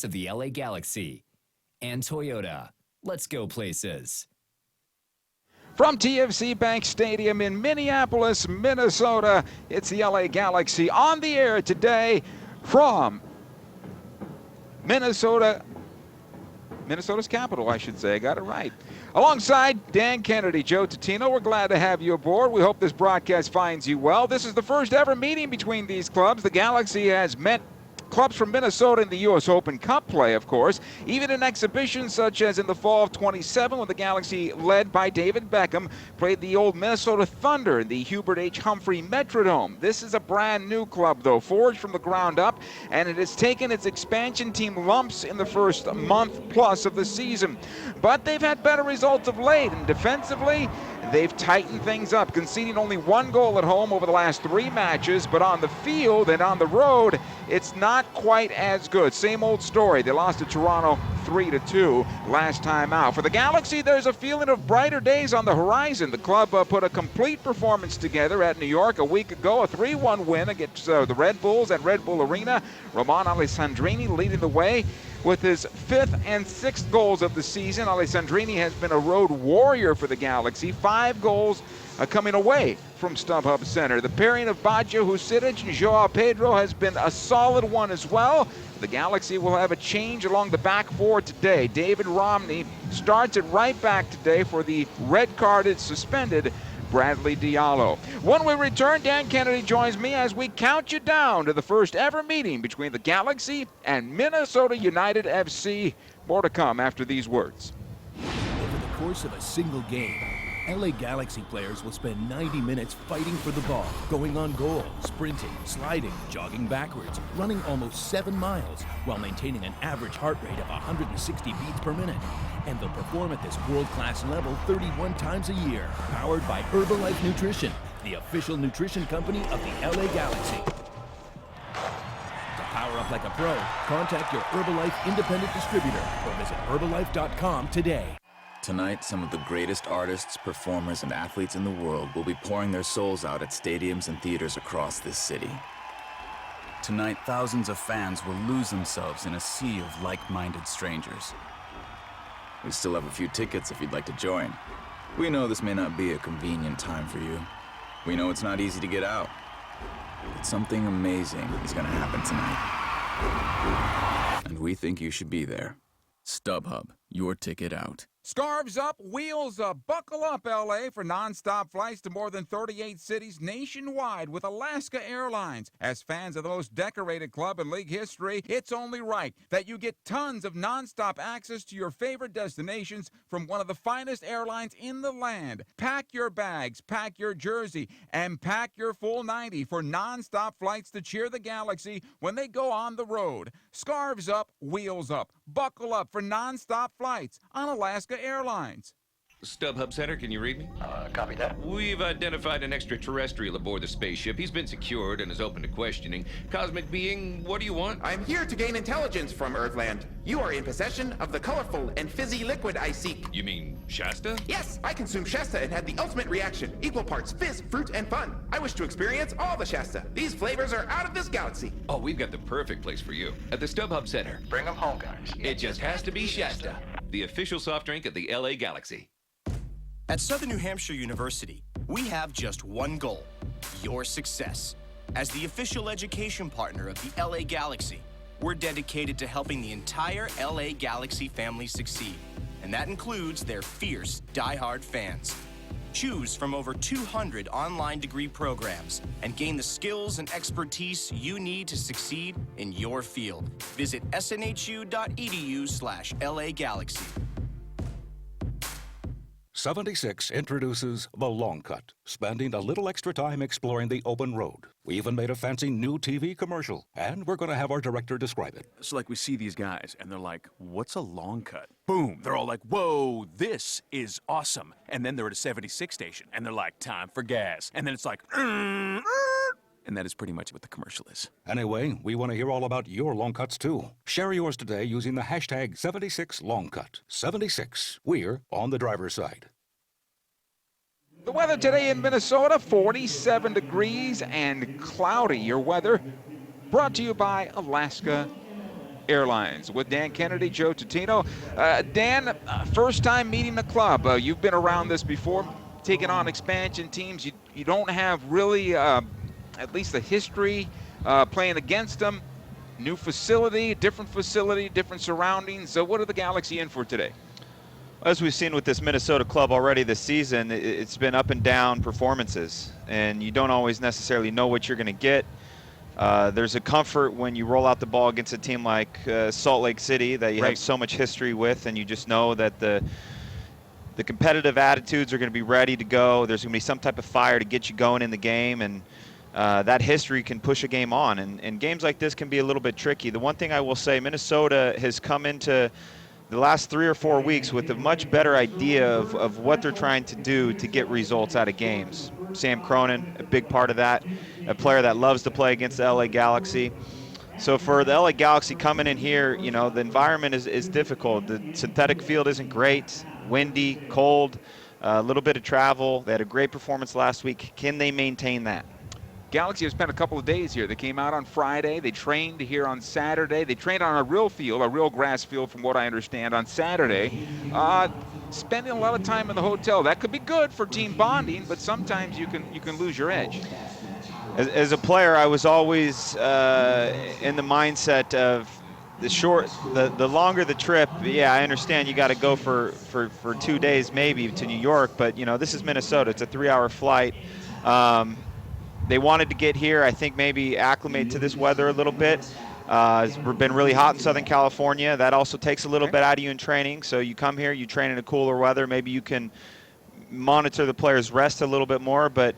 of the LA Galaxy, and Toyota. Let's go places. From TFC Bank Stadium in Minneapolis, Minnesota, it's the LA Galaxy on the air today from Minnesota's capital, I should say. I got it right. Alongside Dan Kennedy, Joe Tutino, we're glad to have you aboard. We hope this broadcast finds you well. This is the first ever meeting between these clubs. The Galaxy has met clubs from Minnesota in the U.S. Open Cup play, of course, even in exhibitions such as in the fall of 27 when the Galaxy, led by David Beckham, played the old Minnesota Thunder in the Hubert H. Humphrey Metrodome. This is a brand new club, though, forged from the ground up, and it has taken its expansion team lumps in the first month plus of the season. But they've had better results of late, and defensively, they've tightened things up, conceding only one goal at home over the last 3 matches, but on the field and on the road, it's not quite as good. Same old story. They lost to Toronto 3-2 last time out. For the Galaxy, there's a feeling of brighter days on the horizon. The club put a complete performance together at New York a week ago, a 3-1 win against the Red Bulls at Red Bull Arena. Roman Alessandrini leading the way with his 5th and 6th goals of the season. Alessandrini has been a road warrior for the Galaxy. 5 goals coming away from StubHub Center. The pairing of Badja Husidic and Joao Pedro has been a solid one as well. The Galaxy will have a change along the back 4 today. David Romney starts at right back today for the red-carded, suspended Bradley Diallo. When we return, Dan Kennedy joins me as we count you down to the first ever meeting between the Galaxy and Minnesota United FC. More to come after these words. Over the course of a single game, LA Galaxy players will spend 90 minutes fighting for the ball, going on goal, sprinting, sliding, jogging backwards, running almost 7 miles, while maintaining an average heart rate of 160 beats per minute. And they'll perform at this world-class level 31 times a year, powered by Herbalife Nutrition, the official nutrition company of the LA Galaxy. To power up like a pro, contact your Herbalife independent distributor or visit Herbalife.com today. Tonight, some of the greatest artists, performers, and athletes in the world will be pouring their souls out at stadiums and theaters across this city. Tonight, thousands of fans will lose themselves in a sea of like-minded strangers. We still have a few tickets if you'd like to join. We know this may not be a convenient time for you. We know it's not easy to get out. But something amazing is going to happen tonight. And we think you should be there. StubHub, your ticket out. Scarves up, wheels up. Buckle up, LA, for nonstop flights to more than 38 cities nationwide with Alaska Airlines. As fans of the most decorated club in league history, it's only right that you get tons of nonstop access to your favorite destinations from one of the finest airlines in the land. Pack your bags, pack your jersey, and pack your full 90 for nonstop flights to cheer the Galaxy when they go on the road. Scarves up, wheels up. Buckle up for nonstop flights on Alaska Airlines. StubHub Center, can you read me? Copy that. We've identified an extraterrestrial aboard the spaceship. He's been secured and is open to questioning. Cosmic being, what do you want? I'm here to gain intelligence from Earthland. You are in possession of the colorful and fizzy liquid I seek. You mean Shasta? Yes, I consumed Shasta and had the ultimate reaction. Equal parts fizz, fruit, and fun. I wish to experience all the Shasta. These flavors are out of this galaxy. Oh, we've got the perfect place for you. At the StubHub Center. Bring them home, guys. It just has to be Shasta, the official soft drink of the LA Galaxy. At Southern New Hampshire University, we have just one goal: your success. As the official education partner of the LA Galaxy, we're dedicated to helping the entire LA Galaxy family succeed, and that includes their fierce, die-hard fans. Choose from over 200 online degree programs and gain the skills and expertise you need to succeed in your field. Visit snhu.edu/LA Galaxy. 76 introduces The Long Cut, spending a little extra time exploring the open road. We even made a fancy new TV commercial, and we're going to have our director describe it. So, like, we see these guys, and they're like, what's a long cut? Boom! They're all like, whoa, this is awesome. And then they're at a 76 station, and they're like, time for gas. And then it's like, and that is pretty much what the commercial is. Anyway, we want to hear all about your long cuts, too. Share yours today using the hashtag 76longcut. 76. We're on the driver's side. The weather today in Minnesota, 47 degrees and cloudy. Your weather brought to you by Alaska Airlines. With Dan Kennedy, Joe Tutino. Dan, first time meeting the club. You've been around this before, taking on expansion teams. You don't have really, at least the history playing against them. New facility, different surroundings. So what are the Galaxy in for today? As we've seen with this Minnesota club already this season, it's been up and down performances, and you don't always necessarily know what you're going to get. There's a comfort when you roll out the ball against a team like Salt Lake City that you have so much history with, and you just know that the competitive attitudes are going to be ready to go. There's going to be some type of fire to get you going in the game, and that history can push a game on. And games like this can be a little bit tricky. The one thing I will say, Minnesota has come into the last 3 or 4 weeks with a much better idea of what they're trying to do to get results out of games. Sam Cronin, a big part of that, a player that loves to play against the LA Galaxy. So for the LA Galaxy coming in here, you know, the environment is difficult. The synthetic field isn't great, windy, cold, a little bit of travel. They had a great performance last week. Can they maintain that? Galaxy have spent a couple of days here. They came out on Friday. They trained here on Saturday. They trained on a real field, a real grass field from what I understand, on Saturday. Spending a lot of time in the hotel. That could be good for team bonding, but sometimes you can lose your edge. As a player, I was always in the mindset of the longer the trip. Yeah, I understand you got to go for 2 days maybe to New York, but you know, this is Minnesota. It's a 3-hour flight. They wanted to get here, I think maybe acclimate to this weather a little bit. It's been really hot in Southern California. That also takes a little bit out of you in training. So you come here, you train in a cooler weather. Maybe you can monitor the players' rest a little bit more, but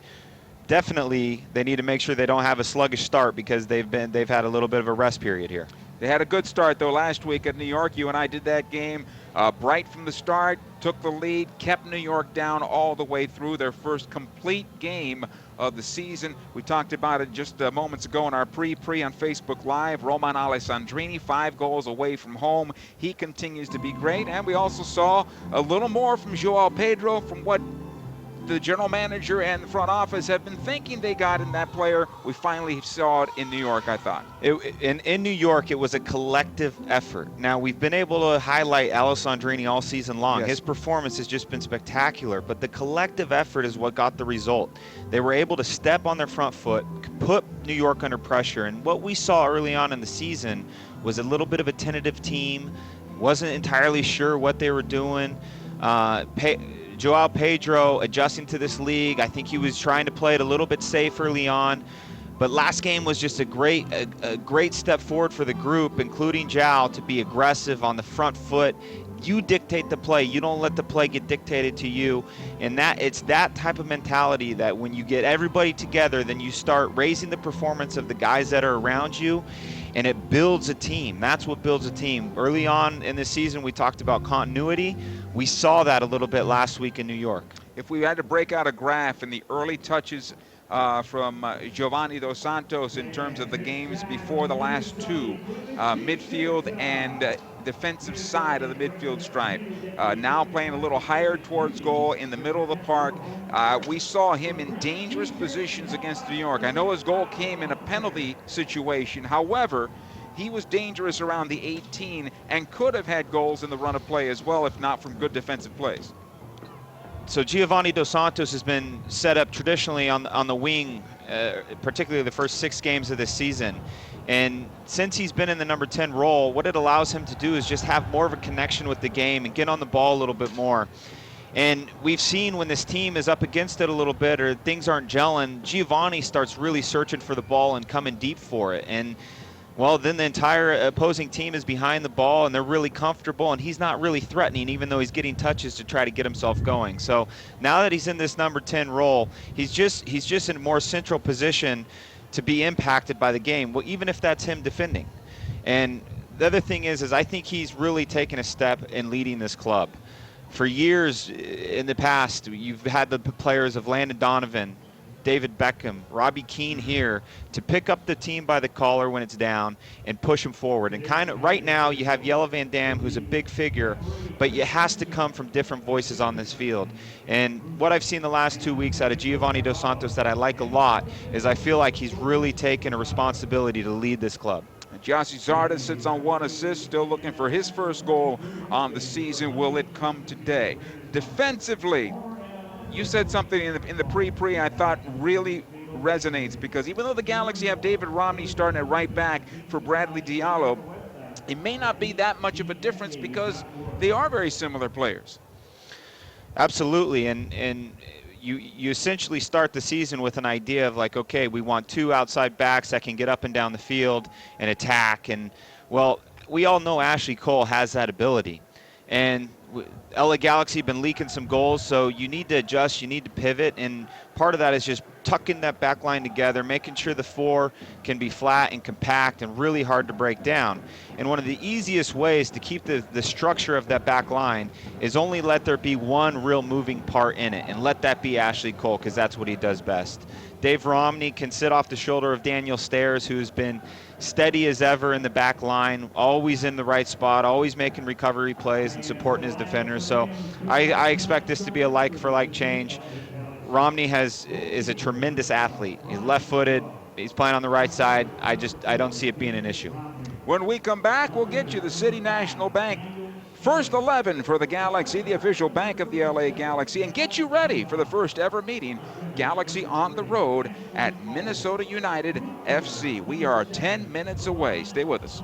definitely they need to make sure they don't have a sluggish start because they've had a little bit of a rest period here. They had a good start, though, last week at New York. You and I did that game bright from the start, took the lead, kept New York down all the way through their first complete game of the season. We talked about it just moments ago in our pre on Facebook Live. Roman Alessandrini, 5 goals away from home. He continues to be great. And we also saw a little more from Joao Pedro from what the general manager and the front office have been thinking they got in that player. We finally saw it in New York, I thought. In New York, it was a collective effort. Now, we've been able to highlight Alessandrini all season long. His performance has just been spectacular, but the collective effort is what got the result. They were able to step on their front foot, put New York under pressure, and what we saw early on in the season was a little bit of a tentative team, wasn't entirely sure what they were doing. Joao Pedro adjusting to this league. I think he was trying to play it a little bit safe early on, but last game was just a great step forward for the group, including Joao, to be aggressive on the front foot. You dictate the play. You don't let the play get dictated to you, and it's that type of mentality that when you get everybody together, then you start raising the performance of the guys that are around you, and it builds a team. That's what builds a team. Early on in the season, we talked about continuity. We saw that a little bit last week in New York. If we had to break out a graph in the early touches from Giovanni Dos Santos in terms of the games before the last 2, midfield and defensive side of the midfield stripe, now playing a little higher towards goal in the middle of the park. We saw him in dangerous positions against New York. I know his goal came in a penalty situation. However, he was dangerous around the 18 and could have had goals in the run of play as well, if not from good defensive plays. So Giovanni Dos Santos has been set up traditionally on the wing, particularly the first 6 games of this season. And since he's been in the number 10 role, what it allows him to do is just have more of a connection with the game and get on the ball a little bit more. And we've seen when this team is up against it a little bit or things aren't gelling, Giovanni starts really searching for the ball and coming deep for it. And well, then the entire opposing team is behind the ball and they're really comfortable, and he's not really threatening, even though he's getting touches to try to get himself going. So now that he's in this number 10 role, he's just in a more central position to be impacted by the game, well, even if that's him defending. And the other thing is I think he's really taken a step in leading this club. For years in the past, you've had the players of Landon Donovan, David Beckham, Robbie Keane here to pick up the team by the collar when it's down and push them forward. And kind of right now you have Jelle Van Dam, who's a big figure, but it has to come from different voices on this field. And what I've seen the last 2 weeks out of Giovanni Dos Santos that I like a lot is I feel like he's really taken a responsibility to lead this club. Jossie Zardes sits on 1 assist, still looking for his first goal on the season. Will it come today? Defensively, you said something in the pre-pre I thought really resonates, because even though the Galaxy have David Romney starting at right back for Bradley Diallo, it may not be that much of a difference because they are very similar players. Absolutely, and you essentially start the season with an idea of like, okay, we want 2 outside backs that can get up and down the field and attack, and well, we all know Ashley Cole has that ability, and LA Galaxy been leaking some goals, so you need to adjust, you need to pivot, and part of that is just tucking that back line together, making sure the 4 can be flat and compact and really hard to break down. And one of the easiest ways to keep the structure of that back line is only let there be one real moving part in it, and let that be Ashley Cole, because that's what he does best. Dave Romney can sit off the shoulder of Daniel Stairs, who's been steady as ever in the back line, always in the right spot, always making recovery plays and supporting his defenders. So I expect this to be a like-for-like change. Romney is a tremendous athlete. He's left-footed. He's playing on the right side. I don't see it being an issue. When we come back, we'll get you the City National Bank First 11 for the Galaxy, the official bank of the LA Galaxy, and get you ready for the first ever meeting, Galaxy on the road at Minnesota United FC. We are 10 minutes away. Stay with us.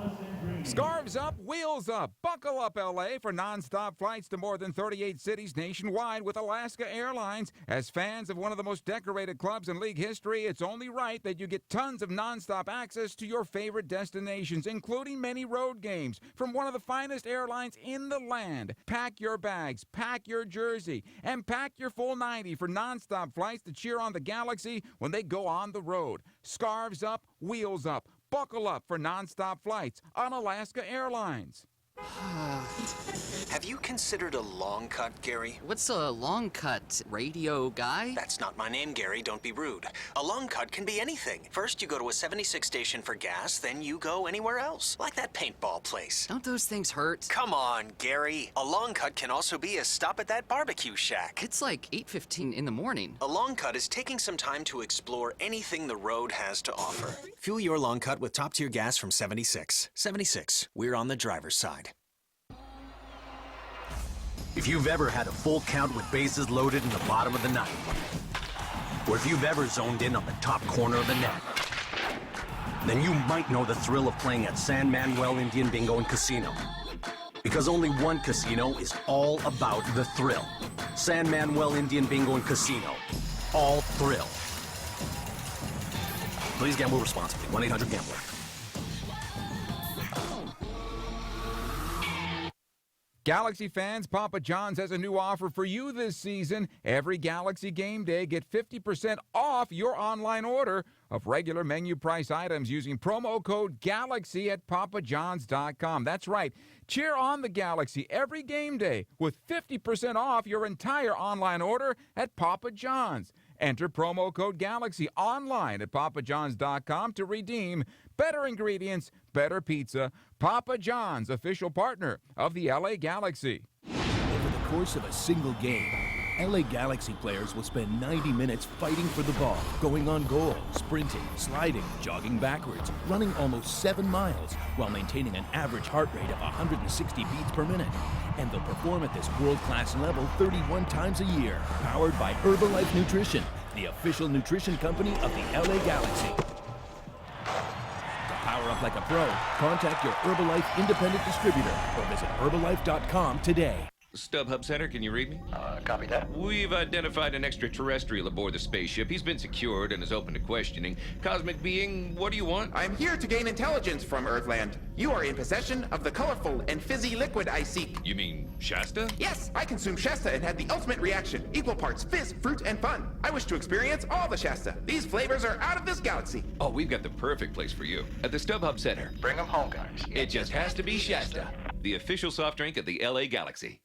Scarves up, wheels up. Buckle up, LA, for nonstop flights to more than 38 cities nationwide with Alaska Airlines. As fans of one of the most decorated clubs in league history, it's only right that you get tons of nonstop access to your favorite destinations, including many road games from one of the finest airlines in the land. Pack your bags, pack your jersey, and pack your full 90 for nonstop flights to cheer on the Galaxy when they go on the road. Scarves up, wheels up. Buckle up for nonstop flights on Alaska Airlines. Have you considered a long cut, Gary? What's a long cut? Radio guy? That's not my name, Gary. Don't be rude. A long cut can be anything. First, you go to a 76 station for gas, then you go anywhere else. Like that paintball place. Don't those things hurt? Come on, Gary. A long cut can also be a stop at that barbecue shack. It's like 8:15 in the morning. A long cut is taking some time to explore anything the road has to offer. Fuel your long cut with top-tier gas from 76. 76. We're on the driver's side. If you've ever had a full count with bases loaded in the bottom of the ninth, or if you've ever zoned in on the top corner of the net, then you might know the thrill of playing at San Manuel Indian Bingo and Casino. Because only one casino is all about the thrill. San Manuel Indian Bingo and Casino. All thrill. Please gamble responsibly. 1-800-GAMBLER. Galaxy fans, Papa John's has a new offer for you this season. Every Galaxy game day, get 50% off your online order of regular menu price items using promo code GALAXY at papajohns.com. That's right. Cheer on the Galaxy every game day with 50% off your entire online order at Papa John's. Enter promo code GALAXY online at papajohns.com to redeem better ingredients, better pizza. Papa John's, official partner of the LA Galaxy. Over the course of a single game, LA Galaxy players will spend 90 minutes fighting for the ball, going on goal, sprinting, sliding, jogging backwards, running almost 7 miles, while maintaining an average heart rate of 160 beats per minute. And they'll perform at this world-class level 31 times a year, powered by Herbalife Nutrition, the official nutrition company of the LA Galaxy. To power up like a pro, contact your Herbalife independent distributor or visit Herbalife.com today. StubHub Center, can you read me? Copy that. We've identified an extraterrestrial aboard the spaceship. He's been secured and is open to questioning. Cosmic being, what do you want? I'm here to gain intelligence from Earthland. You are in possession of the colorful and fizzy liquid I seek. You mean Shasta? Yes, I consumed Shasta and had the ultimate reaction. Equal parts fizz, fruit, and fun. I wish to experience all the Shasta. These flavors are out of this galaxy. Oh, we've got the perfect place for you. At the StubHub Center. Bring them home, guys. It just has to be Shasta, the official soft drink of the LA Galaxy.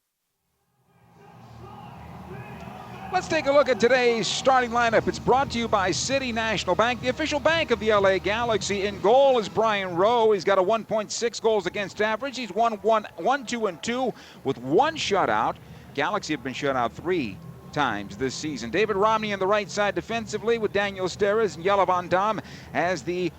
Let's take a look at today's starting lineup. It's brought to you by City National Bank, the official bank of the LA Galaxy. In goal is Brian Rowe. He's got a 1.6 goals against average. He's 1-2-2 with 1 shutout. Galaxy have been shut out 3 times this season. David Romney on the right side defensively with Daniel Steres and Jelle Van Damme as the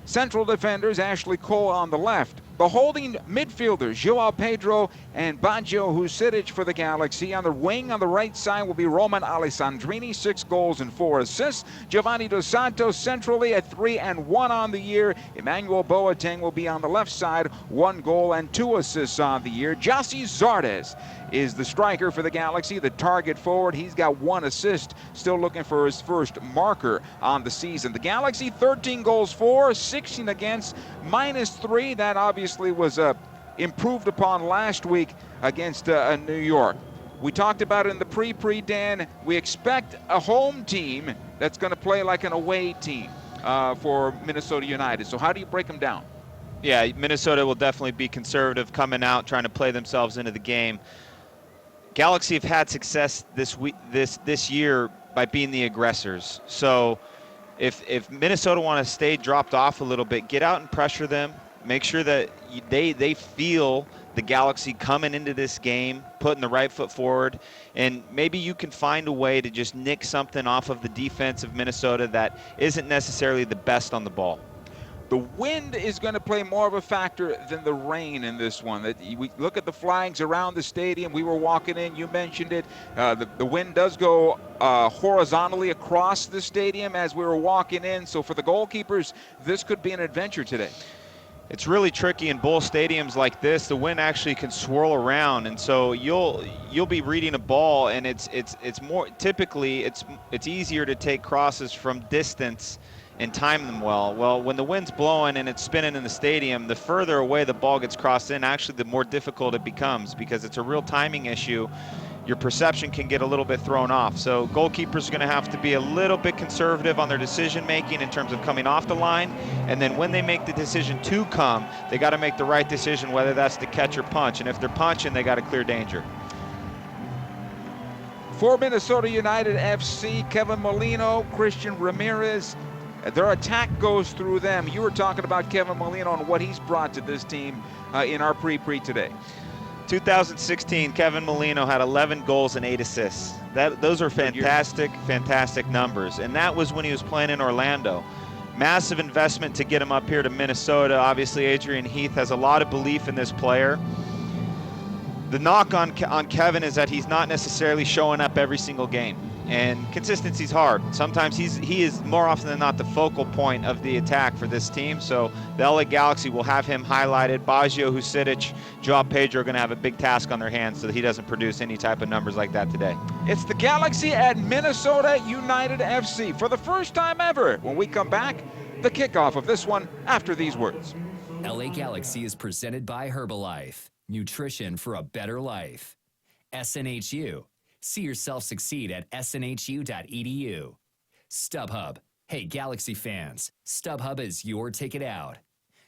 Central defenders, Ashley Cole on the left. The holding midfielders, Joao Pedro and Baggio Husidic for the Galaxy. On the wing on the right side will be Roman Alessandrini, 6 goals and 4 assists. Giovanni Dos Santos centrally at 3 and 1 on the year. Emmanuel Boateng will be on the left side, 1 goal and 2 assists on the year. Jossie Zardes is the striker for the Galaxy, the target forward. He's got 1 assist, still looking for his first marker on the season. The Galaxy, 13 goals for, 16 against, -3. That obviously was improved upon last week against New York. We talked about it in the pre, Dan. We expect a home team that's going to play like an away team for Minnesota United. So how do you break them down? Yeah, Minnesota will definitely be conservative coming out, trying to play themselves into the game. Galaxy have had success this year by being the aggressors. So if Minnesota want to stay dropped off a little bit, get out and pressure them. Make sure that they feel the Galaxy coming into this game, putting the right foot forward, and maybe you can find a way to just nick something off of the defense of Minnesota that isn't necessarily the best on the ball. The wind is going to play more of a factor than the rain in this one. We look at the flags around the stadium. We were walking in. You mentioned it. The wind does go horizontally across the stadium as we were walking in. So for the goalkeepers, this could be an adventure today. It's really tricky in bowl stadiums like this. The wind actually can swirl around, and so you'll be reading a ball, and it's more typically it's easier to take crosses from distance and time them well. Well, when the wind's blowing and it's spinning in the stadium, the further away the ball gets crossed in, actually the more difficult it becomes because it's a real timing issue. Your perception can get a little bit thrown off. So goalkeepers are going to have to be a little bit conservative on their decision making in terms of coming off the line. And then when they make the decision to come, they got to make the right decision, whether that's to catch or punch. And if they're punching, they got to clear danger. For Minnesota United FC, Kevin Molino, Christian Ramirez, their attack goes through them. You were talking about Kevin Molino and what he's brought to this team in our pre today. 2016, Kevin Molino had 11 goals and 8 assists. Those are fantastic numbers. And that was when he was playing in Orlando. Massive investment to get him up here to Minnesota. Obviously, Adrian Heath has a lot of belief in this player. The knock on Kevin is that he's not necessarily showing up every single game. And consistency's hard. Sometimes he is more often than not the focal point of the attack for this team. So the LA Galaxy will have him highlighted. Baggio Husidic, Joao Pedro are going to have a big task on their hands so that he doesn't produce any type of numbers like that today. It's the Galaxy at Minnesota United FC for the first time ever. When we come back, the kickoff of this one after these words. LA Galaxy is presented by Herbalife. Nutrition for a better life. SNHU. See yourself succeed at snhu.edu. StubHub. Hey, Galaxy fans, StubHub is your ticket out.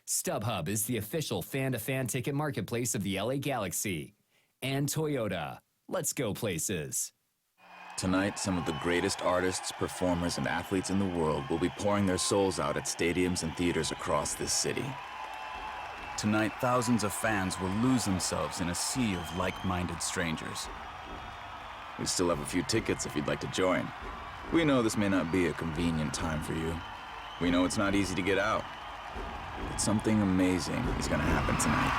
StubHub is the official fan-to-fan ticket marketplace of the LA Galaxy. And Toyota. Let's go places. Tonight, some of the greatest artists, performers, and athletes in the world will be pouring their souls out at stadiums and theaters across this city. Tonight, thousands of fans will lose themselves in a sea of like-minded strangers. We still have a few tickets if you'd like to join. We know this may not be a convenient time for you. We know it's not easy to get out. But something amazing is going to happen tonight.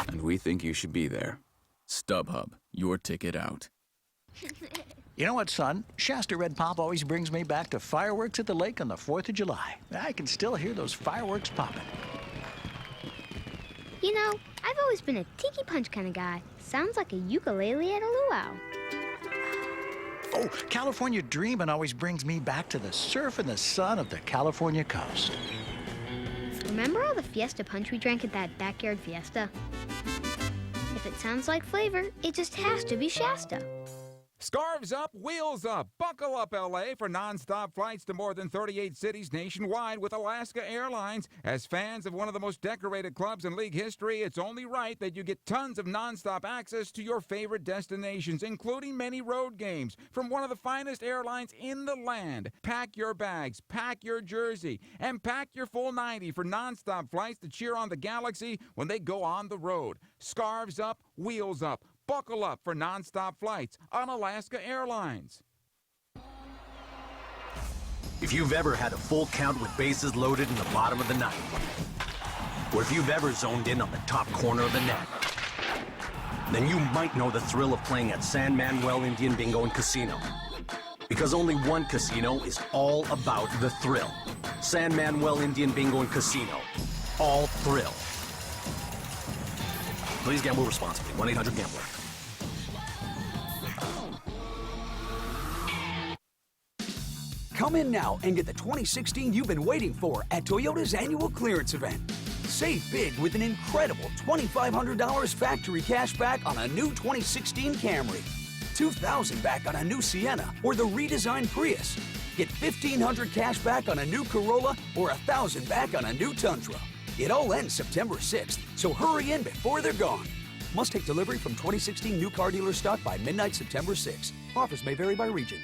And we think you should be there. StubHub, your ticket out. You know what, son? Shasta Red Pop always brings me back to fireworks at the lake on the 4th of July. I can still hear those fireworks popping. You know, I've always been a tiki punch kind of guy. Sounds like a ukulele at a luau. Oh, California Dreamin' always brings me back to the surf and the sun of the California coast. Remember all the Fiesta punch we drank at that backyard fiesta? If it sounds like flavor, it just has to be Shasta. Scarves up, wheels up. Buckle up, LA, for nonstop flights to more than 38 cities nationwide with Alaska Airlines. As fans of one of the most decorated clubs in league history, it's only right that you get tons of nonstop access to your favorite destinations, including many road games from one of the finest airlines in the land. Pack your bags, pack your jersey, and pack your full 90 for nonstop flights to cheer on the Galaxy when they go on the road. Scarves up, wheels up. Buckle up for nonstop flights on Alaska Airlines. If you've ever had a full count with bases loaded in the bottom of the ninth, or if you've ever zoned in on the top corner of the net, then you might know the thrill of playing at San Manuel Indian Bingo and Casino. Because only one casino is all about the thrill. San Manuel Indian Bingo and Casino. All thrill. Please gamble responsibly. 1-800-GAMBLER. Come in now and get the 2016 you've been waiting for at Toyota's annual clearance event. Save big with an incredible $2,500 factory cash back on a new 2016 Camry, $2,000 back on a new Sienna or the redesigned Prius. Get $1,500 cash back on a new Corolla or $1,000 back on a new Tundra. It all ends September 6th, so hurry in before they're gone. Must take delivery from 2016 new car dealer stock by midnight September 6th. Offers may vary by region.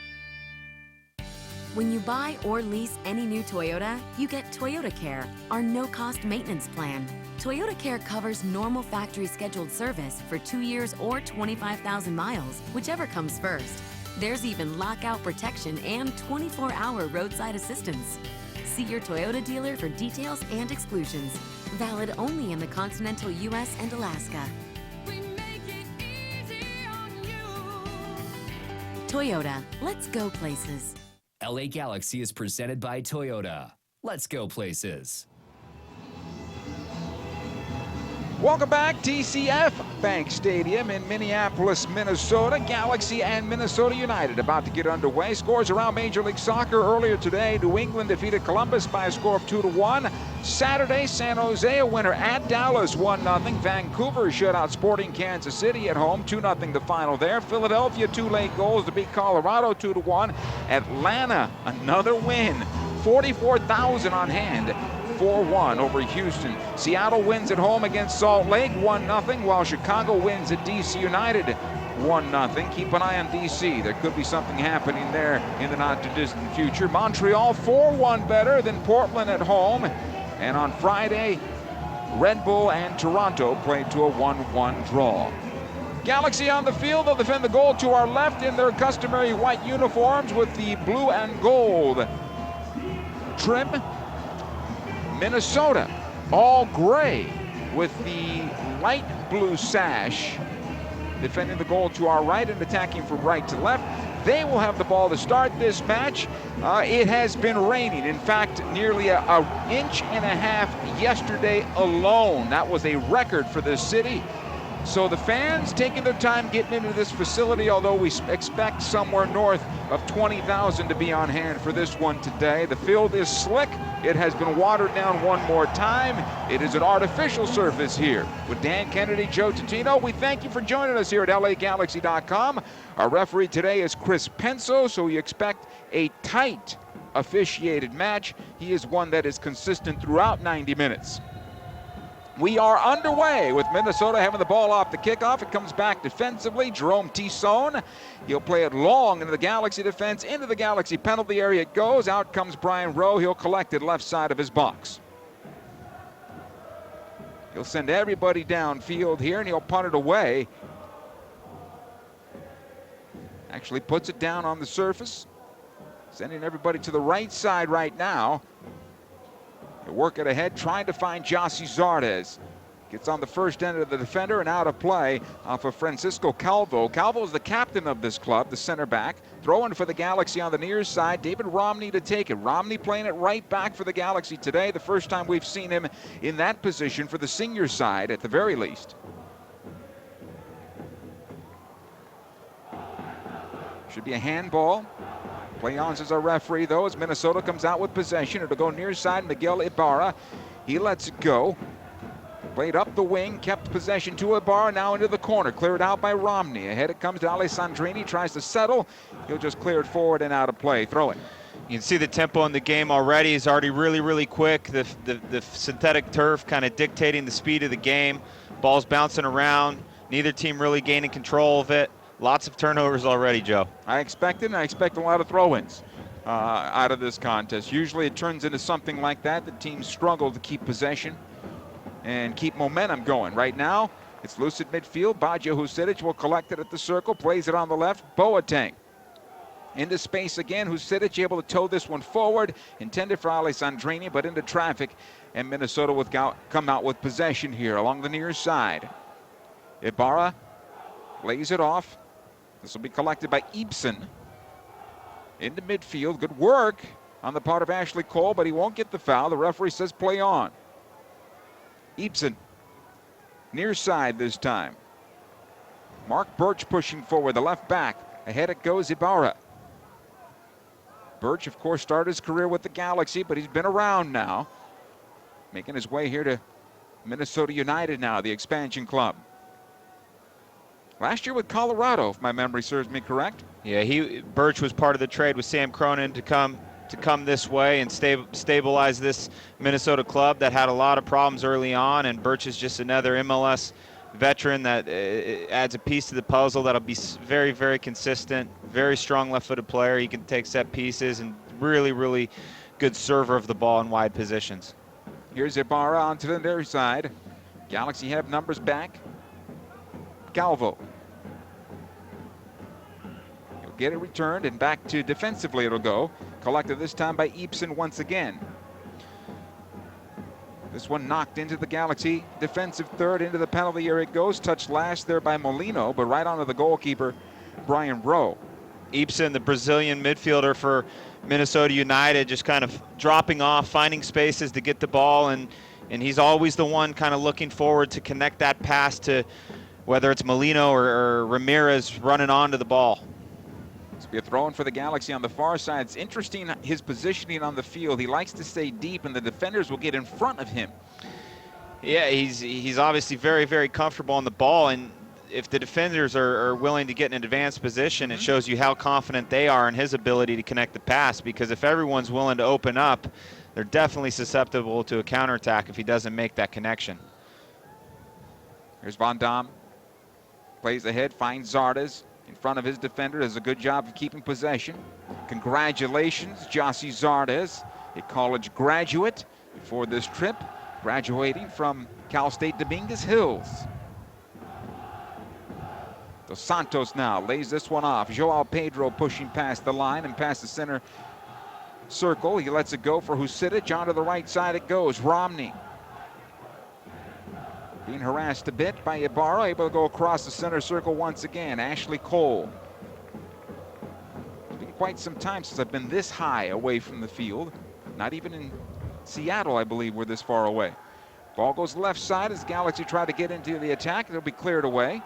When you buy or lease any new Toyota, you get Toyota Care, our no-cost maintenance plan. Toyota Care covers normal factory scheduled service for 2 years or 25,000 miles, whichever comes first. There's even lockout protection and 24-hour roadside assistance. See your Toyota dealer for details and exclusions. Valid only in the continental U.S. and Alaska. Toyota, let's go places. LA Galaxy is presented by Toyota. Let's go places. Welcome back, TCF Bank Stadium in Minneapolis, Minnesota. Galaxy and Minnesota United about to get underway. Scores around Major League Soccer earlier today. New England defeated Columbus by a score of 2-1. Saturday, San Jose a winner at Dallas 1-0. Vancouver shut out Sporting Kansas City at home 2-0 the final there. Philadelphia 2 late goals to beat Colorado 2-1. Atlanta another win. 44,000 on hand. 4-1 over Houston. Seattle wins at home against Salt Lake 1-0, while Chicago wins at DC United 1-0. Keep an eye on DC. There could be something happening there in the not too distant future. Montreal 4-1 better than Portland at home. And on Friday, Red Bull and Toronto played to a 1-1 draw. Galaxy on the field. They'll defend the goal to our left in their customary white uniforms with the blue and gold trim. Minnesota, all gray with the light blue sash, defending the goal to our right and attacking from right to left. They will have the ball to start this match. It has been raining. In fact, nearly an inch and a half yesterday alone. That was a record for this city. So the fans taking their time getting into this facility, although we expect somewhere north of 20,000 to be on hand for this one today. The field is slick. It has been watered down one more time. It is an artificial surface here. With Dan Kennedy, Joe Tutino, we thank you for joining us here at LAGalaxy.com. Our referee today is Chris Penso, so we expect a tight officiated match. He is one that is consistent throughout 90 minutes. We are underway with Minnesota having the ball off the kickoff. It comes back defensively. Jerome Tisson. He'll play it long into the Galaxy defense. Into the Galaxy penalty area it goes. Out comes Brian Rowe. He'll collect it left side of his box. He'll send everybody downfield here, and he'll punt it away. Actually puts it down on the surface. Sending everybody to the right side right now. They work it ahead, trying to find Jossie Zardes. Gets on the first end of the defender and out of play off of Francisco Calvo. Calvo is the captain of this club, the center back. Throwing for the Galaxy on the near side. David Romney to take it. Romney playing it right back for the Galaxy today. The first time we've seen him in that position for the senior side at the very least. Should be a handball. Play on as a referee, though, as Minnesota comes out with possession. It'll go near side, Miguel Ibarra. He lets it go. Played up the wing, kept possession to Ibarra, now into the corner. Cleared out by Romney. Ahead it comes to Alessandrini, tries to settle. He'll just clear it forward and out of play. Throw it. You can see the tempo in the game already is already really, really quick. The synthetic turf kind of dictating the speed of the game. Ball's bouncing around. Neither team really gaining control of it. Lots of turnovers already, Joe. I expect it, and I expect a lot of throw-ins out of this contest. Usually it turns into something like that. The teams struggle to keep possession and keep momentum going. Right now, it's loose at midfield. Baggio Husidic will collect it at the circle, plays it on the left. Boateng Into space again. Husidic able to tow this one forward. Intended for Alessandrini, but into traffic. And Minnesota will come out with possession here along the near side. Ibarra lays it off. This will be collected by Ibsen. Into midfield. Good work on the part of Ashley Cole, but he won't get the foul. The referee says play on. Ibsen. Near side this time. Mark Birch pushing forward, the left back. Ahead it goes, Ibarra. Birch, of course, started his career with the Galaxy, but he's been around now. Making his way here to Minnesota United now, the expansion club. Last year with Colorado, if my memory serves me correct. Yeah, Birch was part of the trade with Sam Cronin to come this way and stabilize this Minnesota club that had a lot of problems early on, and Birch is just another MLS veteran that adds a piece to the puzzle that'll be very, very consistent, very strong left-footed player. He can take set pieces and really, really good server of the ball in wide positions. Here's Ibarra onto the near side. Galaxy have numbers back. Galvo. He'll get it returned and back to defensively it'll go. Collected this time by Ibsen once again. This one knocked into the Galaxy defensive third, into the penalty area it goes. Touched last there by Molino, but right onto the goalkeeper, Brian Rowe. Ibsen, the Brazilian midfielder for Minnesota United, just kind of dropping off, finding spaces to get the ball, and he's always the one kind of looking forward to connect that pass to whether it's Molino or Ramirez running onto the ball. It's be a throw-in for the Galaxy on the far side. It's interesting his positioning on the field. He likes to stay deep, and the defenders will get in front of him. Yeah, he's obviously very, very comfortable on the ball, and if the defenders are willing to get in an advanced position, it shows you how confident they are in his ability to connect the pass, because if everyone's willing to open up, they're definitely susceptible to a counterattack if he doesn't make that connection. Here's Van Damme. Plays ahead, finds Zardes in front of his defender. Does a good job of keeping possession. Congratulations, Jossie Zardes, a college graduate before this trip, graduating from Cal State Dominguez Hills. Dos Santos now lays this one off. Joao Pedro pushing past the line and past the center circle. He lets it go for Husidic. Onto the right side it goes. Romney being harassed a bit by Ibarra, able to go across the center circle once again. Ashley Cole. It's been quite some time since I've been this high away from the field. Not even in Seattle, I believe, we're this far away. Ball goes left side as Galaxy try to get into the attack. It'll be cleared away.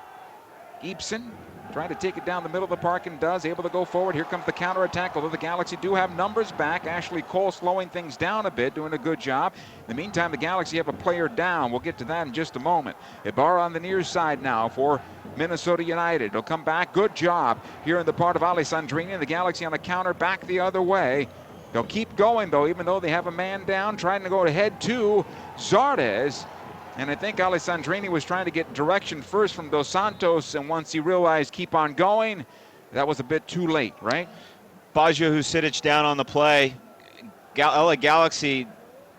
Ibsen trying to take it down the middle of the park and does, able to go forward. Here comes the counterattack, although the Galaxy do have numbers back. Ashley Cole slowing things down a bit, doing a good job. In the meantime, the Galaxy have a player down. We'll get to that in just a moment. Ibarra on the near side now for Minnesota United. He'll come back. Good job here in the part of Alessandrini. The Galaxy on the counter back the other way. They'll keep going, though, even though they have a man down, trying to go ahead to Zardes. And I think Alessandrini was trying to get direction first from Dos Santos, and once he realized keep on going, that was a bit too late, right? Baggio Husidic down on the play. LA Galaxy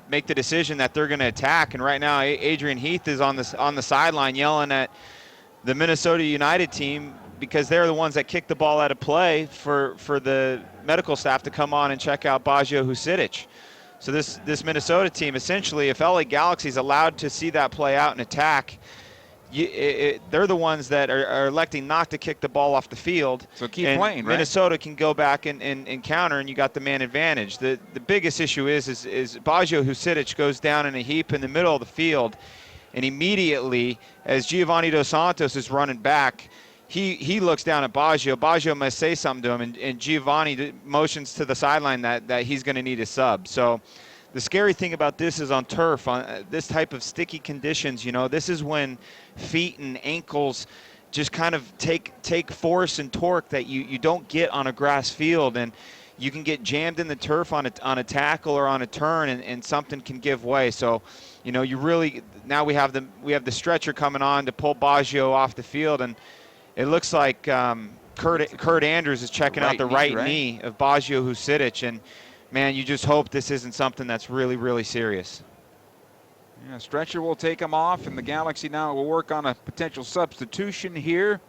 make the decision that they're going to attack, and right now Adrian Heath is on the sideline yelling at the Minnesota United team because they're the ones that kicked the ball out of play for the medical staff to come on and check out Baggio Husidic. So this Minnesota team, essentially, if LA Galaxy is allowed to see that play out and attack, they're the ones that are electing not to kick the ball off the field. So keep playing, right? Minnesota can go back and counter, and you got the man advantage. The biggest issue is Baggio Husidic goes down in a heap in the middle of the field, and immediately, as Giovanni Dos Santos is running back, he looks down at Baggio. Baggio must say something to him, and Giovanni motions to the sideline that he's going to need a sub. So the scary thing about this is on turf, on this type of sticky conditions, this is when feet and ankles just kind of take force and torque that you don't get on a grass field, and you can get jammed in the turf on a tackle or on a turn, and something can give way. So, you really, now we have the stretcher coming on to pull Baggio off the field, and it looks like Kurt Andrews is checking out the right knee of Baggio Husidic, and man, you just hope this isn't something that's really, really serious. Yeah, stretcher will take him off, and the Galaxy now will work on a potential substitution here.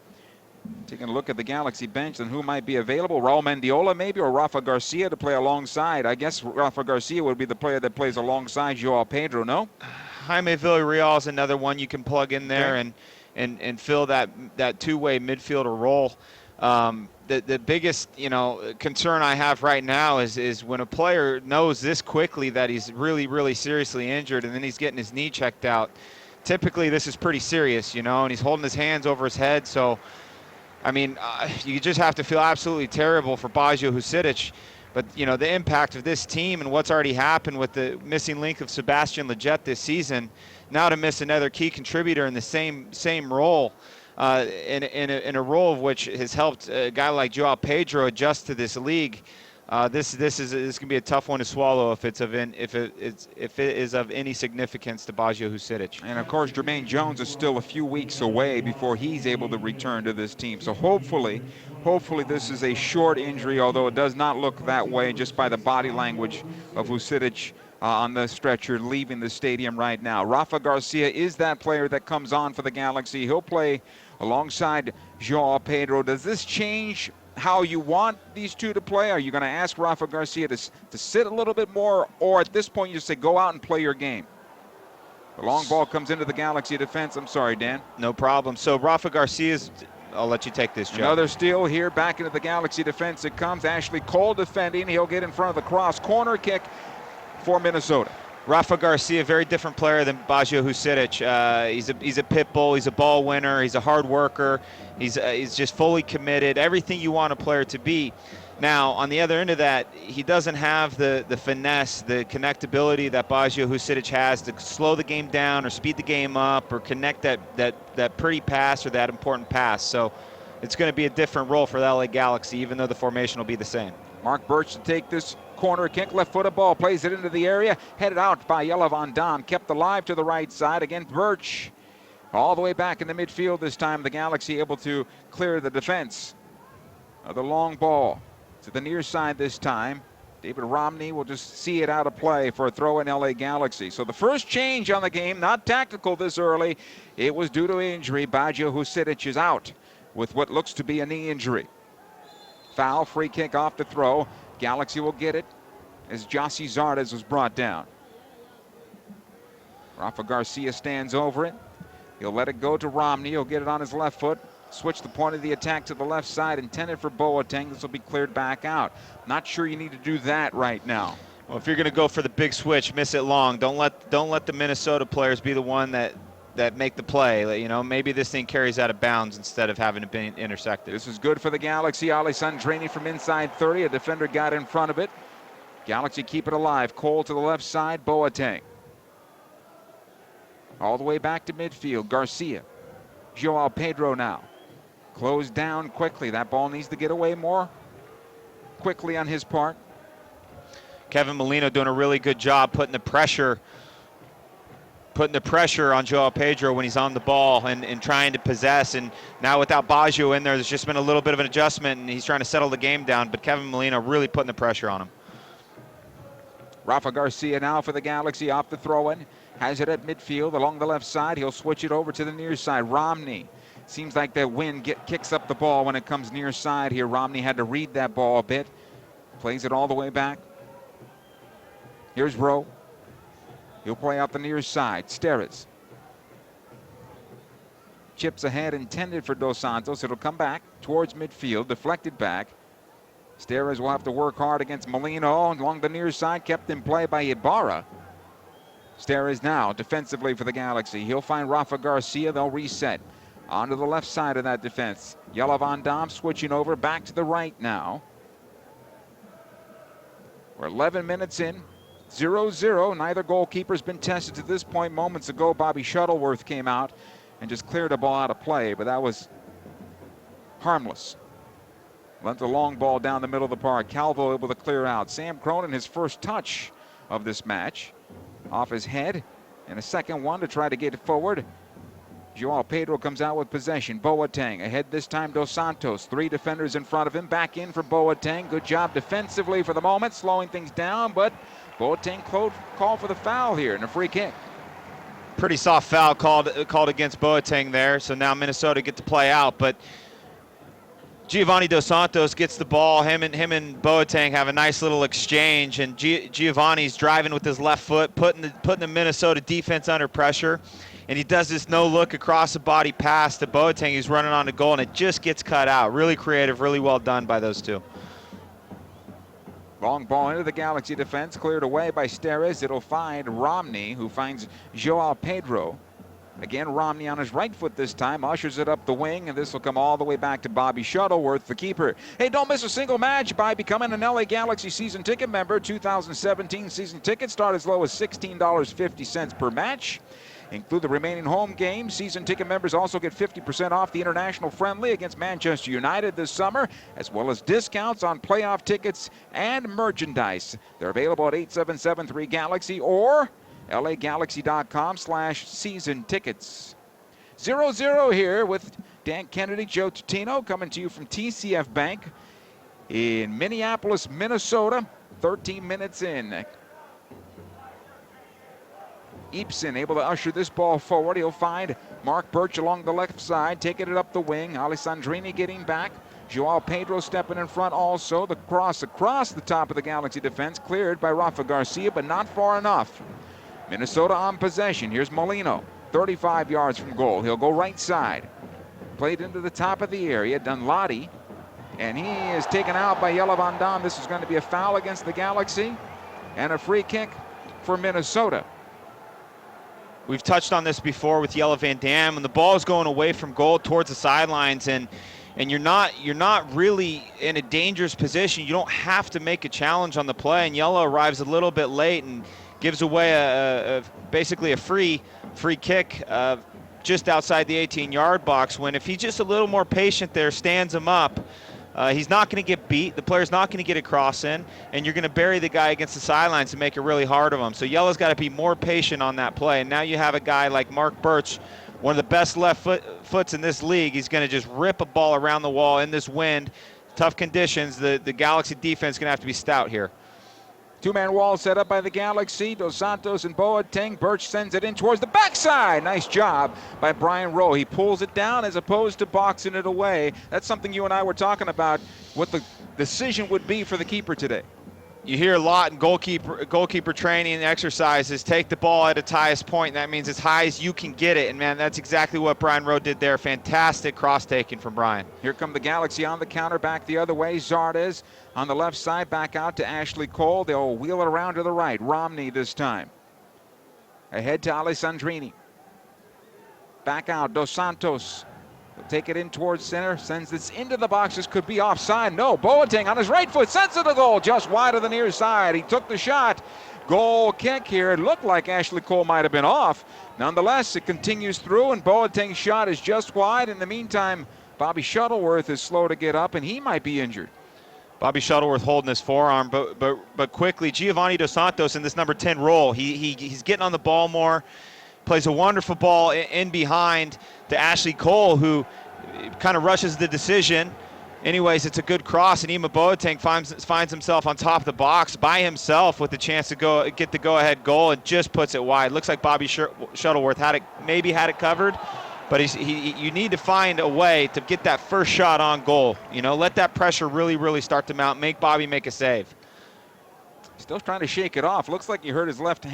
Taking a look at the Galaxy bench and who might be available. Raul Mendiola maybe, or Rafa Garcia to play alongside. I guess Rafa Garcia would be the player that plays alongside Joao Pedro, no? Jaime Villarreal is another one you can plug in there and fill that two-way midfielder role. The biggest concern I have right now is when a player knows this quickly that he's really seriously injured and then he's getting his knee checked out. Typically this is pretty serious, and he's holding his hands over his head. So, I mean, you just have to feel absolutely terrible for Baggio Husidic. But, the impact of this team and what's already happened with the missing link of Sebastian Lletget this season, now to miss another key contributor in the same role, in a role of which has helped a guy like Joao Pedro adjust to this league. This is gonna be a tough one to swallow if it is of any significance to Baggio Husidic. And of course, Jermaine Jones is still a few weeks away before he's able to return to this team. So hopefully this is a short injury, although it does not look that way just by the body language of Husidic on the stretcher leaving the stadium right now. Rafa Garcia is that player that comes on for the Galaxy. He'll play alongside Joao Pedro. Does this change how you want these two to play? Are you going to ask Rafa Garcia to sit a little bit more, or at this point you just say go out and play your game? The long ball comes into the Galaxy defense. I'm sorry, Dan. No problem. So Rafa Garcia's, I'll let you take this, Joe. Another steal here, back into the Galaxy defense it comes. Ashley Cole defending. He'll get in front of the cross. Corner kick for Minnesota. Rafa Garcia, very different player than Baggio Husidic. He's a pit bull. He's a ball winner. He's a hard worker. He's just fully committed. Everything you want a player to be. Now, on the other end of that, he doesn't have the finesse, the connectability that Baggio Husidic has to slow the game down or speed the game up or connect that pretty pass or that important pass. So it's going to be a different role for the LA Galaxy, even though the formation will be the same. Mark Birch to take this corner kick, left-footed ball, plays it into the area, headed out by Jelle Van Damme, kept alive to the right side. Again, Birch all the way back in the midfield this time. The Galaxy able to clear the defense. The long ball to the near side this time. David Romney will just see it out of play for a throw in LA Galaxy. So the first change on the game, not tactical this early, it was due to injury. Baggio Husidic is out with what looks to be a knee injury. Foul, free kick off the throw. Galaxy will get it as Jossie Zardes was brought down. Rafa Garcia stands over it. He'll let it go to Romney. He'll get it on his left foot. Switch the point of the attack to the left side, intended for Boateng. This will be cleared back out. Not sure you need to do that right now. Well, if you're going to go for the big switch, miss it long. Don't let the Minnesota players be the one that make the play. Maybe this thing carries out of bounds instead of having it be intersected. This is good for the Galaxy. Alessandrini from inside 30. A defender got in front of it. Galaxy keep it alive. Cole to the left side. Boateng. All the way back to midfield. Garcia. Joao Pedro now. Closed down quickly. That ball needs to get away more quickly on his part. Kevin Molino doing a really good job putting the pressure on Joao Pedro when he's on the ball and trying to possess. And now without Baggio in there's just been a little bit of an adjustment, and he's trying to settle the game down. But Kevin Molino really putting the pressure on him. Rafa Garcia now for the Galaxy off the throw-in. Has it at midfield along the left side. He'll switch it over to the near side. Romney. Seems like that wind kicks up the ball when it comes near side here. Romney had to read that ball a bit. Plays it all the way back. Here's Rowe. He'll play out the near side. Steres. Chips ahead, intended for Dos Santos. It'll come back towards midfield, deflected back. Steres will have to work hard against Molino along the near side, kept in play by Ibarra. Steres now defensively for the Galaxy. He'll find Rafa Garcia. They'll reset onto the left side of that defense. Jelle Van Damme switching over back to the right now. We're 11 minutes in. 0-0. Neither goalkeeper's been tested to this point. Moments ago, Bobby Shuttleworth came out and just cleared a ball out of play, but that was harmless. Lent the long ball down the middle of the park. Calvo able to clear out. Sam Cronin, his first touch of this match. Off his head, and a second one to try to get it forward. Joao Pedro comes out with possession. Boateng ahead this time. Dos Santos. 3 defenders in front of him. Back in for Boateng. Good job defensively for the moment, slowing things down, but Boateng called for the foul here and a free kick. Pretty soft foul called against Boateng there, so now Minnesota get to play out. But Giovanni Dos Santos gets the ball. Him and Boateng have a nice little exchange, and Giovanni's driving with his left foot, putting the Minnesota defense under pressure. And he does this no-look across the body pass to Boateng, who's running on the goal, and it just gets cut out. Really creative, really well done by those two. Long ball into the Galaxy defense, cleared away by Steres. It'll find Romney, who finds Joao Pedro. Again, Romney on his right foot this time, ushers it up the wing, and this will come all the way back to Bobby Shuttleworth, the keeper. Hey, don't miss a single match by becoming an LA Galaxy season ticket member. 2017 season tickets start as low as $16.50 per match. Include the remaining home games. Season ticket members also get 50% off the international friendly against Manchester United this summer, as well as discounts on playoff tickets and merchandise. They're available at 8773-GALAXY or LAGalaxy.com/season tickets. 0-0 here with Dan Kennedy, Joe Tutino, coming to you from TCF Bank in Minneapolis, Minnesota. 13 minutes in. Eepson able to usher this ball forward. He'll find Mark Birch along the left side, taking it up the wing. Alessandrini getting back. Joao Pedro stepping in front also. The cross across the top of the Galaxy defense, cleared by Rafa Garcia, but not far enough. Minnesota on possession. Here's Molino, 35 yards from goal. He'll go right side. Played into the top of the area. Dunladi, and he is taken out by Jelle Van Damme. This is going to be a foul against the Galaxy and a free kick for Minnesota. We've touched on this before with Jelle Van Damme, and the ball is going away from goal towards the sidelines, and you're not really in a dangerous position. You don't have to make a challenge on the play, and Jelle arrives a little bit late and gives away basically a free kick just outside the 18-yard box, when if he's just a little more patient there, stands him up, he's not going to get beat. The player's not going to get a cross in, and you're going to bury the guy against the sidelines and make it really hard of him. So Jelle's got to be more patient on that play. And now you have a guy like Mark Birch, one of the best left foots in this league. He's going to just rip a ball around the wall in this wind. Tough conditions. The Galaxy defense is going to have to be stout here. Two-man wall set up by the Galaxy. Dos Santos and Boateng. Birch sends it in towards the backside. Nice job by Brian Rowe. He pulls it down as opposed to boxing it away. That's something you and I were talking about, what the decision would be for the keeper today. You hear a lot in goalkeeper training and exercises, take the ball at its highest point, and that means as high as you can get it. And, man, that's exactly what Brian Rowe did there. Fantastic cross-taking from Brian. Here come the Galaxy on the counter, back the other way. Zardes on the left side, back out to Ashley Cole. They'll wheel it around to the right. Romney this time. Ahead to Alessandrini. Back out, Dos Santos. He'll take it in towards center, sends this into the box. This could be offside. No, Boateng on his right foot, sends it to goal, just wide of the near side. He took the shot. Goal kick here. It looked like Ashley Cole might have been off. Nonetheless, it continues through, and Boateng's shot is just wide. In the meantime, Bobby Shuttleworth is slow to get up, and he might be injured. Bobby Shuttleworth holding his forearm, but quickly, Giovanni Dos Santos in this number 10 role. He's getting on the ball more. Plays a wonderful ball in behind to Ashley Cole, who kind of rushes the decision. Anyways, it's a good cross, and Ima Boateng finds himself on top of the box by himself with the chance to get the go-ahead goal, and just puts it wide. Looks like Bobby Shuttleworth had it covered, but you need to find a way to get that first shot on goal. You know, let that pressure really, really start to mount. Make Bobby make a save. Still trying to shake it off. Looks like he hurt his left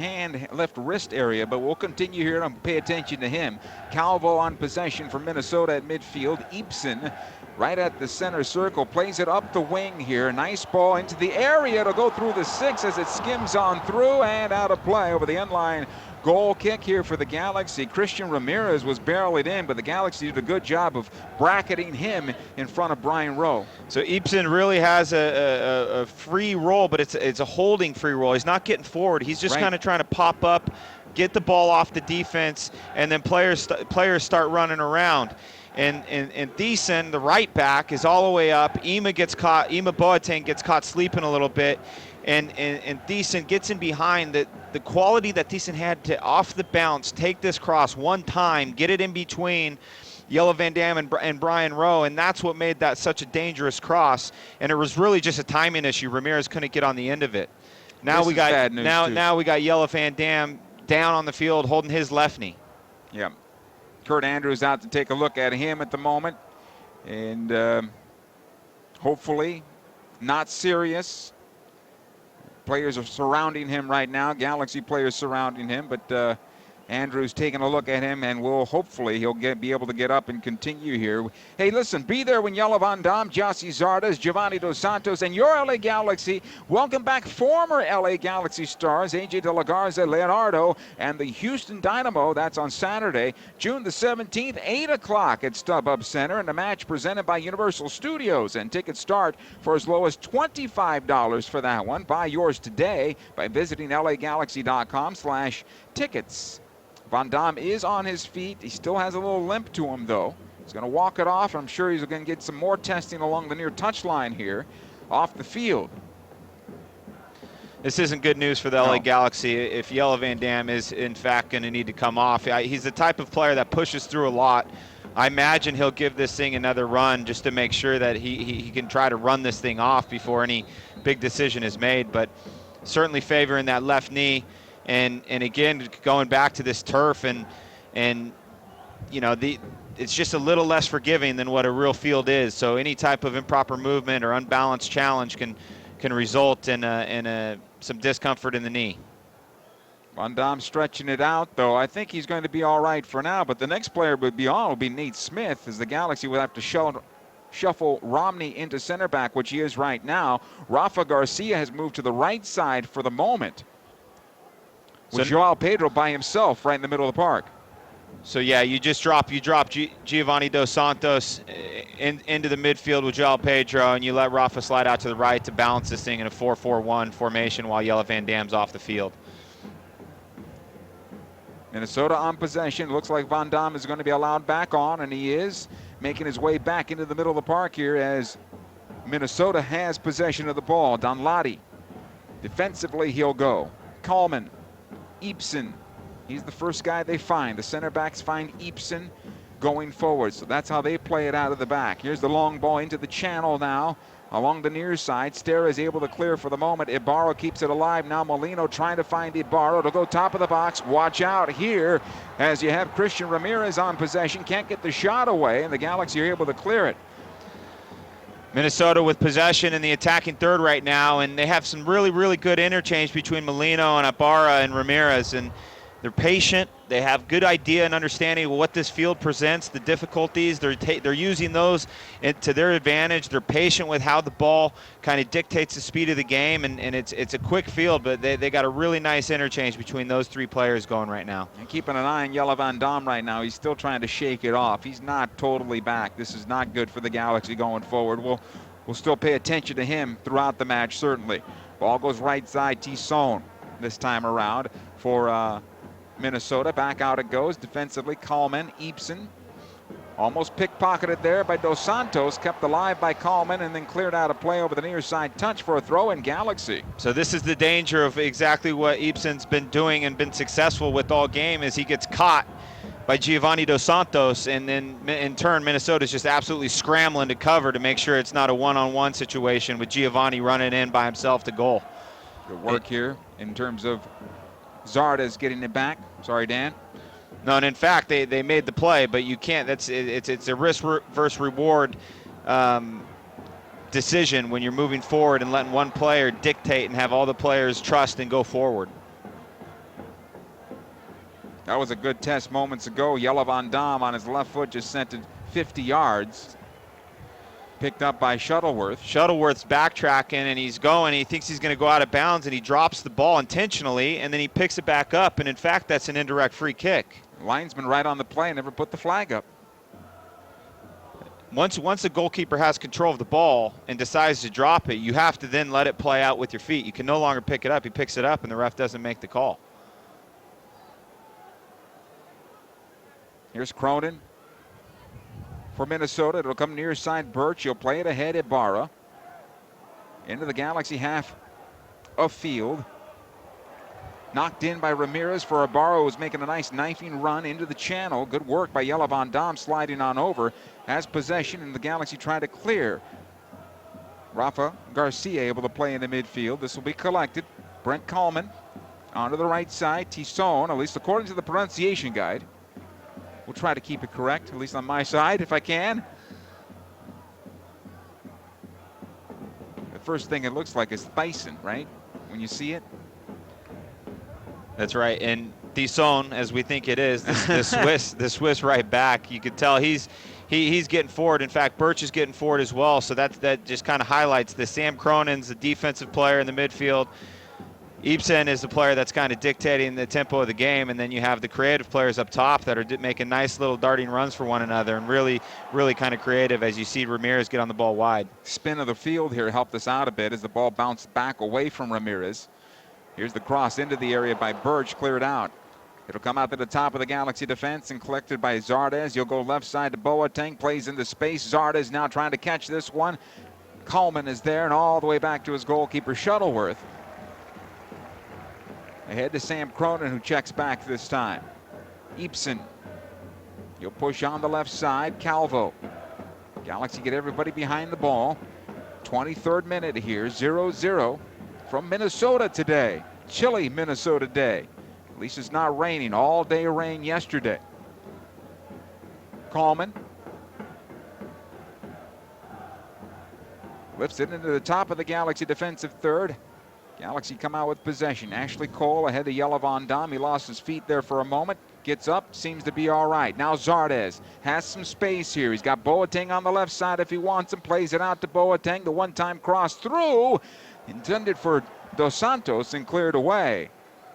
wrist area, but we'll continue here and pay attention to him. Calvo on possession for Minnesota at midfield. Eepson right at the center circle, plays it up the wing here. Nice ball into the area. It'll go through the 6 as it skims on through and out of play over the end line. Goal kick here for the Galaxy. Christian Ramirez was barreled in, but the Galaxy did a good job of bracketing him in front of Brian Rowe. So Eepson really has a free roll, but it's a holding free roll. He's not getting forward. He's just kind of trying to pop up, get the ball off the defense, and then players start running around. And Thiessen, the right back, is all the way up. Ima Boateng gets caught sleeping a little bit. And Thiessen gets in behind. The quality that Thiessen had to, off the bounce, take this cross one time, get it in between Jelle Van Damme and Brian Rowe, and that's what made that such a dangerous cross. And it was really just a timing issue. Ramirez couldn't get on the end of it. Now we got Jelle Van Damme down on the field holding his left knee. Yeah. Kurt Andrews out to take a look at him at the moment. And hopefully not serious. Players are surrounding him right now, Galaxy players surrounding him, but Andrews taking a look at him, and hopefully he'll be able to get up and continue here. Hey, listen, be there when Jelle Van Damme, Gyasi Zardes, Giovanni Dos Santos, and your LA Galaxy welcome back former LA Galaxy stars AJ De La Garza, Leonardo, and the Houston Dynamo. That's on Saturday, June the 17th, 8 o'clock at StubHub Center, and a match presented by Universal Studios. And tickets start for as low as $25 for that one. Buy yours today by visiting lagalaxy.com/tickets. Van Damme is on his feet. He still has a little limp to him, though. He's going to walk it off. I'm sure he's going to get some more testing along the near touchline here off the field. This isn't good news for the LA Galaxy if Jelle Van Damme is, in fact, going to need to come off. He's the type of player that pushes through a lot. I imagine he'll give this thing another run just to make sure that he can try to run this thing off before any big decision is made. But certainly favoring that left knee. And again, going back to this turf, and you know, it's just a little less forgiving than what a real field is. So any type of improper movement or unbalanced challenge can result in some discomfort in the knee. Van Damme stretching it out, though. I think he's going to be all right for now. But the next player would be Nate Smith, as the Galaxy would have to shuffle Romney into center back, which he is right now. Rafa Garcia has moved to the right side for the moment, with Joao Pedro by himself right in the middle of the park. So yeah, you drop Giovanni Dos Santos into the midfield with Joao Pedro, and you let Rafa slide out to the right to balance this thing in a 4-4-1 formation while Jelle Van Damme's off the field. Minnesota on possession. Looks like Van Damme is going to be allowed back on, and he is making his way back into the middle of the park here as Minnesota has possession of the ball. Danladi. Defensively, he'll go. Kallman. Eepson, he's the first guy they find. The center backs find Eepson going forward. So that's how they play it out of the back. Here's the long ball into the channel now along the near side. Stera is able to clear for the moment. Ibarra keeps it alive. Now Molino trying to find Ibarra to go top of the box. Watch out here as you have Christian Ramirez on possession. Can't get the shot away, and the Galaxy are able to clear it. Minnesota with possession in the attacking third right now, and they have some really, really good interchange between Molino and Ibarra and Ramirez, and they're patient. They have good idea and understanding of what this field presents, the difficulties. They're using those to their advantage. They're patient with how the ball kind of dictates the speed of the game, and it's a quick field, but they got a really nice interchange between those three players going right now. And keeping an eye on Jelle Van Damme right now. He's still trying to shake it off. He's not totally back. This is not good for the Galaxy going forward. We'll still pay attention to him throughout the match, certainly. Ball goes right side, Tisson this time around for Minnesota. Back out it goes defensively. Kallman, Eepson, almost pickpocketed there by Dos Santos, kept alive by Kallman, and then cleared out a play over the near side touch for a throw in Galaxy. So this is the danger of exactly what Eepson's been doing and been successful with all game, is he gets caught by Giovanni Dos Santos, and then in turn Minnesota's just absolutely scrambling to cover to make sure it's not a one-on-one situation with Giovanni running in by himself to goal. Good work here in terms of Zardes getting it back. Sorry, Dan. No, and in fact, they made the play, but you can't. It's a risk versus reward decision when you're moving forward and letting one player dictate and have all the players trust and go forward. That was a good test moments ago. Jelle Van Damme on his left foot just sent it 50 yards. Picked up by Shuttleworth. Shuttleworth's backtracking, and he's going. He thinks he's going to go out of bounds, and he drops the ball intentionally, and then he picks it back up, and in fact, that's an indirect free kick. Linesman right on the play, never put the flag up. Once the goalkeeper has control of the ball and decides to drop it, you have to then let it play out with your feet. You can no longer pick it up. He picks it up, and the ref doesn't make the call. Here's Cronin for Minnesota. It'll come near side Birch. He'll play it ahead Ibarra. Into the Galaxy half of field. Knocked in by Ramirez for Ibarra, who's making a nice knifing run into the channel. Good work by Jelle Van Damme sliding on over. Has possession, and the Galaxy trying to clear. Rafa Garcia able to play in the midfield. This will be collected. Brent Kallman onto the right side. Tisson, at least according to the pronunciation guide. We'll try to keep it correct, at least on my side, if I can. first thing it looks like is Thyssen, right? When you see it. That's right, and Thyssen, as we think it is, the Swiss right back, you could tell he's getting forward. In fact, Birch is getting forward as well, so that just kind of highlights this. Sam Cronin's the defensive player in the midfield. Ibsen is the player that's kind of dictating the tempo of the game, and then you have the creative players up top that are making nice little darting runs for one another and really, really kind of creative as you see Ramirez get on the ball wide. Spin of the field here helped us out a bit as the ball bounced back away from Ramirez. Here's the cross into the area by Birch, cleared out. It'll come out to the top of the Galaxy defense and collected by Zardes. You'll go left side to Boateng, plays into space. Zardes now trying to catch this one. Coleman is there and all the way back to his goalkeeper, Shuttleworth. Ahead to Sam Cronin, who checks back this time. Ibsen. You'll push on the left side. Calvo. Galaxy get everybody behind the ball. 23rd minute here, 0-0 from Minnesota today. Chilly Minnesota day. At least it's not raining. All day rain yesterday. Coleman. Lifts it into the top of the Galaxy defensive third. Galaxy come out with possession. Ashley Cole ahead to Jelle Van Damme. He lost his feet there for a moment. Gets up, seems to be all right. Now Zardes has some space here. He's got Boateng on the left side if he wants him. Plays it out to Boateng. The one-time cross through. Intended for Dos Santos and cleared away.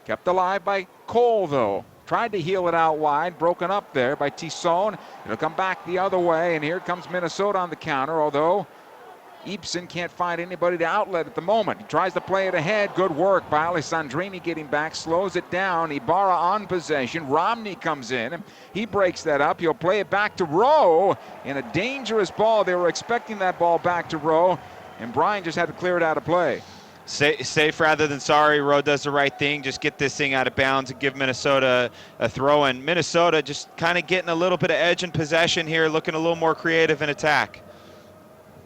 Kept alive by Cole, though. Tried to heel it out wide. Broken up there by Thyssen. It'll come back the other way, and here comes Minnesota on the counter, although Ibsen can't find anybody to outlet at the moment. He tries to play it ahead. Good work by Alessandrini getting back. Slows it down. Ibarra on possession. Romney comes in. He breaks that up. He'll play it back to Rowe. In a dangerous ball. They were expecting that ball back to Rowe. And Brian just had to clear it out of play. Safe rather than sorry. Rowe does the right thing. Just get this thing out of bounds and give Minnesota a throw in. Minnesota just kind of getting a little bit of edge in possession here. Looking a little more creative in attack.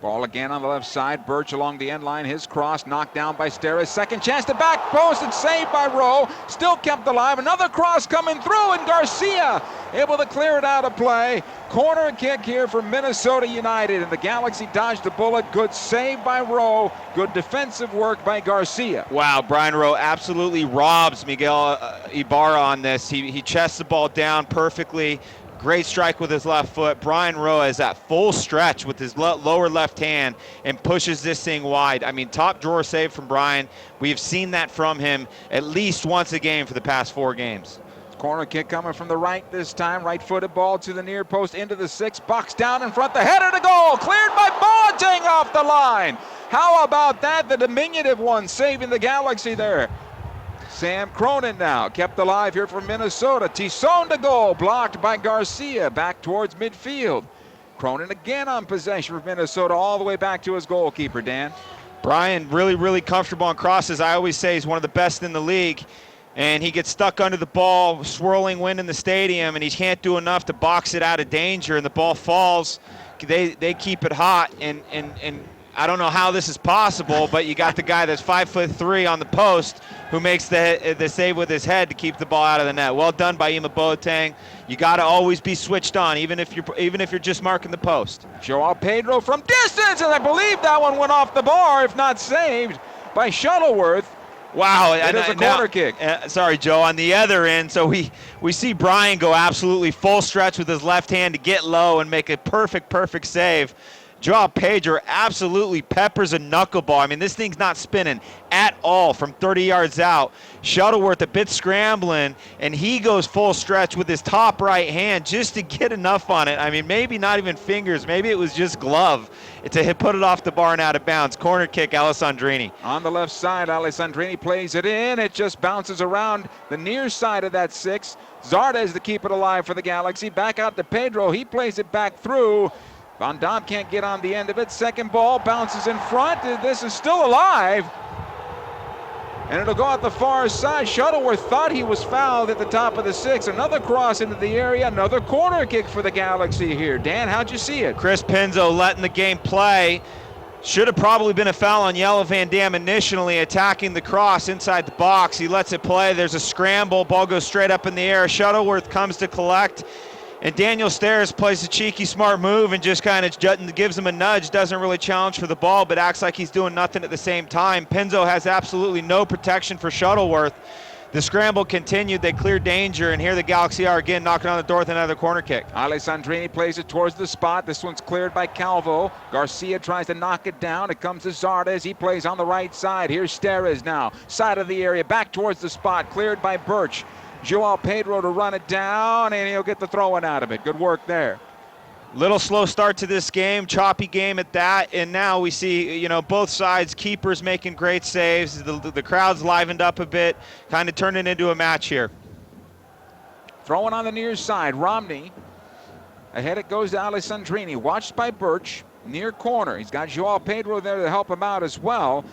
Ball again on the left side. Birch along the end line. His cross knocked down by Steres. Second chance to back post and saved by Rowe. Still kept alive. Another cross coming through, and Garcia able to clear it out of play. Corner kick here for Minnesota United, and the Galaxy dodged a bullet. Good save by Rowe. Good defensive work by Garcia. Wow, Brian Rowe absolutely robs Miguel Ibarra on this. He chests the ball down perfectly. Great strike with his left foot. Brian Rowe is at full stretch with his lower left hand and pushes this thing wide. I mean, top drawer save from Brian. We've seen that from him at least once a game for the past 4 games. Corner kick coming from the right this time. Right-footed ball to the near post into the 6. Box down in front. The header to goal. Cleared by Boateng off the line. How about that? The diminutive one saving the Galaxy there. Sam Cronin now kept alive here from Minnesota. Thyssen to goal, blocked by Garcia, back towards midfield. Cronin again on possession for Minnesota, all the way back to his goalkeeper, Dan. Brian really, really comfortable on crosses. I always say he's one of the best in the league. And he gets stuck under the ball, swirling wind in the stadium, and he can't do enough to box it out of danger, and the ball falls. They keep it hot, and I don't know how this is possible, but you got the guy that's 5'3" on the post who makes the save with his head to keep the ball out of the net. Well done by Ima Boateng. You got to always be switched on, even if you're just marking the post. Joao Pedro from distance, and I believe that one went off the bar, if not saved by Shuttleworth. Wow, it is a corner kick. Sorry, Joe. On the other end, so we see Brian go absolutely full stretch with his left hand to get low and make a perfect save. Joao Pedro absolutely peppers a knuckleball. I mean, this thing's not spinning at all from 30 yards out. Shuttleworth a bit scrambling, and he goes full stretch with his top right hand just to get enough on it. I mean, maybe not even fingers. Maybe it was just glove to put it off the bar and out of bounds. Corner kick, Alessandrini. On the left side, Alessandrini plays it in. It just bounces around the near side of that 6. Zardes to keep it alive for the Galaxy. Back out to Pedro. He plays it back through. Van Damme can't get on the end of it. Second ball bounces in front. This is still alive. And it'll go out the far side. Shuttleworth thought he was fouled at the top of the 6. Another cross into the area. Another corner kick for the Galaxy here. Dan, how'd you see it? Chris Pinzo letting the game play. Should have probably been a foul on Jelle Van Damme initially, attacking the cross inside the box. He lets it play. There's a scramble. Ball goes straight up in the air. Shuttleworth comes to collect. And Daniel Steres plays a cheeky, smart move and just kind of gives him a nudge, doesn't really challenge for the ball, but acts like he's doing nothing at the same time. Pinzo has absolutely no protection for Shuttleworth. The scramble continued, they cleared danger, and here the Galaxy are again knocking on the door with another corner kick. Alessandrini plays it towards the spot. This one's cleared by Calvo. Garcia tries to knock it down. It comes to Zardes. He plays on the right side. Here's Steres now. Side of the area, back towards the spot, cleared by Birch. Joao Pedro to run it down, and he'll get the throw-in out of it. Good work there. Little slow start to this game, choppy game at that, and now we see, both sides, keepers making great saves. The crowd's livened up a bit, kind of turning into a match here. Throwing on the near side, Romney. Ahead it goes to Alessandrini, watched by Birch, near corner. He's got Joao Pedro there to help him out as well.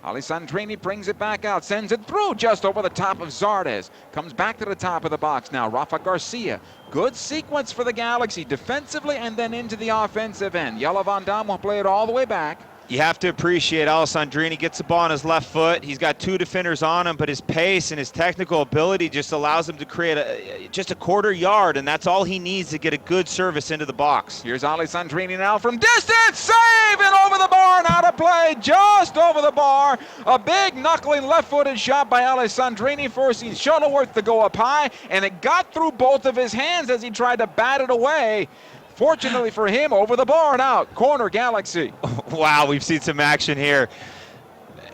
Alessandrini brings it back out, sends it through just over the top of Zardes. Comes back to the top of the box now. Rafa Garcia. Good sequence for the Galaxy defensively and then into the offensive end. Jelle Van Damme will play it all the way back. You have to appreciate Alessandrini gets the ball on his left foot. He's got two defenders on him, but his pace and his technical ability just allows him to create just a quarter yard, and that's all he needs to get a good service into the box. Here's Alessandrini now from distance. Save and over the bar and out of play, just over the bar. A big knuckling left-footed shot by Alessandrini, forcing Shuttleworth to go up high, and it got through both of his hands as he tried to bat it away. Fortunately for him, over the bar and out. Corner Galaxy. Wow, we've seen some action here.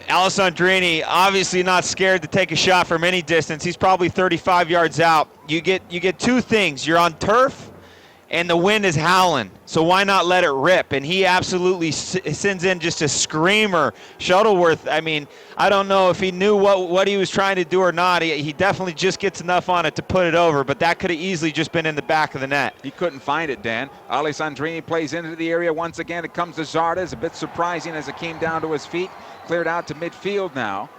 Alessandrini obviously not scared to take a shot from any distance. He's probably 35 yards out. You get two things. You're on turf, and the wind is howling. So why not let it rip? And he absolutely sends in just a screamer. Shuttleworth, I don't know if he knew what he was trying to do or not. He definitely just gets enough on it to put it over, but that could have easily just been in the back of the net. He couldn't find it, Dan. Alessandrini plays into the area once again. It comes to Zardes. A bit surprising as it came down to his feet. Cleared out to midfield now.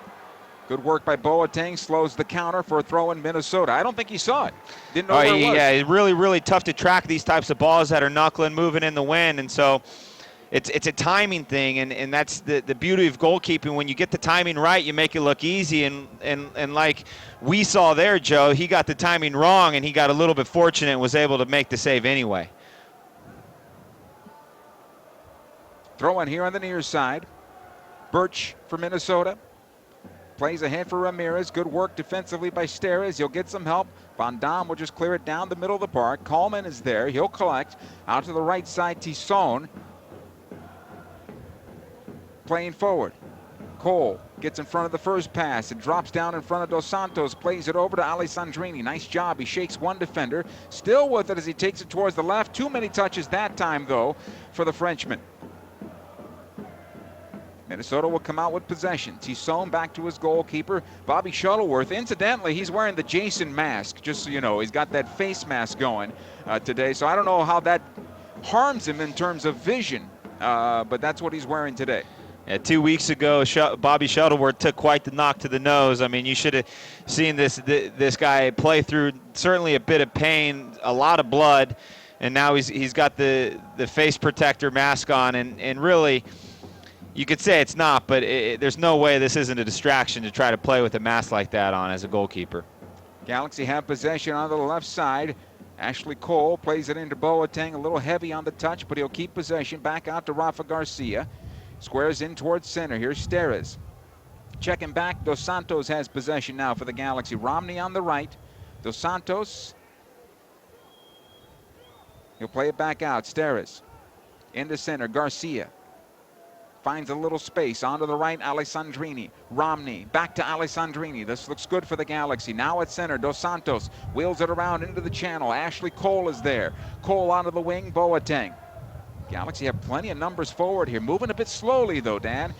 Good work by Boateng, slows the counter for a throw in Minnesota. I don't think he saw it. Didn't know where it was. Yeah, it's really, really tough to track these types of balls that are knuckling, moving in the wind, and so it's a timing thing, and that's the beauty of goalkeeping. When you get the timing right, you make it look easy, and like we saw there, Joe, he got the timing wrong, and he got a little bit fortunate and was able to make the save anyway. Throw in here on the near side. Birch for Minnesota. Plays ahead for Ramirez. Good work defensively by Steres. He'll get some help. Van Damme will just clear it down the middle of the park. Coleman is there. He'll collect. Out to the right side, Tisson. Playing forward. Cole gets in front of the first pass. It drops down in front of Dos Santos. Plays it over to Alessandrini. Nice job. He shakes one defender. Still with it as he takes it towards the left. Too many touches that time, though, for the Frenchman. Minnesota will come out with possession. Tisson back to his goalkeeper, Bobby Shuttleworth. Incidentally, he's wearing the Jason mask, just so you know. He's got that face mask going today, so I don't know how that harms him in terms of vision, but that's what he's wearing today. Yeah, 2 weeks ago, Bobby Shuttleworth took quite the knock to the nose. You should have seen this guy play through certainly a bit of pain, a lot of blood, and now he's got the face protector mask on, and really, you could say it's not, but there's no way this isn't a distraction to try to play with a mask like that on as a goalkeeper. Galaxy have possession on the left side. Ashley Cole plays it into Boateng, a little heavy on the touch, but he'll keep possession. Back out to Rafa Garcia. Squares in towards center. Here's Steres. Checking back, Dos Santos has possession now for the Galaxy. Romney on the right. Dos Santos. He'll play it back out. Steres. Into center. Garcia. Finds a little space. Onto the right, Alessandrini. Romney, back to Alessandrini. This looks good for the Galaxy. Now at center, Dos Santos wheels it around into the channel. Ashley Cole is there. Cole onto the wing, Boateng. Galaxy have plenty of numbers forward here. Moving a bit slowly, though, Dan.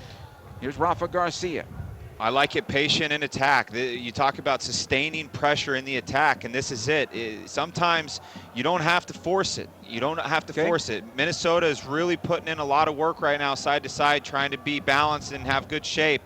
Here's Rafa Garcia. I like it patient in attack. You talk about sustaining pressure in the attack, and this is it. Sometimes you don't have to force it. You don't have to force it. Minnesota is really putting in a lot of work right now, side to side, trying to be balanced and have good shape.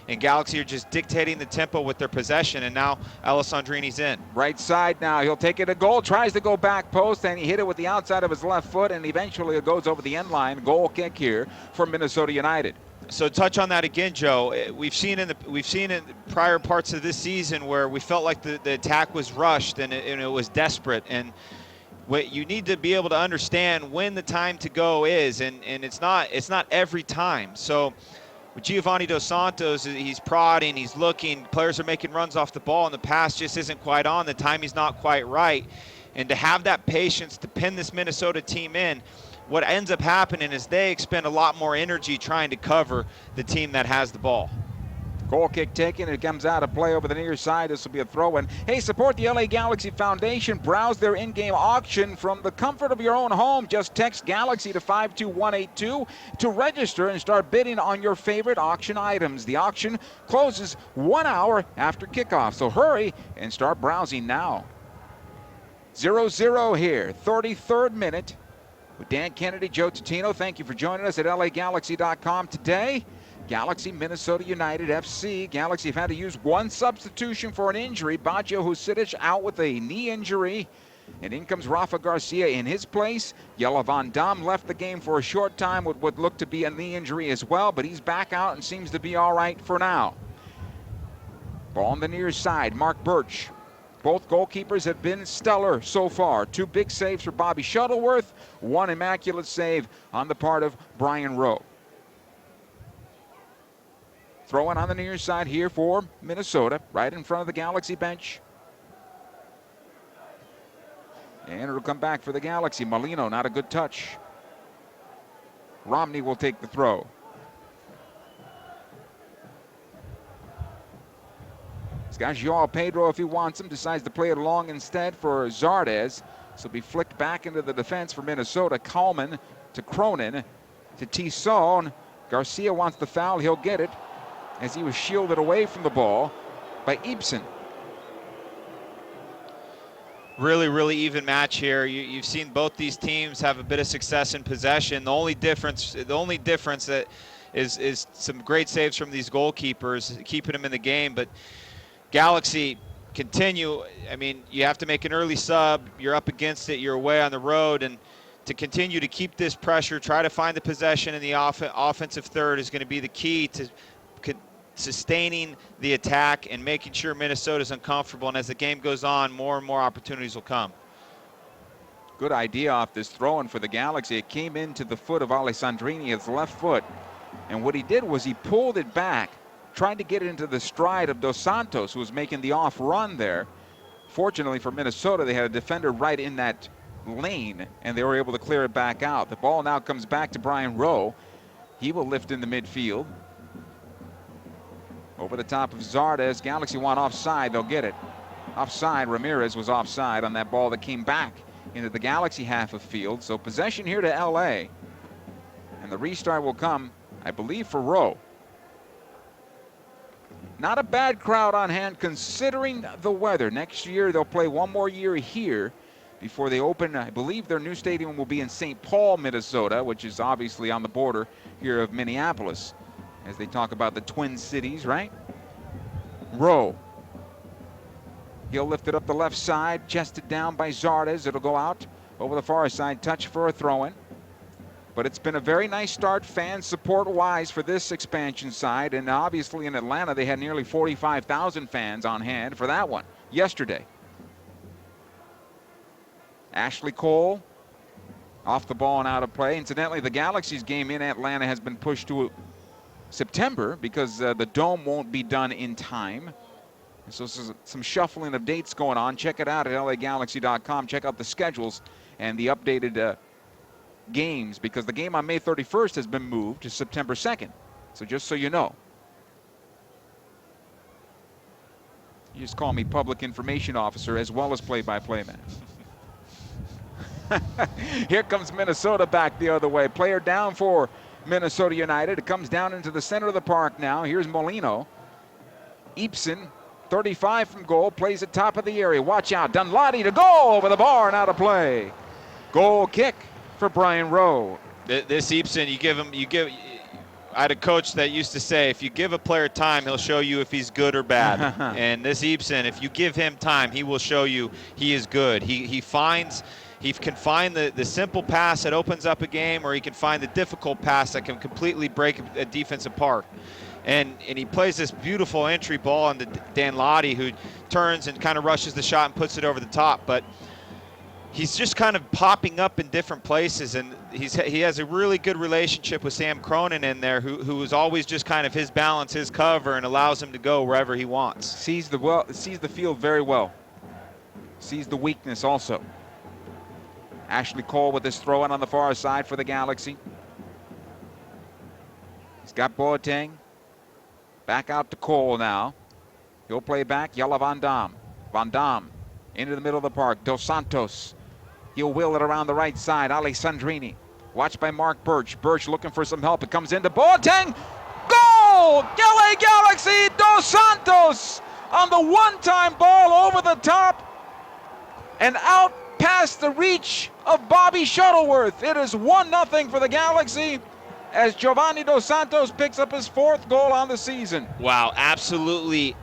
And Galaxy are just dictating the tempo with their possession, and now Alessandrini's in. Right side now. He'll take it to goal. Tries to go back post, and he hit it with the outside of his left foot, and eventually it goes over the end line. Goal kick here for Minnesota United. So touch on that again, Joe. We've seen in prior parts of this season where we felt like the attack was rushed and it was desperate. And you need to be able to understand when the time to go is, and it's not every time. So with Giovanni Dos Santos, he's prodding, he's looking, players are making runs off the ball, and the pass just isn't quite on, the timing's not quite right. And to have that patience to pin this Minnesota team in, what ends up happening is they expend a lot more energy trying to cover the team that has the ball. Goal kick taken. It comes out of play over the near side. This will be a throw-in. Hey, support the LA Galaxy Foundation. Browse their in-game auction from the comfort of your own home. Just text Galaxy to 52182 to register and start bidding on your favorite auction items. The auction closes 1 hour after kickoff, so hurry and start browsing now. 0-0 here, 33rd minute with Dan Kennedy, Joe Tutino. Thank you for joining us at LAGalaxy.com today. Galaxy, Minnesota United FC. Galaxy have had to use one substitution for an injury. Baggio Husidic out with a knee injury. And in comes Rafa Garcia in his place. Jelle Van Damme left the game for a short time with what looked to be a knee injury as well, but he's back out and seems to be all right for now. Ball on the near side, Mark Birch. Both goalkeepers have been stellar so far. 2 big saves for Bobby Shuttleworth, 1 immaculate save on the part of Brian Rowe. Throwing on the near side here for Minnesota, right in front of the Galaxy bench. And it'll come back for the Galaxy. Molino, not a good touch. Romney will take the throw. He's got Joao Pedro if he wants him. Decides to play it along instead for Zardes. So it'll be flicked back into the defense for Minnesota. Kallman to Cronin to Tissot. Garcia wants the foul. He'll get it, as he was shielded away from the ball by Ibsen. Really, really even match here. You've seen both these teams have a bit of success in possession. The only difference that is some great saves from these goalkeepers, keeping them in the game. But Galaxy continue. I mean, you have to make an early sub. You're up against it. You're away on the road, and to continue to keep this pressure, try to find the possession in the offensive third is going to be the key to sustaining the attack and making sure Minnesota's uncomfortable. And as the game goes on, more and more opportunities will come. Good idea off this throw-in for the Galaxy. It came into the foot of Alessandrini, his left foot. And what he did was he pulled it back, tried to get it into the stride of Dos Santos, who was making the off run there. Fortunately for Minnesota, they had a defender right in that lane, and they were able to clear it back out. The ball now comes back to Brian Rowe. He will lift in the midfield. Over the top of Zardes. Galaxy want offside. They'll get it. Offside. Ramirez was offside on that ball that came back into the Galaxy half of field. So possession here to LA. And the restart will come, I believe, for Rowe. Not a bad crowd on hand considering the weather. Next year they'll play one more year here before they open. I believe their new stadium will be in St. Paul, Minnesota, which is obviously on the border here of Minneapolis, as they talk about the Twin Cities, right? Rowe. He'll lift it up the left side, chested down by Zardes. It'll go out over the far side, touch for a throw-in. But it's been a very nice start fan support-wise for this expansion side. And obviously in Atlanta, they had nearly 45,000 fans on hand for that one yesterday. Ashley Cole off the ball and out of play. Incidentally, the Galaxy's game in Atlanta has been pushed to September because the Dome won't be done in time. So some shuffling of dates going on. Check it out at LAGalaxy.com. Check out the schedules and the updated games, because the game on May 31st has been moved to September 2nd. So just so you know. You just call me public information officer as well as play-by-play man. Here comes Minnesota back the other way. Player down for Minnesota United. It comes down into the center of the park now. Here's Molino. Ibsen, 35 from goal, plays at top of the area. Watch out, Dunladi to goal over the bar and out of play. Goal kick for Brian Rowe. This Ibsen, I had a coach that used to say, if you give a player time, he'll show you if he's good or bad. And this Ibsen, if you give him time, he will show you he is good. He can find the simple pass that opens up a game, or he can find the difficult pass that can completely break a defense apart. And he plays this beautiful entry ball into Danladi, who turns and kind of rushes the shot and puts it over the top. But he's just kind of popping up in different places, and he has a really good relationship with Sam Cronin in there, who is always just kind of his balance, his cover, and allows him to go wherever he wants. Sees the field very well. Sees the weakness also. Ashley Cole with his throw in on the far side for the Galaxy. He's got Boateng. Back out to Cole now. He'll play back. Jelle Van Damme. Van Damme into the middle of the park. Dos Santos. He'll wheel it around the right side. Alessandrini. Watched by Mark Birch. Birch looking for some help. It comes into Boateng. Goal! LA Galaxy. Dos Santos on the one-time ball over the top and out past the reach of Bobby Shuttleworth. It is 1-0 for the Galaxy as Giovanni Dos Santos picks up his 4th goal on the season. Wow, absolutely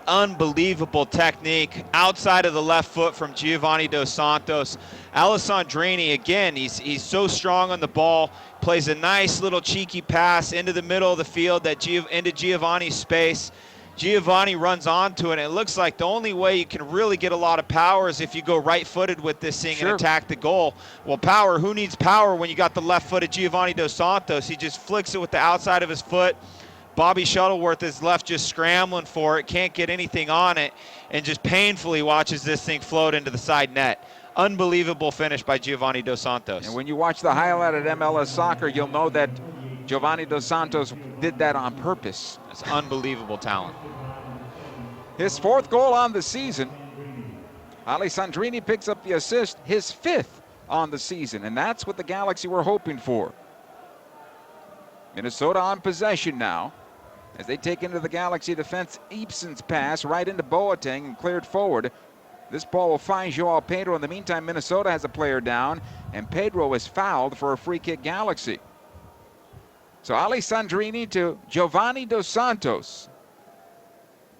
unbelievable technique outside of the left foot from Giovanni Dos Santos. Alessandrini, again, he's so strong on the ball, plays a nice little cheeky pass into the middle of the field into Giovanni's space. Giovanni runs onto it, and it looks like the only way you can really get a lot of power is if you go right-footed with this thing and attack the goal. Well, power, who needs power when you got the left-footed Giovanni Dos Santos? He just flicks it with the outside of his foot. Bobby Shuttleworth is left just scrambling for it, can't get anything on it, and just painfully watches this thing float into the side net. Unbelievable finish by Giovanni Dos Santos. And when you watch the highlight at MLS Soccer, you'll know that Giovanni Dos Santos did that on purpose. That's unbelievable talent. His 4th goal on the season. Alessandrini picks up the assist, his 5th on the season, and that's what the Galaxy were hoping for. Minnesota on possession now as they take into the Galaxy defense. Eepson's pass right into Boateng and cleared forward. This ball will find Joao Pedro. In the meantime, Minnesota has a player down, and Pedro is fouled for a free kick Galaxy. So Alessandrini to Giovanni Dos Santos.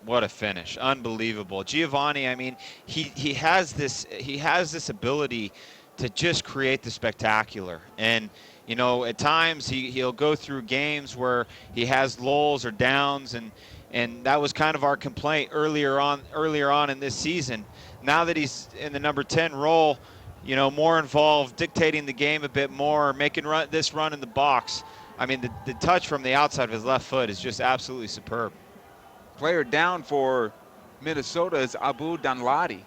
What a finish. Unbelievable. Giovanni, I mean, he has this ability to just create the spectacular. And you know, at times he'll go through games where he has lulls or downs, and that was kind of our complaint earlier on in this season. Now that he's in the number 10 role, you know, more involved, dictating the game a bit more, making this run in the box. I mean, the touch from the outside of his left foot is just absolutely superb. Player down for Minnesota is Abu Danladi.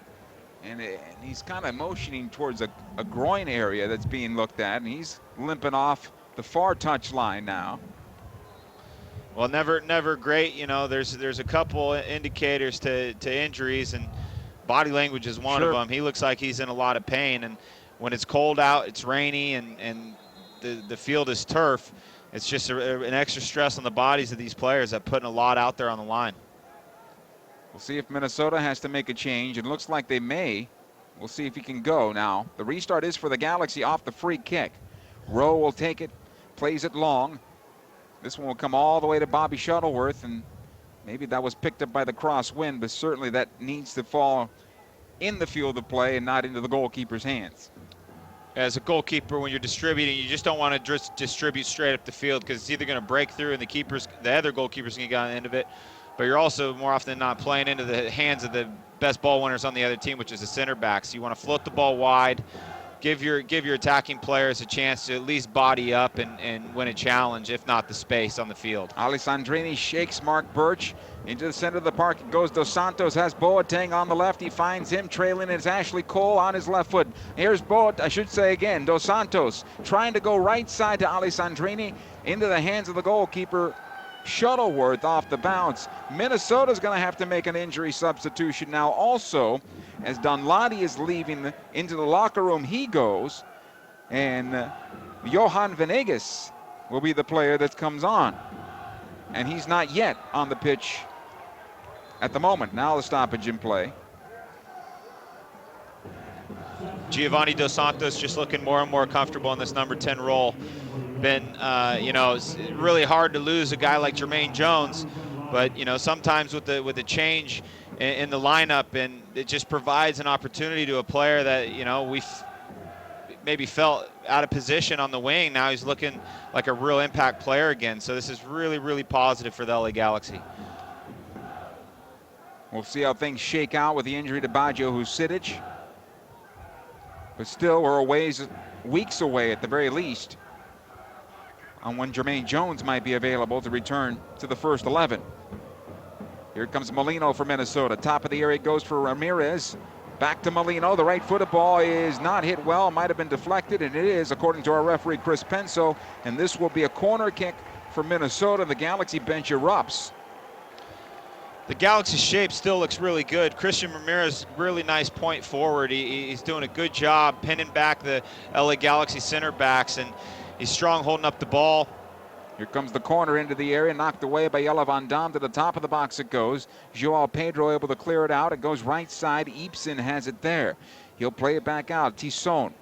And he's kind of motioning towards a groin area that's being looked at, and he's limping off the far touch line now. Well, never great. You know, there's a couple indicators to injuries, and body language is one of them. He looks like he's in a lot of pain, and when it's cold out, it's rainy, and the field is turf, it's just an extra stress on the bodies of these players that putting a lot out there on the line. We'll see if Minnesota has to make a change. It looks like they may. We'll see if he can go now. The restart is for the Galaxy off the free kick. Rowe will take it, plays it long. This one will come all the way to Bobby Shuttleworth, and maybe that was picked up by the crosswind, but certainly that needs to fall in the field of play and not into the goalkeeper's hands. As a goalkeeper, when you're distributing, you just don't want to just distribute straight up the field, because it's either going to break through and the other goalkeeper's going to get on the end of it, but you're also more often than not playing into the hands of the best ball winners on the other team, which is the center backs. You want to float the ball wide, give your attacking players a chance to at least body up and win a challenge, if not the space on the field. Alessandrini shakes Mark Birch into the center of the park. It goes Dos Santos, has Boateng on the left. He finds him trailing. It's Ashley Cole on his left foot. Here's Dos Santos trying to go right side to Alessandrini into the hands of the goalkeeper Shuttleworth off the bounce. Minnesota's going to have to make an injury substitution now also, as Danladi is leaving into the locker room. He goes, and Johan Venegas will be the player that comes on, and he's not yet on the pitch at the moment. Now the stoppage in play. Giovanni Dos Santos just looking more and more comfortable in this number 10 role. Been, it's really hard to lose a guy like Jermaine Jones, but sometimes with the change in the lineup, and it just provides an opportunity to a player that we maybe felt out of position on the wing. Now he's looking like a real impact player again. So this is really, really positive for the LA Galaxy. We'll see how things shake out with the injury to Baggio Husidic. But still, we're weeks away at the very least on when Jermaine Jones might be available to return to the first 11. Here comes Molino for Minnesota. Top of the area goes for Ramirez. Back to Molino. The right-footed ball is not hit well. Might have been deflected, and it is, according to our referee, Chris Penso. And this will be a corner kick for Minnesota. The Galaxy bench erupts. The Galaxy shape still looks really good. Christian Ramirez, really nice point forward. He's doing a good job pinning back the LA Galaxy center backs, and he's strong holding up the ball. Here comes the corner into the area, knocked away by Jelle Van Damme. To the top of the box it goes. Joao Pedro able to clear it out. It goes right side. Eepson has it there. He'll play it back out. Tisson.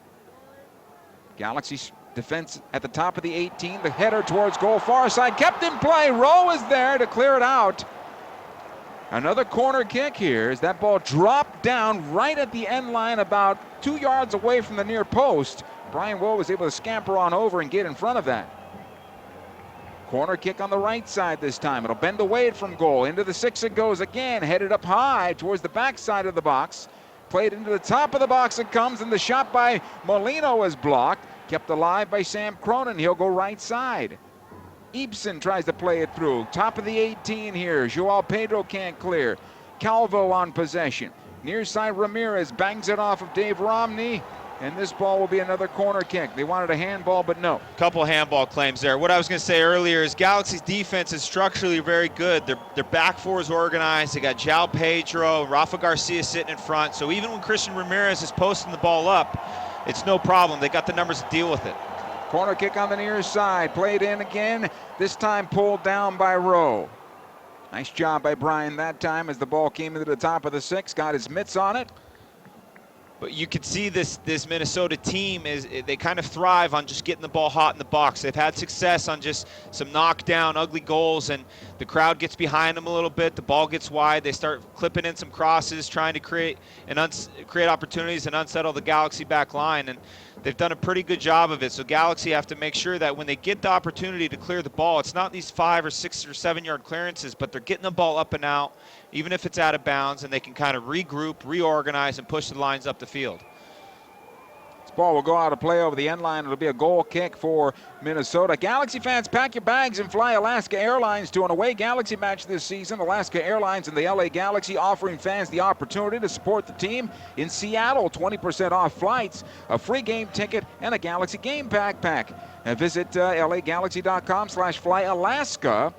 Galaxy defense at the top of the 18. The header towards goal, far side. Kept in play. Rowe is there to clear it out. Another corner kick here as that ball dropped down right at the end line, about 2 yards away from the near post. Brian Rowe was able to scamper on over and get in front of that. Corner kick on the right side this time. It'll bend away from goal. Into the 6 it goes again. Headed up high towards the backside of the box. Played into the top of the box it comes, and the shot by Molino is blocked. Kept alive by Sam Cronin. He'll go right side. Eepson tries to play it through. Top of the 18 here. Joao Pedro can't clear. Calvo on possession. Near side Ramirez bangs it off of Dave Romney. And this ball will be another corner kick. They wanted a handball, but no. Couple handball claims there. What I was going to say earlier is Galaxy's defense is structurally very good. Their back four is organized. They got Joao Pedro, Rafa Garcia sitting in front. So even when Christian Ramirez is posting the ball up, it's no problem. They got the numbers to deal with it. Corner kick on the near side. Played in again. This time pulled down by Rowe. Nice job by Brian that time as the ball came into the top of the 6. Got his mitts on it. But you can see this Minnesota team they kind of thrive on just getting the ball hot in the box. They've had success on just some knockdown, ugly goals, and the crowd gets behind them a little bit. The ball gets wide. They start clipping in some crosses, trying to create opportunities and unsettle the Galaxy back line. And they've done a pretty good job of it. So Galaxy have to make sure that when they get the opportunity to clear the ball, it's not these 5 or 6 or 7 yard clearances, but they're getting the ball up and out, even if it's out of bounds, and they can kind of regroup, reorganize, and push the lines up the field. This ball will go out of play over the end line. It'll be a goal kick for Minnesota. Galaxy fans, pack your bags and fly Alaska Airlines to an away Galaxy match this season. Alaska Airlines and the LA Galaxy offering fans the opportunity to support the team in Seattle. 20% off flights, a free game ticket, and a Galaxy game backpack. And visit lagalaxy.com/flyalaska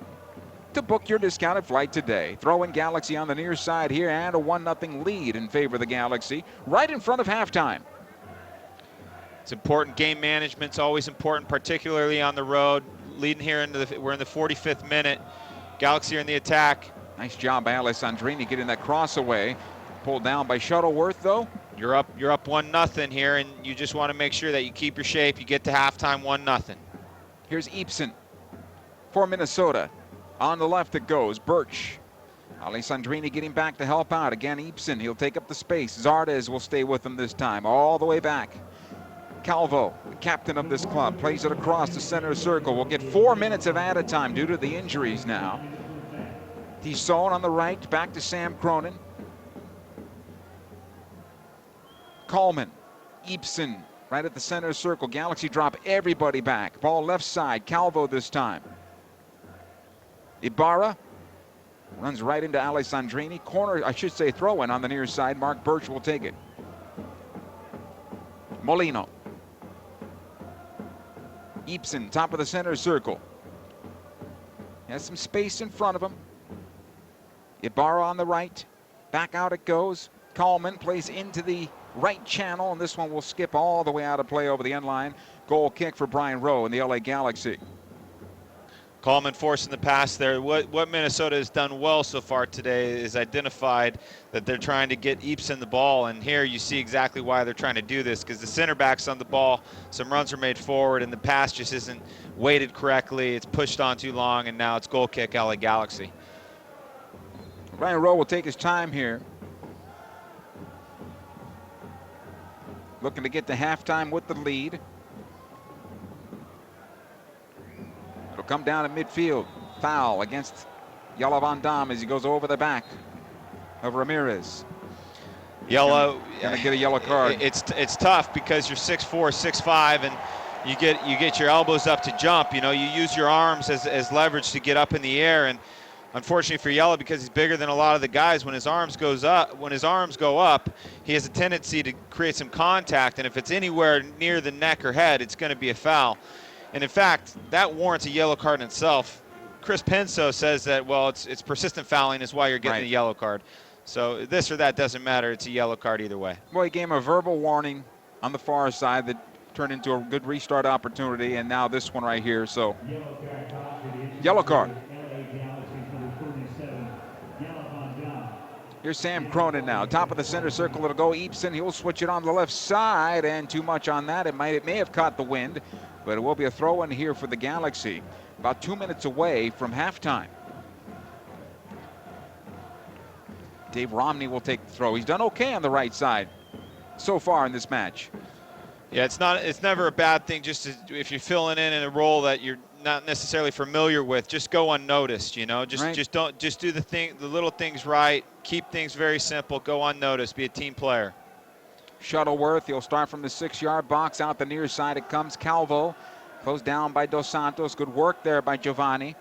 to book your discounted flight today. Throw in Galaxy on the near side here, and a 1-0 lead in favor of the Galaxy right in front of halftime. It's important. Game management's always important, particularly on the road. Leading here we're in the 45th minute. Galaxy are in the attack. Nice job by Alessandrini getting that cross away. Pulled down by Shuttleworth though. You're up 1-0 here, and you just want to make sure that you keep your shape. You get to halftime 1-0. Here's Eepson for Minnesota. On the left it goes. Birch. Alessandrini getting back to help out. Again, Eepson. He'll take up the space. Zardes will stay with him this time. All the way back. Calvo, the captain of this club, plays it across the center circle. We'll get 4 minutes of added time due to the injuries now. Tisson on the right. Back to Sam Cronin. Coleman. Eepson right at the center circle. Galaxy drop everybody back. Ball left side. Calvo this time. Ibarra runs right into Alessandrini. Corner, I should say throw in on the near side. Mark Birch will take it. Molino. Eepson, top of the center circle. Has some space in front of him. Ibarra on the right. Back out it goes. Coleman plays into the right channel, and this one will skip all the way out of play over the end line. Goal kick for Brian Rowe in the LA Galaxy. Coleman forcing the pass there. What Minnesota has done well so far today is identified that they're trying to get Eepson the ball, and here you see exactly why they're trying to do this, because the center back's on the ball, some runs are made forward, and the pass just isn't weighted correctly. It's pushed on too long, and now it's goal kick LA Galaxy. Brian Rowe will take his time here. Looking to get to halftime with the lead. It'll come down at midfield. Foul against Jelle Van Damme as he goes over the back of Ramirez. Yellow. Gonna get a yellow card. It's tough because you're 6'4", 6'5", and you get your elbows up to jump. You use your arms as leverage to get up in the air, and unfortunately for Yellow, because he's bigger than a lot of the guys, when his arms go up, he has a tendency to create some contact, and if it's anywhere near the neck or head, it's going to be a foul. And in fact, that warrants a yellow card in itself. Chris Penso says that, well, it's persistent fouling is why you're getting a yellow card. So this or that doesn't matter. It's a yellow card either way. Well, he gave him a verbal warning on the far side that turned into a good restart opportunity, and now this one right here. So yellow card. Here's Sam Cronin now. Top of the center circle, it'll go Eepson. He'll switch it on the left side, and too much on that. It may have caught the wind, but it will be a throw in here for the Galaxy. About 2 minutes away from halftime. Dave Romney will take the throw. He's done okay on the right side so far in this match. Yeah, it's never a bad thing just if you're filling in a role that you're not necessarily familiar with, just go unnoticed, just do the little things right, keep things very simple, go unnoticed, be a team player. Shuttleworth, he'll start from the 6-yard box. Out the near side it comes. Calvo, closed down by Dos Santos. Good work there by Giovanni.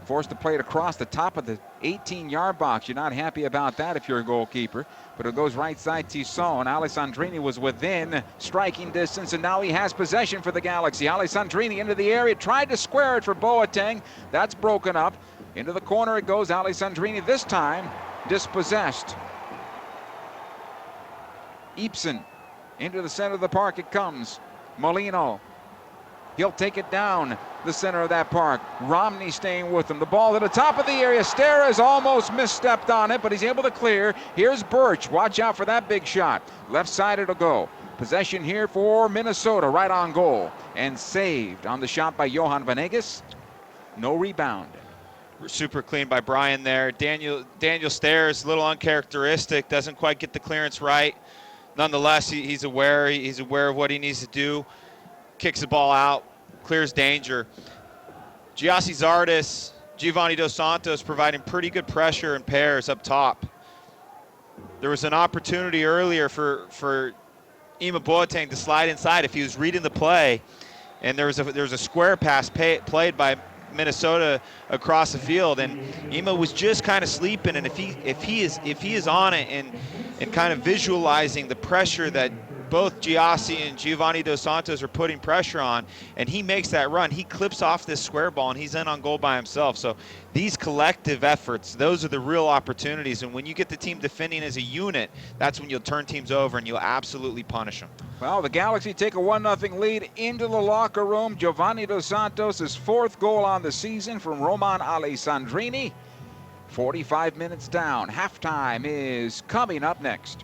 Forced to play it across the top of the 18-yard box. You're not happy about that if you're a goalkeeper, but it goes right side Tisson. Alessandrini was within striking distance, and now he has possession for the Galaxy. Alessandrini into the area, tried to square it for Boateng. That's broken up. Into the corner it goes. Alessandrini this time dispossessed. Eepson into the center of the park it comes. Molino. He'll take it down the center of that park. Romney staying with him. The ball to the top of the area. Steres almost misstepped on it, but he's able to clear. Here's Birch. Watch out for that big shot. Left side it'll go. Possession here for Minnesota, right on goal. And saved on the shot by Johan Venegas. No rebound. Super clean by Brian there. Daniel Steres, a little uncharacteristic, doesn't quite get the clearance right. Nonetheless, he's aware of what he needs to do. Kicks the ball out, clears danger. Giassi Zardes, Giovanni Dos Santos providing pretty good pressure in pairs up top. There was an opportunity earlier for Ima Boateng to slide inside if he was reading the play, and there was a square pass played by Minnesota across the field, and Ima was just kind of sleeping. And if he is on it and kind of visualizing the pressure that both Giassi and Giovanni Dos Santos are putting pressure on, and he makes that run, he clips off this square ball and he's in on goal by himself. So these collective efforts, those are the real opportunities, and when you get the team defending as a unit, that's when you'll turn teams over and you'll absolutely punish them. Well, the Galaxy take a 1-0 lead into the locker room. Giovanni Dos Santos, his 4th goal on the season from Roman Alessandrini. 45 minutes down. Halftime is coming up next.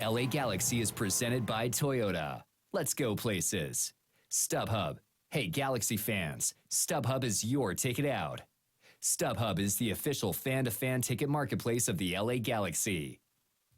LA Galaxy is presented by Toyota. Let's go places. StubHub. Hey, Galaxy fans, StubHub is your ticket out. StubHub is the official fan-to-fan ticket marketplace of the LA Galaxy.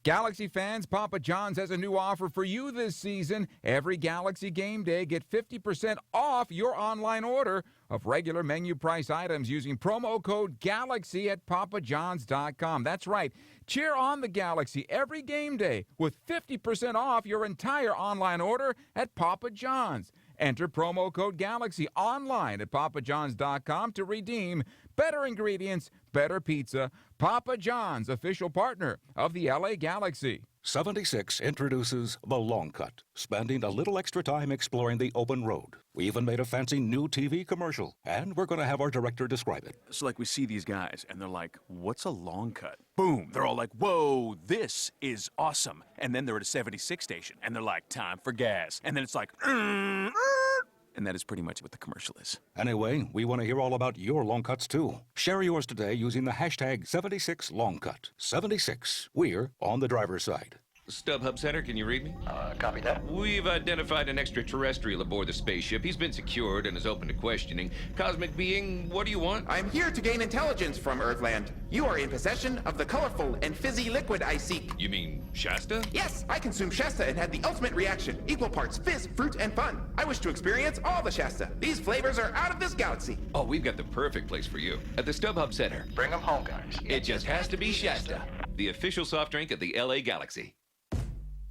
Galaxy fans, Papa John's has a new offer for you this season. Every Galaxy game day, get 50% off your online order of regular menu price items using promo code GALAXY at papajohns.com. That's right. Cheer on the Galaxy every game day with 50% off your entire online order at Papa John's. Enter promo code GALAXY online at papajohns.com to redeem better ingredients, better pizza. Papa John's, official partner of the LA Galaxy. 76 introduces The Long Cut, spending a little extra time exploring the open road. We even made a fancy new TV commercial, and we're going to have our director describe it. So like we see these guys, and they're like, what's a long cut? Boom, they're all like, whoa, this is awesome. And then they're at a 76 station, and they're like, time for gas. And then it's like, and that is pretty much what the commercial is. Anyway, we want to hear all about your long cuts, too. Share yours today using the hashtag 76longcut. 76. We're on the driver's side. StubHub Center, can you read me? Copy that. We've identified an extraterrestrial aboard the spaceship. He's been secured and is open to questioning. Cosmic being, what do you want? I'm here to gain intelligence from Earthland. You are in possession of the colorful and fizzy liquid I seek. You mean Shasta? Yes, I consumed Shasta and had the ultimate reaction. Equal parts fizz, fruit, and fun. I wish to experience all the Shasta. These flavors are out of this galaxy. Oh, we've got the perfect place for you. At the StubHub Center. Bring them home, guys. It just has to be Shasta. the official soft drink of the LA Galaxy.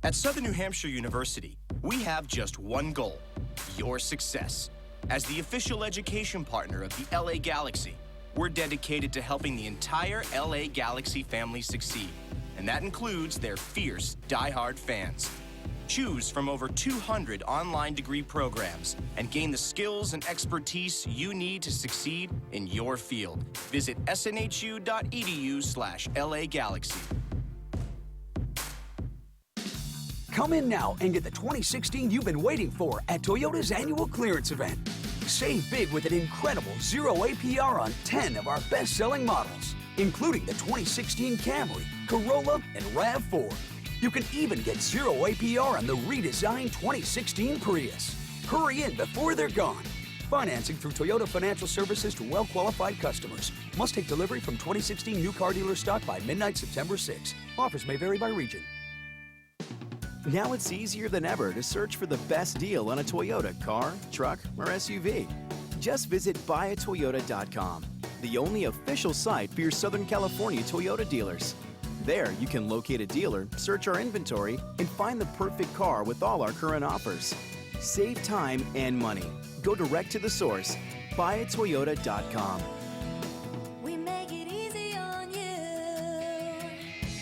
At Southern New Hampshire University, we have just one goal: your success. As the official education partner of the LA Galaxy, we're dedicated to helping the entire LA Galaxy family succeed, and that includes their fierce, die-hard fans. Choose from over 200 online degree programs and gain the skills and expertise you need to succeed in your field. Visit snhu.edu/LA Galaxy. Come in now and get the 2016 you've been waiting for at Toyota's annual clearance event. Save big with an incredible 0 APR on 10 of our best-selling models, including the 2016 Camry, Corolla, and RAV4. You can even get 0 APR on the redesigned 2016 Prius. Hurry in before they're gone. Financing through Toyota Financial Services to well-qualified customers. Must take delivery from 2016 new car dealer stock by midnight September 6. Offers may vary by region. Now it's easier than ever to search for the best deal on a Toyota car, truck, or SUV. Just visit buyatoyota.com, the only official site for your Southern California Toyota dealers. There, you can locate a dealer, search our inventory, and find the perfect car with all our current offers. Save time and money. Go direct to the source. Buyatoyota.com. We make it easy on you.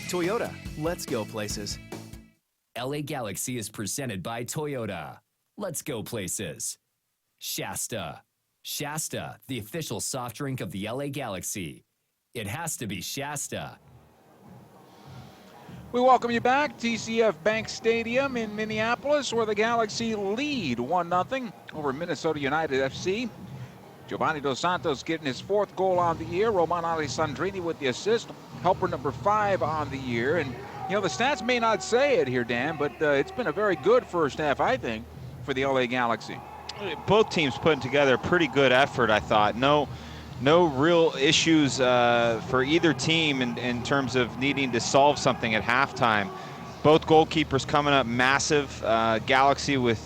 Toyota, let's go places. LA Galaxy is presented by Toyota. Let's go places. Shasta. Shasta, the official soft drink of the LA Galaxy. It has to be Shasta. We welcome you back. TCF Bank Stadium in Minneapolis, where the Galaxy lead 1-0 over Minnesota United FC. Giovanni Dos Santos getting his 4th goal on the year. Roman Alessandrini with the assist. Helper number 5 on the year. And, you know, the stats may not say it here, Dan, but it's been a very good first half, I think, for the LA Galaxy. Both teams putting together a pretty good effort, I thought. No real issues for either team in terms of needing to solve something at halftime. Both goalkeepers coming up massive. Galaxy with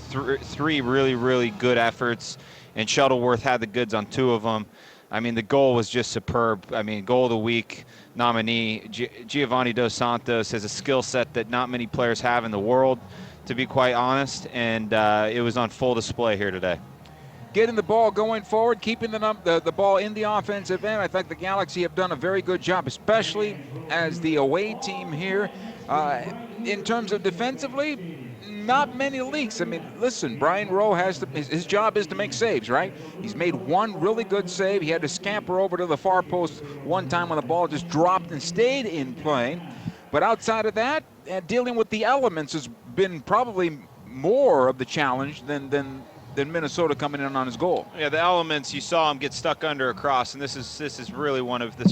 three really, really good efforts, and Shuttleworth had the goods on 2 of them. I mean, the goal was just superb. I mean, goal of the week nominee. Giovanni Dos Santos has a skill set that not many players have in the world, to be quite honest, and it was on full display here today. Getting the ball going forward, keeping the ball in the offensive end. I think the Galaxy have done a very good job, especially as the away team here. In terms of defensively, not many leaks. I mean, listen, Brian Rowe has his job is to make saves, right? He's made one really good save. He had to scamper over to the far post one time when the ball just dropped and stayed in play. But outside of that, dealing with the elements has been probably more of the challenge than Minnesota coming in on his goal. Yeah, the elements, you saw him get stuck under a cross, and this is really one of the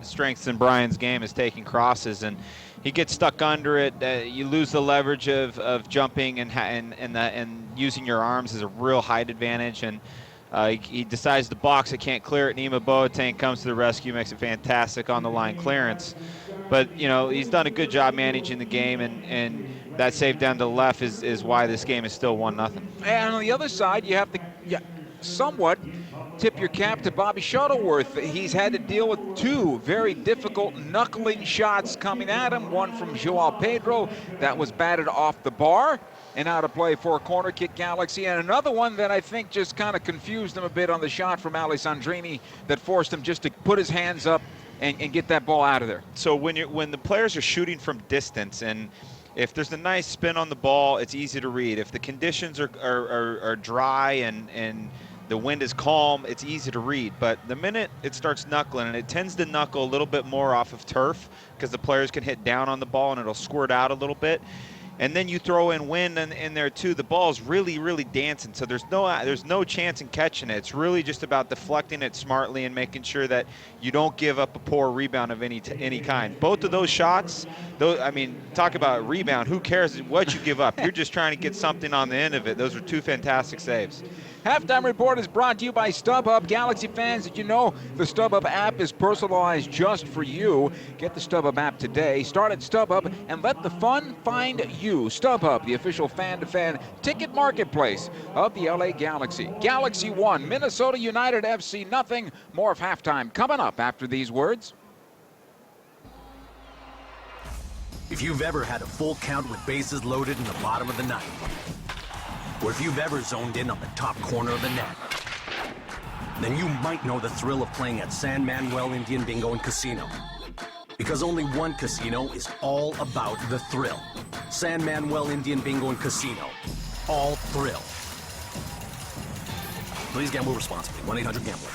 strengths in Brian's game, is taking crosses, and he gets stuck under it. You lose the leverage of jumping and using your arms as a real height advantage, and he decides to box it, can't clear it. Nima Boateng comes to the rescue, makes a fantastic on the line clearance. But you know, he's done a good job managing the game, and that save down to the left is why this game is still 1-0. And on the other side, you have to somewhat tip your cap to Bobby Shuttleworth. He's had to deal with 2 very difficult knuckling shots coming at him. One from Joao Pedro that was batted off the bar and out of play for a corner kick, Galaxy. And another one that I think just kind of confused him a bit on the shot from Alessandrini that forced him just to put his hands up and get that ball out of there. So when the players are shooting from distance, and if there's a nice spin on the ball, it's easy to read. If the conditions are dry and the wind is calm, it's easy to read. But the minute it starts knuckling, and it tends to knuckle a little bit more off of turf because the players can hit down on the ball and it'll squirt out a little bit. And then you throw in wind in there too. The ball's really, really dancing, so there's no chance in catching it. It's really just about deflecting it smartly and making sure that you don't give up a poor rebound of any kind. Both of those shots, I mean, talk about rebound. Who cares what you give up? You're just trying to get something on the end of it. Those are 2 fantastic saves. Halftime Report is brought to you by StubHub. Galaxy fans, did you know the StubHub app is personalized just for you? Get the StubHub app today. Start at StubHub and let the fun find you. StubHub, the official fan-to-fan ticket marketplace of the LA Galaxy. Galaxy 1, Minnesota United FC 0. More of halftime coming up after these words. If you've ever had a full count with bases loaded in the bottom of the ninth, or if you've ever zoned in on the top corner of the net, then you might know the thrill of playing at San Manuel Indian Bingo and Casino. Because only one casino is all about the thrill. San Manuel Indian Bingo and Casino. All thrill. Please gamble responsibly. 1-800-GAMBLER.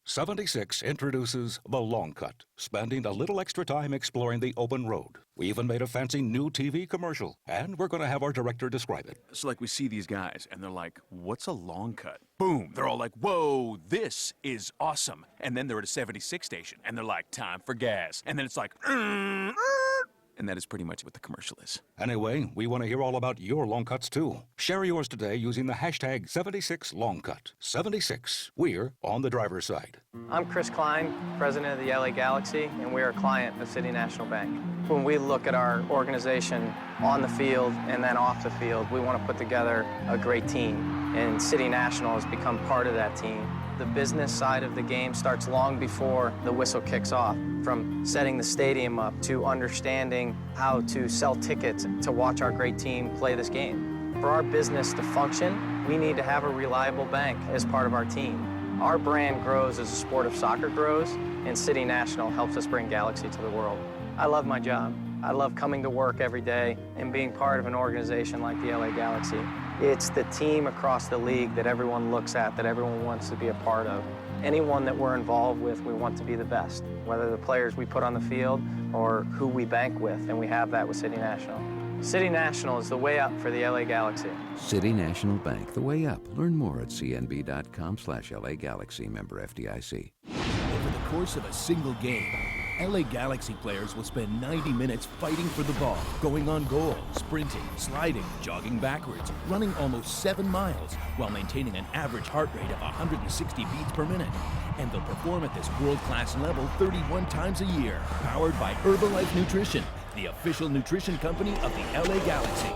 76 introduces The Long Cut, spending a little extra time exploring the open road. We even made a fancy new TV commercial, and we're going to have our director describe it. So like we see these guys and they're like, what's a long cut? Boom, they're all like, whoa, this is awesome. And then they're at a 76 station and they're like, time for gas. And then it's like, and that is pretty much what the commercial is. Anyway, we want to hear all about your long cuts too. Share yours today using the hashtag 76longcut. 76. We're on the driver's side. I'm Chris Klein, president of the LA Galaxy, and we're a client of City National Bank. When we look at our organization on the field and then off the field, we want to put together a great team, and City National has become part of that team. The business side of the game starts long before the whistle kicks off, from setting the stadium up to understanding how to sell tickets to watch our great team play this game. For our business to function, we need to have a reliable bank as part of our team. Our brand grows as the sport of soccer grows, and City National helps us bring Galaxy to the world. I love my job. I love coming to work every day and being part of an organization like the LA Galaxy. It's the team across the league that everyone looks at, that everyone wants to be a part of. Anyone that we're involved with, we want to be the best, whether the players we put on the field or who we bank with, and we have that with City National. City National is the way up for the LA Galaxy. City National Bank, the way up. Learn more at cnb.com/LA Galaxy, member FDIC. Over the course of a single game, LA Galaxy players will spend 90 minutes fighting for the ball, going on goal, sprinting, sliding, jogging backwards, running almost 7 miles, while maintaining an average heart rate of 160 beats per minute. And they'll perform at this world-class level 31 times a year, powered by Herbalife Nutrition, the official nutrition company of the LA Galaxy. To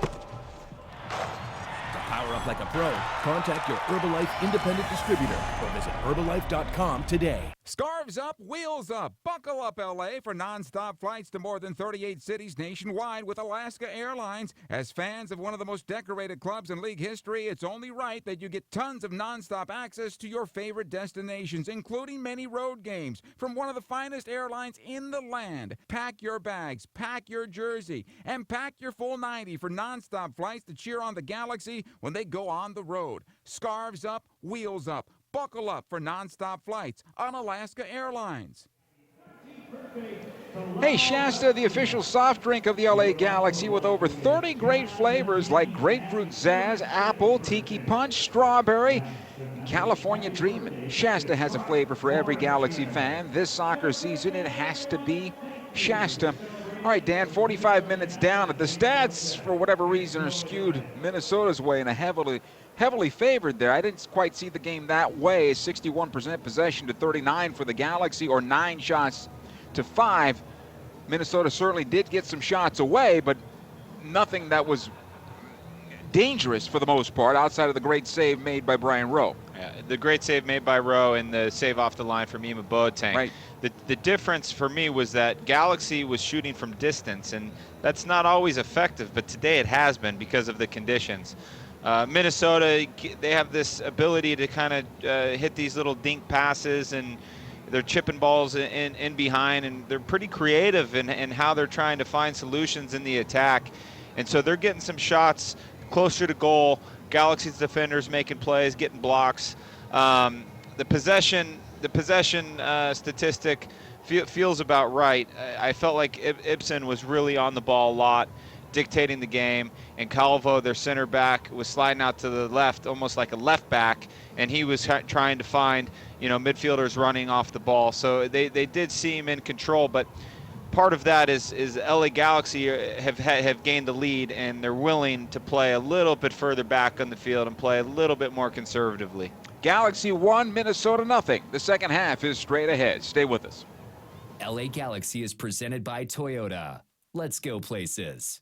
power up like a pro, contact your Herbalife independent distributor or visit Herbalife.com today. Scarves up, wheels up. Buckle up, LA, for nonstop flights to more than 38 cities nationwide with Alaska Airlines. As fans of one of the most decorated clubs in league history, it's only right that you get tons of nonstop access to your favorite destinations, including many road games from one of the finest airlines in the land. Pack your bags, pack your jersey, and pack your full 90 for nonstop flights to cheer on the Galaxy when they go on the road. Scarves up, wheels up. Buckle up for nonstop flights on Alaska Airlines. Hey, Shasta, the official soft drink of the LA Galaxy, with over 30 great flavors like grapefruit zazz, apple, tiki punch, strawberry, California Dreamin'. Shasta has a flavor for every Galaxy fan. This soccer season, it has to be Shasta. All right, Dan, 45 minutes down. The stats, for whatever reason, are skewed Minnesota's way in a heavily favored there. I didn't quite see the game that way. 61% possession to 39 for the Galaxy, or 9 shots to 5. Minnesota certainly did get some shots away, but nothing that was dangerous for the most part, outside of the great save made by Brian Rowe. Yeah, the great save made by Rowe and the save off the line from Ima Boateng. Right. The difference for me was that Galaxy was shooting from distance, and that's not always effective, but today it has been because of the conditions. Minnesota, they have this ability to kind of hit these little dink passes, and they're chipping balls in behind, and they're pretty creative in how they're trying to find solutions in the attack. And so they're getting some shots closer to goal. Galaxy's defenders making plays, getting blocks. The possession statistic feels about right. I felt like Ibsen was really on the ball a lot, dictating the game, and Calvo, their center back, was sliding out to the left almost like a left back, and he was trying to find midfielders running off the ball. So they did seem in control, but part of that is LA Galaxy have gained the lead, and they're willing to play a little bit further back on the field and play a little bit more conservatively. Galaxy 1, Minnesota nothing. The second half is straight ahead. Stay with us. LA Galaxy is presented by Toyota. Let's go places.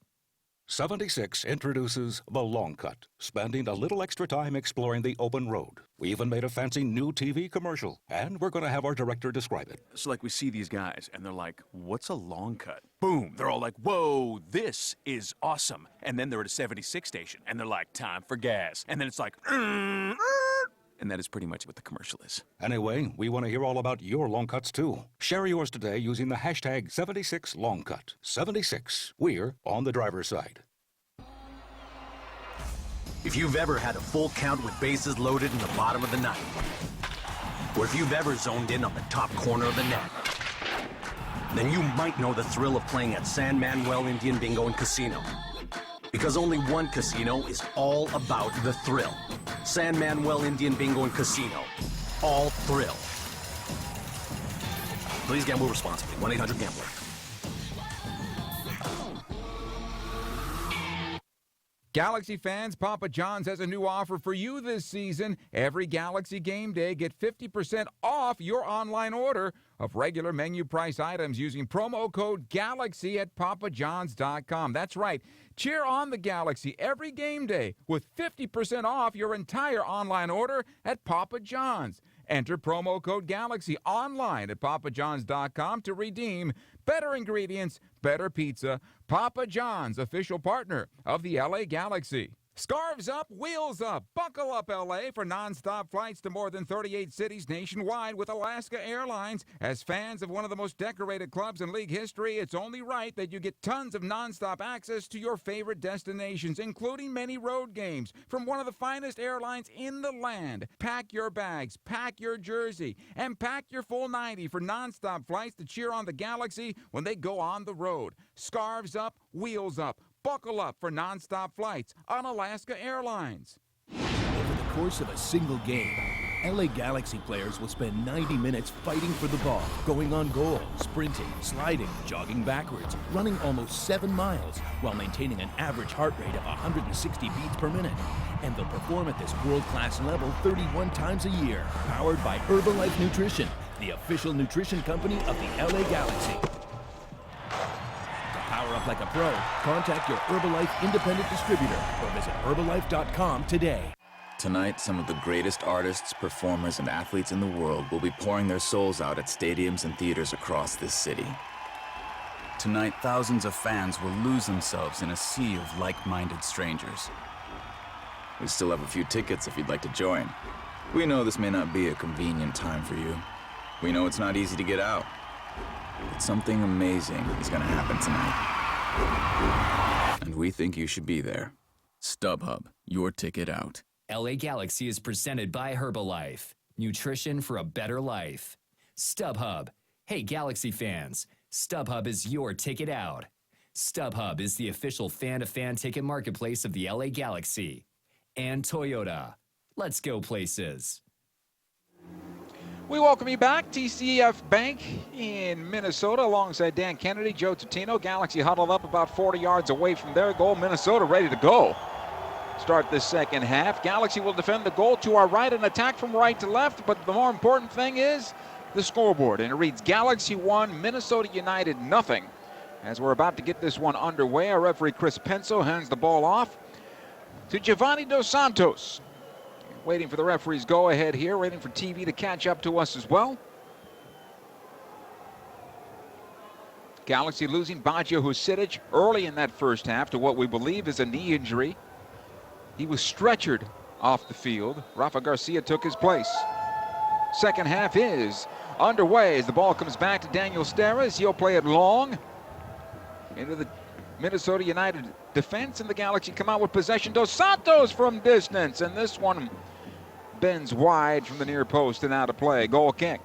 76 introduces the long cut, spending a little extra time exploring the open road. We even made a fancy new TV commercial, and we're going to have our director describe it. So like we see these guys and they're like, what's a long cut? Boom, they're all like, whoa, this is awesome. And then they're at a 76 station and they're like, time for gas. And then it's like, and that is pretty much what the commercial is. Anyway, we want to hear all about your long cuts too. Share yours today using the hashtag 76longcut. 76, we're on the driver's side. If you've ever had a full count with bases loaded in the bottom of the ninth, or if you've ever zoned in on the top corner of the net, then you might know the thrill of playing at San Manuel Indian Bingo and Casino. Because only one casino is all about the thrill. San Manuel Indian Bingo and Casino. All thrill. Please gamble responsibly. 1-800-GAMBLER. Galaxy fans, Papa John's has a new offer for you this season. Every Galaxy game day, get 50% off your online order of regular menu price items using promo code GALAXY at papajohns.com. That's right. Cheer on the Galaxy every game day with 50% off your entire online order at Papa John's. Enter promo code GALAXY online at papajohns.com to redeem better ingredients, better pizza. Papa John's, official partner of the LA Galaxy. Scarves up, wheels up. Buckle up, LA, for nonstop flights to more than 38 cities nationwide with Alaska Airlines. As fans of one of the most decorated clubs in league history, it's only right that you get tons of nonstop access to your favorite destinations, including many road games from one of the finest airlines in the land. Pack your bags, pack your jersey, and pack your full 90 for nonstop flights to cheer on the Galaxy when they go on the road. Scarves up, wheels up. Buckle up for nonstop flights on Alaska Airlines. Over the course of a single game, LA Galaxy players will spend 90 minutes fighting for the ball, going on goal, sprinting, sliding, jogging backwards, running almost 7 miles, while maintaining an average heart rate of 160 beats per minute. And they'll perform at this world-class level 31 times a year, powered by Herbalife Nutrition, the official nutrition company of the LA Galaxy. Power up like a pro. Contact your Herbalife independent distributor or visit Herbalife.com today. Tonight, some of the greatest artists, performers, and athletes in the world will be pouring their souls out at stadiums and theaters across this city. Tonight, thousands of fans will lose themselves in a sea of like-minded strangers. We still have a few tickets if you'd like to join. We know this may not be a convenient time for you. We know it's not easy to get out. But something amazing is going to happen tonight. And we think you should be there. StubHub, your ticket out. LA Galaxy is presented by Herbalife. Nutrition for a better life. StubHub. Hey, Galaxy fans, StubHub is your ticket out. StubHub is the official fan-to-fan ticket marketplace of the LA Galaxy. And Toyota. Let's go places. We welcome you back. TCF Bank in Minnesota alongside Dan Kennedy, Joe Tutino. Galaxy huddled up about 40 yards away from their goal. Minnesota ready to go. Start this second half. Galaxy will defend the goal to our right and attack from right to left, but the more important thing is the scoreboard. And it reads Galaxy 1, Minnesota United nothing. As we're about to get this one underway, our referee Chris Penso hands the ball off to Giovanni Dos Santos. Waiting for the referee's go-ahead here, waiting for TV to catch up to us as well. Galaxy losing Baggio Husidic early in that first half to what we believe is a knee injury. He was stretchered off the field. Rafa Garcia took his place. Second half is underway as the ball comes back to Daniel Steres. He'll play it long into the Minnesota United defense, and the Galaxy come out with possession. Dos Santos from distance, and this one bends wide from the near post and out of play. Goal kick.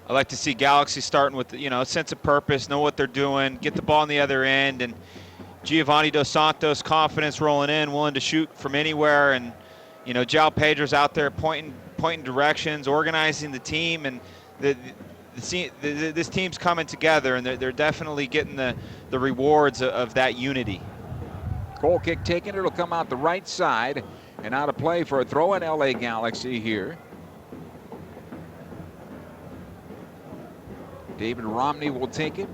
I like to see Galaxy starting with, a sense of purpose, know what they're doing, get the ball on the other end, and Giovanni Dos Santos, confidence rolling in, willing to shoot from anywhere, and João Pedro's out there pointing directions, organizing the team, and this team's coming together, and they're definitely getting the rewards of that unity. Goal kick taken. It'll come out the right side and out of play for a throw in LA Galaxy here. David Romney will take it.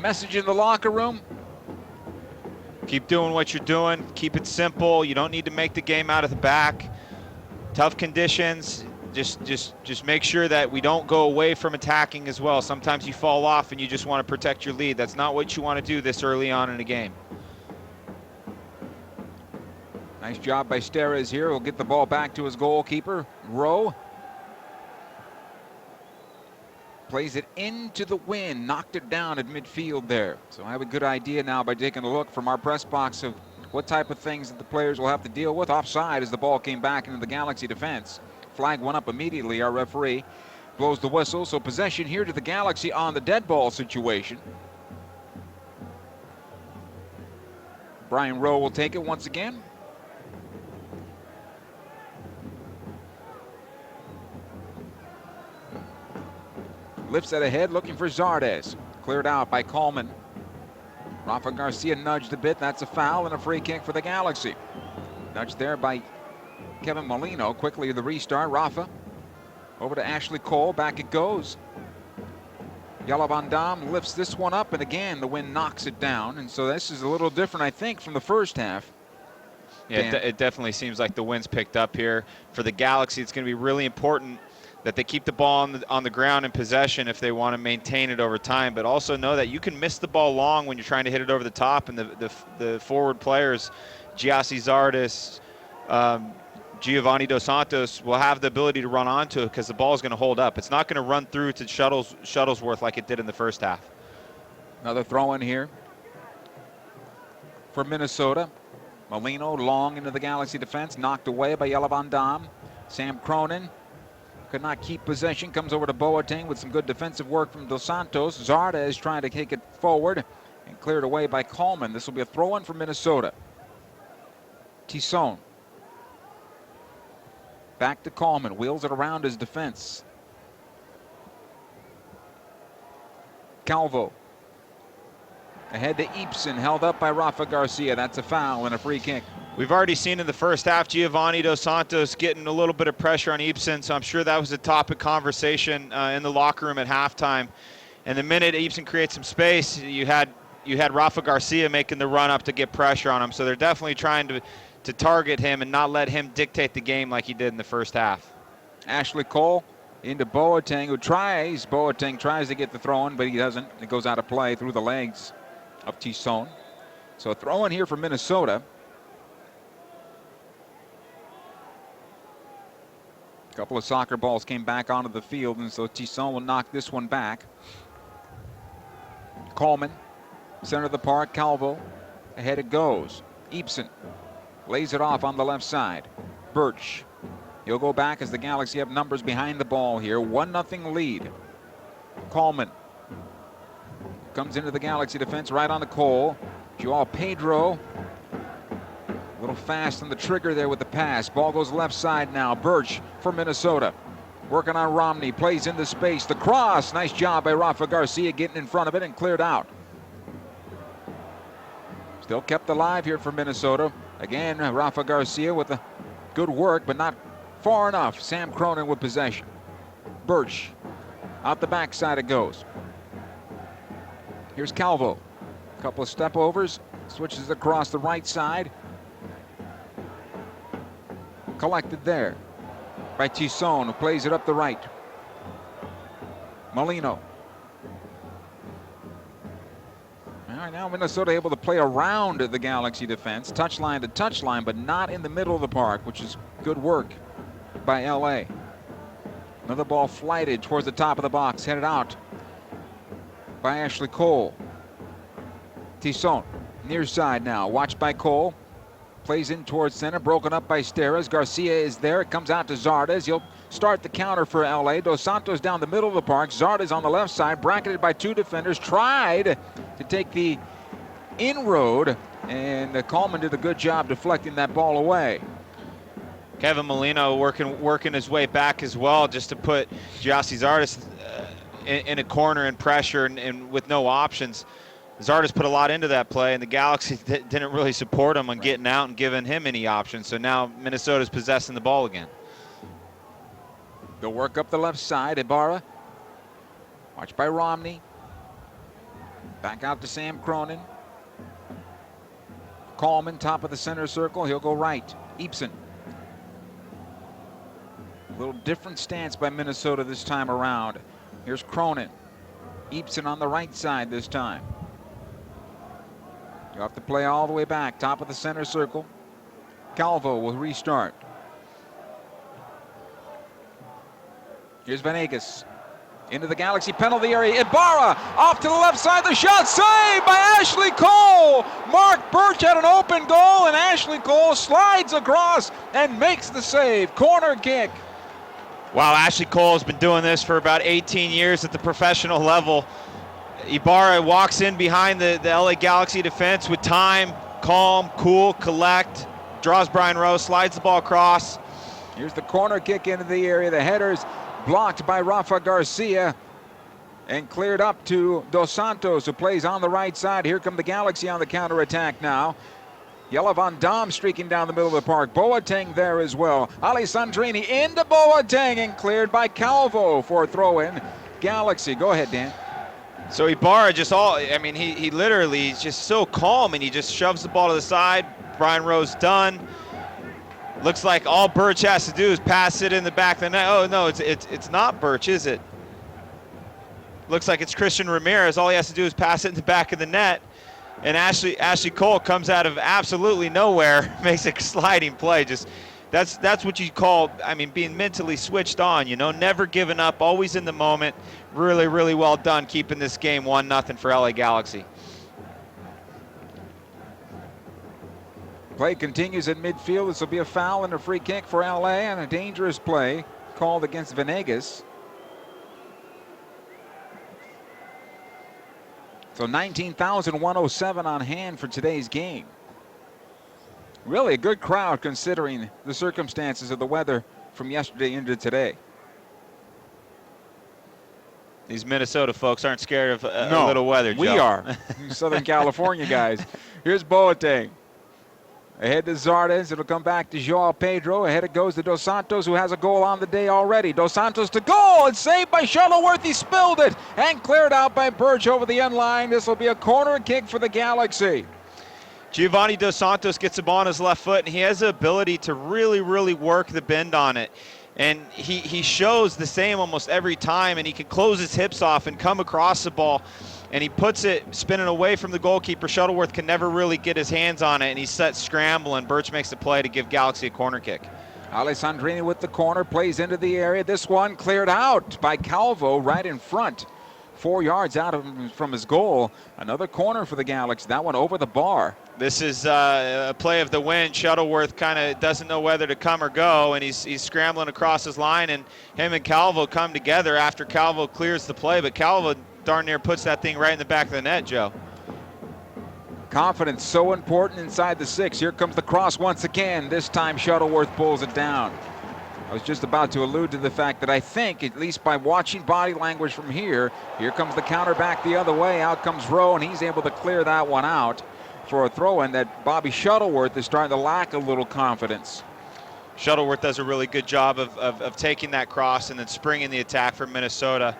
message in the locker room? Keep doing what you're doing. Keep it simple. You don't need to make the game out of the back. Tough conditions. Just make sure that we don't go away from attacking as well. Sometimes you fall off and you just want to protect your lead. That's not what you want to do this early on in a game. Nice job by Steres here. He'll get the ball back to his goalkeeper, Rowe. Plays it into the wind, knocked it down at midfield there. So I have a good idea now by taking a look from our press box of what type of things that the players will have to deal with. Offside as the ball came back into the Galaxy defense. Flag went up immediately. Our referee blows the whistle. So possession here to the Galaxy on the dead ball situation. Brian Rowe will take it once again. Lifts it ahead, looking for Zardes. Cleared out by Coleman. Rafa Garcia nudged a bit. That's a foul and a free kick for the Galaxy. Nudged there by Kevin Molino. Quickly the restart. Rafa over to Ashley Cole. Back it goes. Jelle Van Damme lifts this one up, and again the wind knocks it down. And so this is a little different, I think, from the first half. Yeah, it definitely seems like the wind's picked up here. For the Galaxy, it's going to be really important that they keep the ball on the ground in possession if they want to maintain it over time, but also know that you can miss the ball long when you're trying to hit it over the top, and the forward players, Gyasi Zardes, Giovanni Dos Santos, will have the ability to run onto it because the ball is going to hold up. It's not going to run through to Shuttlesworth like it did in the first half. Another throw in here for Minnesota. Molino long into the Galaxy defense, knocked away by Jelle Van Damme. Sam Cronin could not keep possession, comes over to Boateng with some good defensive work from Dos Santos. Zardes trying to kick it forward and cleared away by Coleman. This will be a throw-in for Minnesota. Tisson. Back to Coleman, wheels it around his defense. Calvo. Ahead to Eepson, held up by Rafa Garcia. That's a foul and a free kick. We've already seen in the first half Giovanni Dos Santos getting a little bit of pressure on Eepson, so I'm sure that was a topic conversation in the locker room at halftime. And the minute Eepson creates some space, you had Rafa Garcia making the run up to get pressure on him. So they're definitely trying to target him and not let him dictate the game like he did in the first half. Ashley Cole into Boateng, who tries. Boateng tries to get the throw in, but he doesn't. It goes out of play through the legs of Tisson. So a throw in here for Minnesota. A couple of soccer balls came back onto the field, and so Tisson will knock this one back. Coleman, center of the park, Calvo. Ahead it goes. Eepson lays it off on the left side. Birch. He'll go back as the Galaxy have numbers behind the ball here. 1-0 lead. Coleman comes into the Galaxy defense right on the Cole. Joao Pedro. A little fast on the trigger there with the pass. Ball goes left side now. Birch for Minnesota. Working on Romney. Plays into space. The cross. Nice job by Rafa Garcia getting in front of it and cleared out. Still kept alive here for Minnesota. Again, Rafa Garcia with the good work, but not far enough. Sam Cronin with possession. Birch. Out the backside it goes. Here's Calvo. A couple of step overs. Switches across the right side. Collected there by Tisson, who plays it up the right. Molino. All right, now Minnesota able to play around the Galaxy defense, touchline to touchline, but not in the middle of the park, which is good work by LA. Another ball flighted towards the top of the box, headed out by Ashley Cole. Tisson, near side now, watched by Cole. Plays in towards center, broken up by Steres. Garcia is there. It comes out to Zardes. He'll start the counter for LA. Dos Santos down the middle of the park. Zardes on the left side, bracketed by two defenders. Tried to take the inroad, and Coleman did a good job deflecting that ball away. Kevin Molino working his way back as well, just to put Gyasi Zardes in a corner and pressure and with no options. Zardes put a lot into that play, and the Galaxy didn't really support him on getting out and giving him any options. So now Minnesota's possessing the ball again. They'll work up the left side. Ibarra, watched by Romney. Back out to Sam Cronin. Coleman, top of the center circle. He'll go right. Eepson. A little different stance by Minnesota this time around. Here's Cronin. Eepson on the right side this time. You have to play all the way back. Top of the center circle. Calvo will restart. Here's Venegas. Into the Galaxy penalty area. Ibarra off to the left side. The shot saved by Ashley Cole. Mark Birch had an open goal, and Ashley Cole slides across and makes the save. Corner kick. Wow, Ashley Cole has been doing this for about 18 years at the professional level. Ibarra walks in behind the LA Galaxy defense with time, calm, cool, collect, draws Brian Rowe, slides the ball across. Here's the corner kick into the area. The header's blocked by Rafa Garcia and cleared up to Dos Santos, who plays on the right side. Here come the Galaxy on the counterattack now. Jelle Van Damme streaking down the middle of the park. Boateng there as well. Alessandrini into Boateng and cleared by Calvo for a throw-in. Galaxy, go ahead, Dan. So Ibarra he literally is just so calm, and he just shoves the ball to the side. Brian Rowe's done. Looks like all Birch has to do is pass it in the back of the net. Oh no, it's not Birch, is it? Looks like it's Christian Ramirez. All he has to do is pass it in the back of the net. And Ashley Cole comes out of absolutely nowhere, makes a sliding play. Just that's what you call, being mentally switched on, never giving up, always in the moment. Really, really well done keeping this game 1-0 for LA Galaxy. Play continues in midfield. This will be a foul and a free kick for LA, and a dangerous play called against Venegas. So 19,107 on hand for today's game. Really a good crowd considering the circumstances of the weather from yesterday into today. These Minnesota folks aren't scared of a little weather, Joe. We are. Southern California guys. Here's Boateng. Ahead to Zardes. It'll come back to Joao Pedro. Ahead it goes to Dos Santos, who has a goal on the day already. Dos Santos to goal. It's saved by Shuttleworth. He spilled it and cleared out by Birch over the end line. This will be a corner kick for the Galaxy. Giovanni Dos Santos gets the ball on his left foot, and he has the ability to really, really work the bend on it. And he shows the same almost every time, and he can close his hips off and come across the ball. And he puts it spinning away from the goalkeeper. Shuttleworth can never really get his hands on it, and he's set scrambling. Birch makes the play to give Galaxy a corner kick. Alessandrini with the corner, plays into the area. This one cleared out by Calvo right in front. 4 yards out from his goal. Another corner for the Galaxy. That one over the bar. This is a play of the wind. Shuttleworth kind of doesn't know whether to come or go, and he's scrambling across his line, and him and Calvo come together after Calvo clears the play, but Calvo darn near puts that thing right in the back of the net, Joe. Confidence so important inside the 6. Here comes the cross once again. This time Shuttleworth pulls it down. I was just about to allude to the fact that I think, at least by watching body language from here comes the counter back the other way. Out comes Rowe, and he's able to clear that one out for a throw-in that Bobby Shuttleworth is starting to lack a little confidence. Shuttleworth does a really good job of taking that cross and then springing the attack for Minnesota.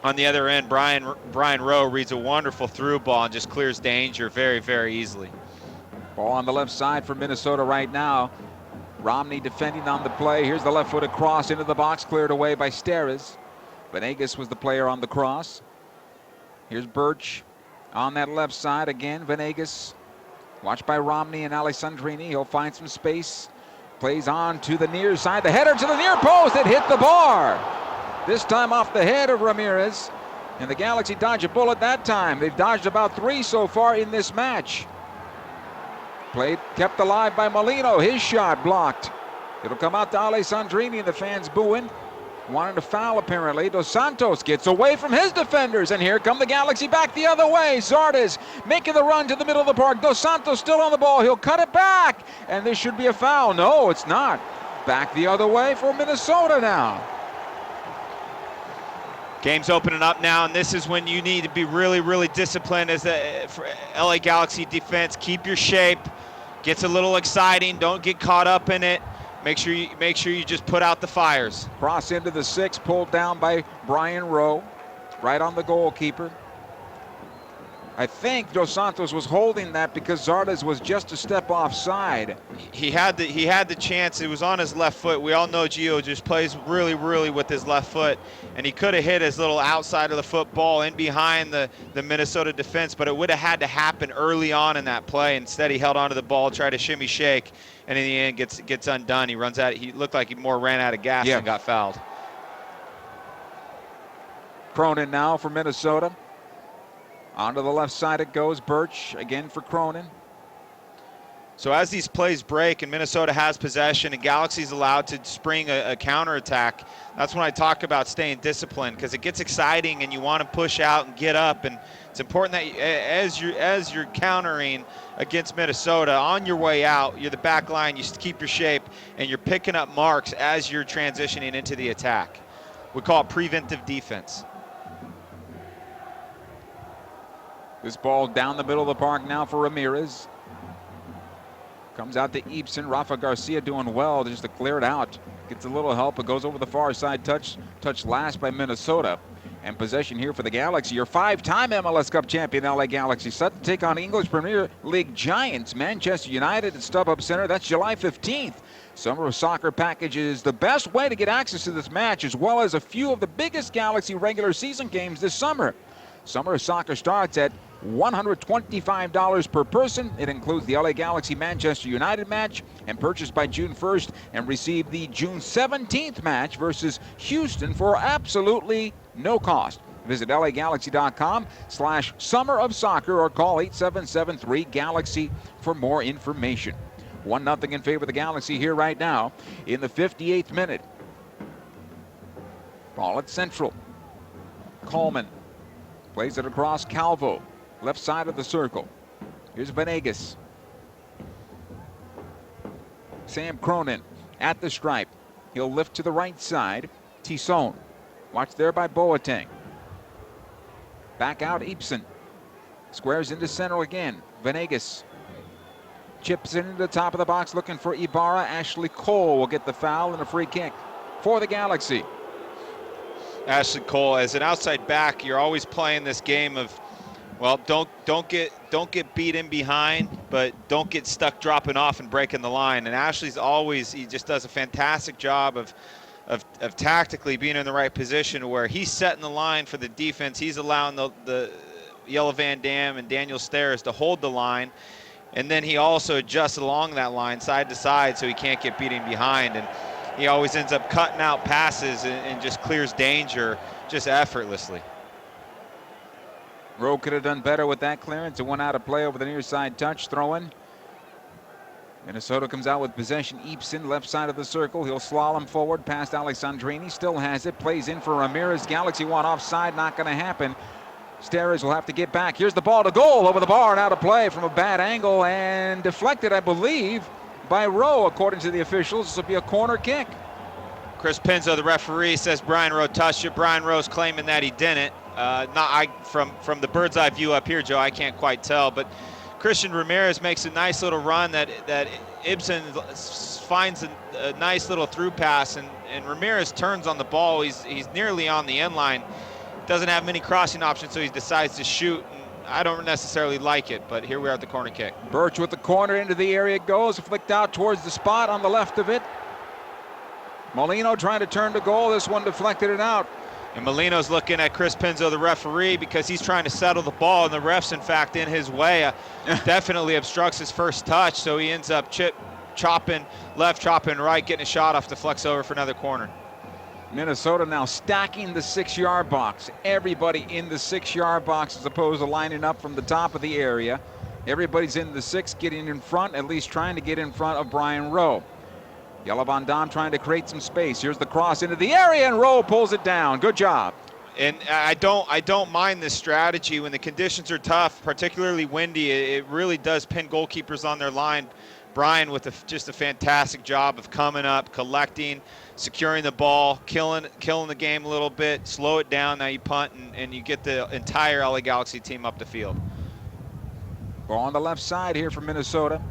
On the other end, Brian Rowe reads a wonderful through ball and just clears danger very, very easily. Ball on the left side for Minnesota right now. Romney defending on the play. Here's the left-footed cross into the box, cleared away by Steres. Venegas was the player on the cross. Here's Birch on that left side again. Venegas watched by Romney and Alessandrini. He'll find some space. Plays on to the near side. The header to the near post. It hit the bar. This time off the head of Ramirez. And the Galaxy dodged a bullet that time. They've dodged about 3 so far in this match. Played, kept alive by Molino. His shot blocked. It'll come out to Alessandrini, and the fans booing. Wanted a foul apparently. Dos Santos gets away from his defenders, and here come the Galaxy back the other way. Zardes making the run to the middle of the park. Dos Santos still on the ball. He'll cut it back, and this should be a foul. No, it's not. Back the other way for Minnesota now. Game's opening up now, and this is when you need to be really, really disciplined as the LA Galaxy defense. Keep your shape. Gets a little exciting. Don't get caught up in it. Make sure you just put out the fires. Cross into the 6, pulled down by Brian Rowe, right on the goalkeeper. I think Dos Santos was holding that because Zardes was just a step offside. He had the chance. It was on his left foot. We all know Gio just plays really, really with his left foot, and he could have hit his little outside of the foot ball in behind the Minnesota defense, but it would have had to happen early on in that play. Instead, he held onto the ball, tried to shimmy shake, and in the end gets undone. He runs out. He looked like he more ran out of gas than got fouled. Cronin now for Minnesota. Onto the left side it goes. Birch again for Cronin. So as these plays break and Minnesota has possession and Galaxy's allowed to spring a counterattack, that's when I talk about staying disciplined, because it gets exciting and you want to push out and get up. And it's important that as you're countering against Minnesota, on your way out, you're the back line, you keep your shape, and you're picking up marks as you're transitioning into the attack. We call it preventive defense. This ball down the middle of the park now for Ramirez. Comes out to Ibsen. Rafa Garcia doing well just to clear it out. Gets a little help. It goes over the far side. Touch last by Minnesota. And possession here for the Galaxy. Your 5-time MLS Cup champion LA Galaxy set to take on English Premier League giants Manchester United at StubHub Center. That's July 15th. Summer of Soccer package is the best way to get access to this match, as well as a few of the biggest Galaxy regular season games this summer. Summer of Soccer starts at $125 per person. It includes the LA Galaxy Manchester United match, and purchased by June 1st and receive the June 17th match versus Houston for absolutely no cost. Visit LAGalaxy.com/Summer of Soccer or call 877-3-GALAXY for more information. 1-0 in favor of the Galaxy here right now in the 58th minute. Ball at Central. Coleman plays it across Calvo. Left side of the circle. Here's Venegas. Sam Cronin at the stripe. He'll lift to the right side. Tisson. Watched there by Boateng. Back out Ibsen. Squares into center again. Venegas. Chips it into the top of the box looking for Ibarra. Ashley Cole will get the foul and a free kick for the Galaxy. Ashley Cole, as an outside back, you're always playing this game of, well, don't get beat in behind, but don't get stuck dropping off and breaking the line. And Ashley's always, he just does a fantastic job of tactically being in the right position, where he's setting the line for the defense. He's allowing the Yellow Van Dam and Daniel Steres to hold the line, and then he also adjusts along that line side to side so he can't get beaten behind. And he always ends up cutting out passes and just clears danger just effortlessly. Rowe could have done better with that clearance. It went out of play over the near side touch. Throw-in. Minnesota comes out with possession. Ibsen, left side of the circle. He'll slalom forward past Alexandrini. Still has it. Plays in for Ramirez. Galaxy one offside. Not going to happen. Steres will have to get back. Here's the ball to goal over the bar and out of play from a bad angle and deflected, I believe, by Rowe, according to the officials. This will be a corner kick. Chris Pinzo, the referee, says Brian Rowe touched it. Brian Rowe's claiming that he didn't. From the bird's eye view up here, Joe, I can't quite tell, but Christian Ramirez makes a nice little run that Ibsen finds a nice little through pass, and Ramirez turns on the ball. He's nearly on the end line. Doesn't have many crossing options, so he decides to shoot. I don't necessarily like it, but here we are at the corner kick. Birch with the corner into the area it goes, flicked out towards the spot on the left of it. Molino trying to turn to goal. This one deflected it out. And Molino's looking at Chris Pinzo, the referee, because he's trying to settle the ball, and the ref's, in fact, in his way. Definitely obstructs his first touch, so he ends up chopping left, chopping right, getting a shot off the flex over for another corner. Minnesota now stacking the 6-yard box. Everybody in the 6-yard box as opposed to lining up from the top of the area. Everybody's in the 6, getting in front, at least trying to get in front of Brian Rowe. Yellow Van Dam trying to create some space. Here's the cross into the area, and Rowe pulls it down. Good job. And I don't mind this strategy when the conditions are tough, particularly windy. It really does pin goalkeepers on their line. Brian with just a fantastic job of coming up, collecting, securing the ball, killing the game a little bit, slow it down. Now you punt, and you get the entire LA Galaxy team up the field. Ball on the left side here for Minnesota.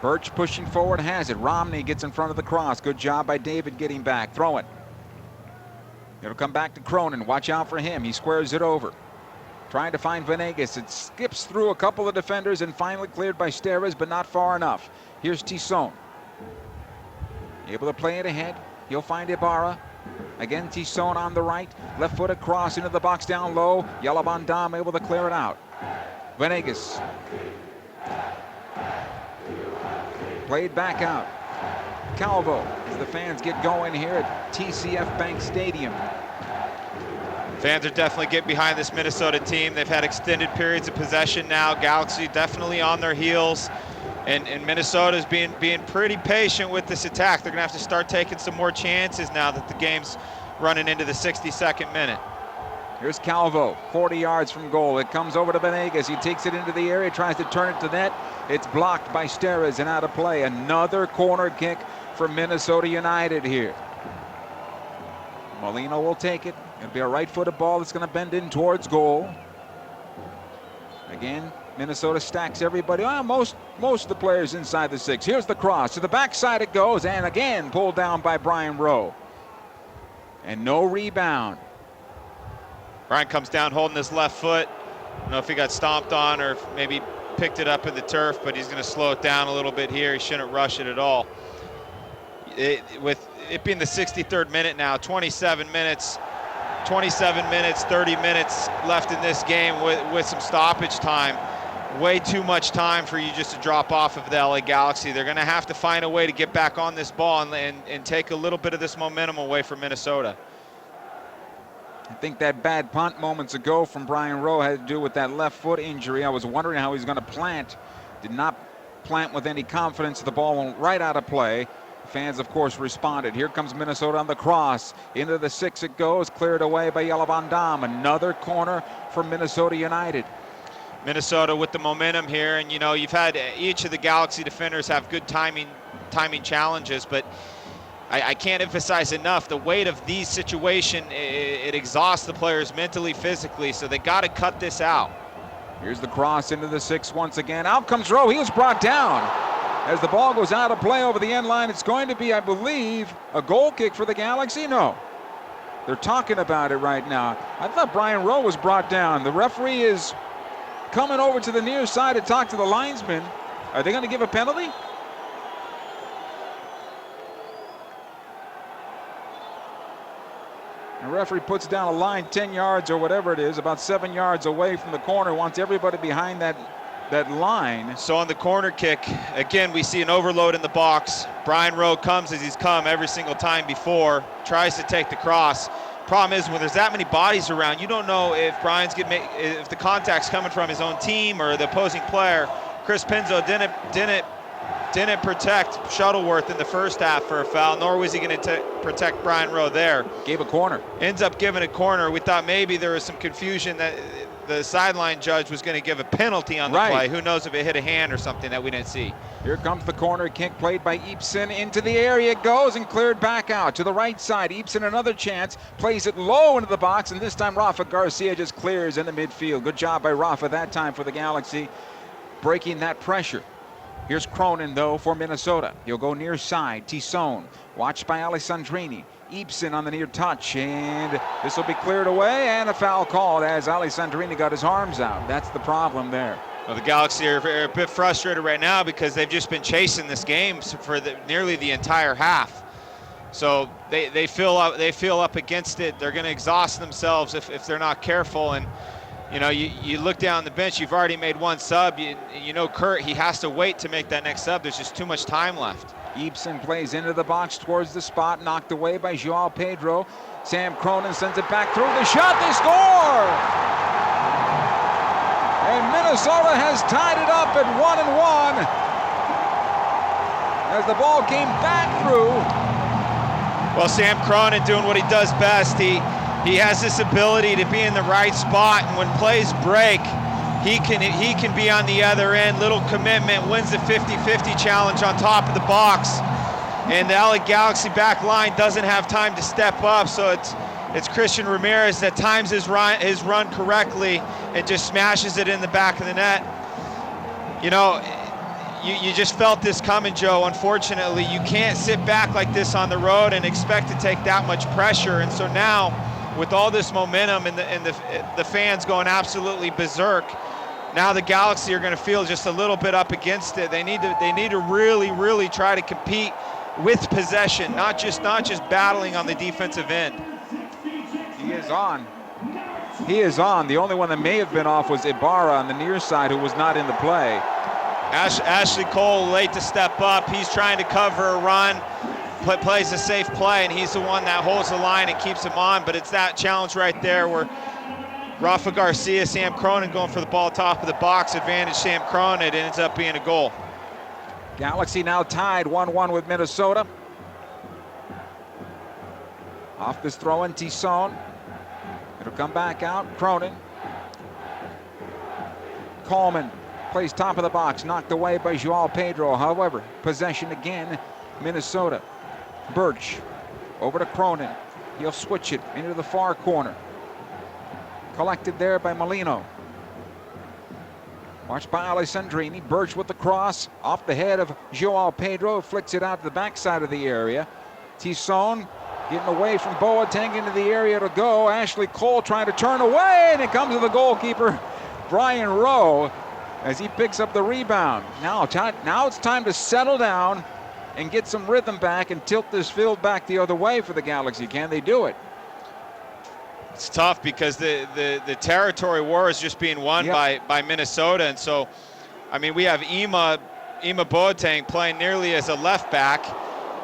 Birch pushing forward, has it. Romney gets in front of the cross. Good job by David getting back. Throw it. It'll come back to Cronin. Watch out for him. He squares it over. Trying to find Venegas. It skips through a couple of defenders and finally cleared by Steres, but not far enough. Here's Tisson. Able to play it ahead. He'll find Ibarra. Again, Tisson on the right. Left foot across into the box down low. Yalabandam able to clear it out. Venegas. Played back out. Calvo as the fans get going here at TCF Bank Stadium. Fans are definitely getting behind this Minnesota team. They've had extended periods of possession now. Galaxy definitely on their heels. And Minnesota's being pretty patient with this attack. They're going to have to start taking some more chances now that the game's running into the 62nd minute. Here's Calvo, 40 yards from goal. It comes over to Venegas. He takes it into the area, tries to turn it to net. It's blocked by Steres and out of play. Another corner kick for Minnesota United here. Molino will take it. It'll be a right-footed ball that's going to bend in towards goal. Again, Minnesota stacks everybody. Well, most of the players inside the 6. Here's the cross. To the backside it goes, and again pulled down by Brian Rowe. And no rebound. Brian comes down holding his left foot. I don't know if he got stomped on or if maybe picked it up in the turf, but he's going to slow it down a little bit here. He shouldn't rush it at all. With it being the 63rd minute now, 27 minutes, 30 minutes left in this game with some stoppage time. Way too much time for you just to drop off of the LA Galaxy. They're going to have to find a way to get back on this ball and take a little bit of this momentum away from Minnesota. I think that bad punt moments ago from Brian Rowe had to do with that left foot injury. I was wondering how he's going to plant. Did not plant with any confidence. The ball went right out of play. Fans, of course, responded. Here comes Minnesota on the cross. Into the 6 it goes, cleared away by Yalabandam. Another corner for Minnesota United. Minnesota with the momentum here, and you know, you've had each of the Galaxy defenders have good timing challenges, but I can't emphasize enough the weight of these situations. It exhausts the players mentally, physically, so they got to cut this out. Here's the cross into the 6 once again. Out comes Rowe. He was brought down. As the ball goes out of play over the end line, it's going to be, I believe, a goal kick for the Galaxy. No, they're talking about it right now. I thought Brian Rowe was brought down. The referee is coming over to the near side to talk to the linesman. Are they going to give a penalty? The referee puts down a line 10 yards or whatever it is, about 7 yards away from the corner, wants everybody behind that line. So on the corner kick, again, we see an overload in the box. Brian Rowe comes as he's come every single time before, tries to take the cross. Problem is, when there's that many bodies around, you don't know if if the contact's coming from his own team or the opposing player. Chris Pinzo didn't protect Shuttleworth in the first half for a foul, nor was he going to protect Brian Rowe there. Gave a corner. Ends up giving a corner. We thought maybe there was some confusion that the sideline judge was going to give a penalty on the play. Who knows if it hit a hand or something that we didn't see. Here comes the corner kick played by Eepson. Into the area it goes and cleared back out to the right side. Eepson another chance, plays it low into the box, and this time Rafa Garcia just clears in the midfield. Good job by Rafa that time for the Galaxy, breaking that pressure. Here's Cronin, though, for Minnesota. He'll go near side. Tisson, watched by Alessandrini. Eepson on the near touch, and this will be cleared away, and a foul called as Alessandrini got his arms out. That's the problem there. Well, the Galaxy are a bit frustrated right now because they've just been chasing this game for nearly the entire half. So they feel up against it. They're going to exhaust themselves if they're not careful. And you know, you look down the bench, you've already made one sub. You know Kurt, he has to wait to make that next sub. There's just too much time left. Eepson plays into the box towards the spot, knocked away by Joao Pedro. Sam Cronin sends it back through the shot, they score! And Minnesota has tied it up at 1-1 as the ball came back through. Well, Sam Cronin doing what he does best. He has this ability to be in the right spot, and when plays break, he can be on the other end. Little commitment, wins the 50-50 challenge on top of the box. And the LA Galaxy back line doesn't have time to step up, so it's Christian Ramirez that times his run correctly and just smashes it in the back of the net. You know, you just felt this coming, Joe. Unfortunately, you can't sit back like this on the road and expect to take that much pressure. And so now with all this momentum and the fans going absolutely berserk, now the Galaxy are going to feel just a little bit up against it. They need to really try to compete with possession, not just battling on the defensive end. He is on. He is on. The only one that may have been off was Ibarra on the near side, who was not in the play. Ashley Cole late to step up. He's trying to cover a run, plays a safe play, and he's the one that holds the line and keeps him on. But it's that challenge right there where Rafa Garcia, Sam Cronin going for the ball top of the box, advantage Sam Cronin. It ends up being a goal. Galaxy now tied 1-1 with Minnesota. Off this throw in, Tisson. It'll come back out, Cronin. Coleman plays top of the box, knocked away by Joao Pedro. However, possession again, Minnesota. Birch over to Cronin. He'll switch it into the far corner. Collected there by Molino. Watched by Alessandrini. Birch with the cross off the head of Joao Pedro. Flicks it out to the backside of the area. Tisson getting away from Boateng into the area to go. Ashley Cole trying to turn away, and it comes to the goalkeeper, Brian Rowe, as he picks up the rebound. Now it's time to settle down and get some rhythm back and tilt this field back the other way for the Galaxy. Can they do it? It's tough because the territory war is just being won by Minnesota, and so, I mean, we have Ima Boateng playing nearly as a left back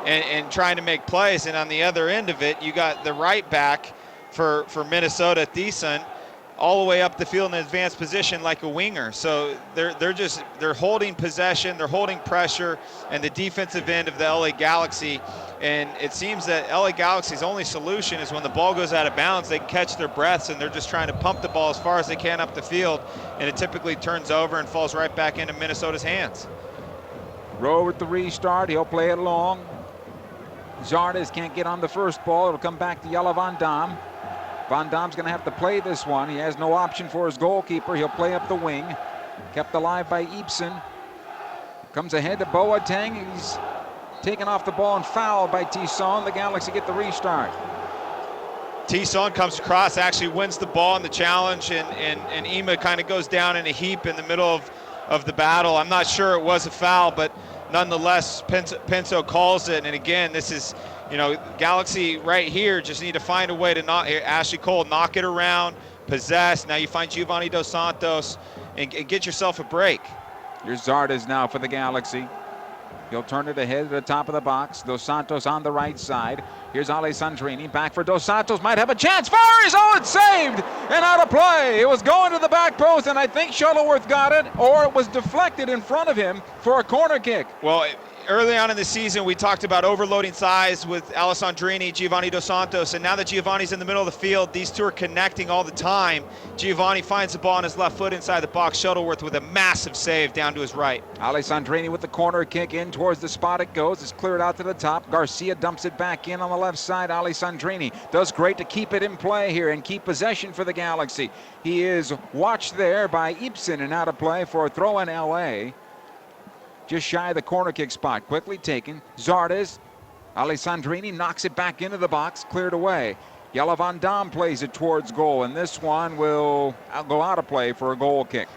and trying to make plays, and on the other end of it, you got the right back for Minnesota, Thiessen, all the way up the field in an advanced position like a winger. So they're holding possession, they're holding pressure, and the defensive end of the LA Galaxy. And it seems that LA Galaxy's only solution is when the ball goes out of bounds, they can catch their breaths, and they're just trying to pump the ball as far as they can up the field, and it typically turns over and falls right back into Minnesota's hands. Rowe with the restart, he'll play it long. Zardes can't get on the first ball. It'll come back to Jelle Van Damme. Van Damme's going to have to play this one. He has no option for his goalkeeper. He'll play up the wing. Kept alive by Ibsen. Comes ahead to Boateng. He's taken off the ball and fouled by Tisson. The Galaxy get the restart. Tisson comes across, actually wins the ball in the challenge, and Ima kind of goes down in a heap in the middle of the battle. I'm not sure it was a foul, but nonetheless, Pinto calls it. And again, this is, Galaxy right here just need to find a way to Ashley Cole knock it around, possess. Now you find Giovanni Dos Santos and get yourself a break. Here's Zardes now for the Galaxy. He'll turn it ahead to the top of the box. Dos Santos on the right side. Here's Alessandrini. Back for Dos Santos. Might have a chance. Fires! Oh, it's saved! And out of play. It was going to the back post, and I think Shuttleworth got it, or it was deflected in front of him for a corner kick. Well, early on in the season, we talked about overloading size with Alessandrini, Giovanni Dos Santos, and now that Giovanni's in the middle of the field, these two are connecting all the time. Giovanni finds the ball on his left foot inside the box. Shuttleworth with a massive save down to his right. Alessandrini with the corner kick in towards the spot it goes. It's cleared out to the top. Garcia dumps it back in on the left side. Alessandrini does great to keep it in play here and keep possession for the Galaxy. He is watched there by Ibsen and out of play for a throw in LA. Just shy of the corner kick spot. Quickly taken. Zardes. Alessandrini knocks it back into the box. Cleared away. Jelle Van Damme plays it towards goal, and this one will go out of play for a goal kick.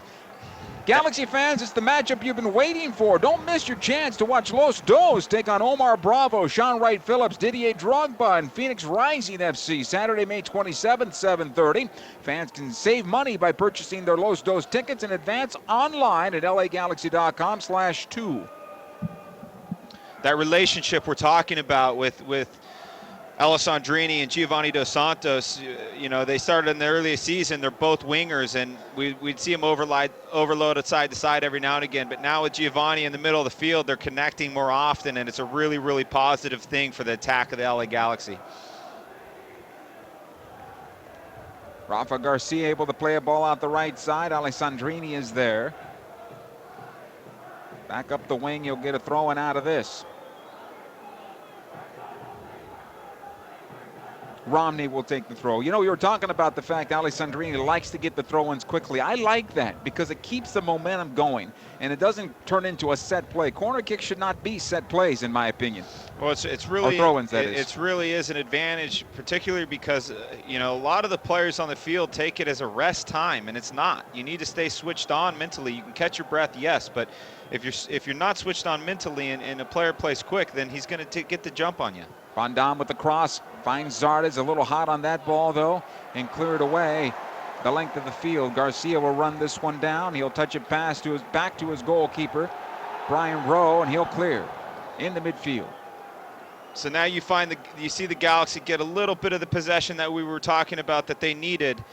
Galaxy fans, it's the matchup you've been waiting for. Don't miss your chance to watch Los Dos take on Omar Bravo, Sean Wright Phillips, Didier Drogba, and Phoenix Rising FC Saturday, May 27th, 7:30. Fans can save money by purchasing their Los Dos tickets in advance online at lagalaxy.com/2. That relationship we're talking about with Alessandrini and Giovanni Dos Santos, they started in the earliest season. They're both wingers, and we'd see them overloaded side to side every now and again. But now with Giovanni in the middle of the field, they're connecting more often, and it's a really, really positive thing for the attack of the LA Galaxy. Rafa Garcia able to play a ball out the right side. Alessandrini is there. Back up the wing, you'll get a throw-in out of this. Romney will take the throw. You know, you were talking about the fact Alessandrini likes to get the throw-ins quickly. I like that because it keeps the momentum going, and it doesn't turn into a set play. Corner kicks should not be set plays, in my opinion. Well, it's really throw-ins, that is. It's really is an advantage, particularly because you know, a lot of the players on the field take it as a rest time, and it's not. You need to stay switched on mentally. You can catch your breath, yes, but if you're not switched on mentally and a player plays quick, then he's going to get the jump on you. Van Dam with the cross, finds Zardes, a little hot on that ball though, and cleared away the length of the field. Garcia will run this one down. He'll touch it back to his goalkeeper, Brian Rowe, and he'll clear in the midfield. So now you see the Galaxy get a little bit of the possession that we were talking about that they needed,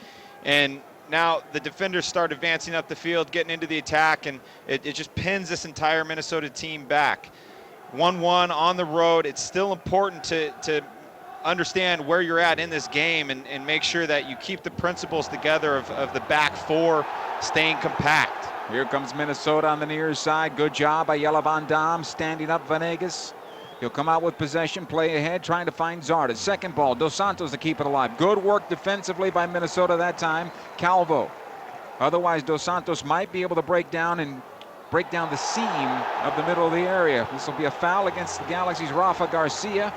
and now the defenders start advancing up the field, getting into the attack, and it just pins this entire Minnesota team back. 1-1 on the road. It's still important to understand where you're at in this game and make sure that you keep the principles together of the back four staying compact. Here comes Minnesota on the near side. Good job by Jelle Van Dam, standing up Venegas. He'll come out with possession, play ahead, trying to find Zardes. Second ball, Dos Santos to keep it alive. Good work defensively by Minnesota that time. Calvo. Otherwise, Dos Santos might be able to break down the seam of the middle of the area. This will be a foul against the Galaxy's Rafa Garcia.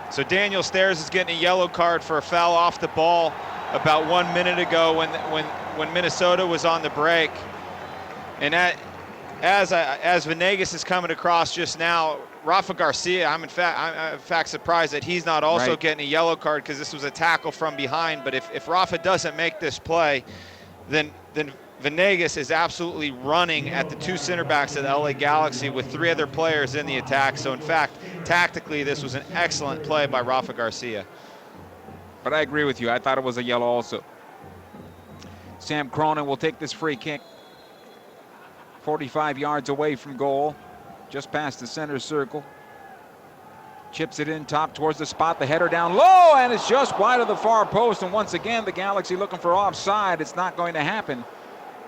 So Daniel Stairs is getting a yellow card for a foul off the ball about 1 minute ago when Minnesota was on the break. And as Venegas is coming across just now, Rafa Garcia, I'm in fact surprised that he's not also getting a yellow card, because this was a tackle from behind. But if Rafa doesn't make this play, then Venegas is absolutely running at the two center backs of the LA Galaxy with three other players in the attack. So in fact, tactically, this was an excellent play by Rafa Garcia. But I agree with you. I thought it was a yellow also. Sam Cronin will take this free kick. 45 yards away from goal, just past the center circle. Chips it in top towards the spot, the header down low, and it's just wide of the far post. And once again, the Galaxy looking for offside. It's not going to happen.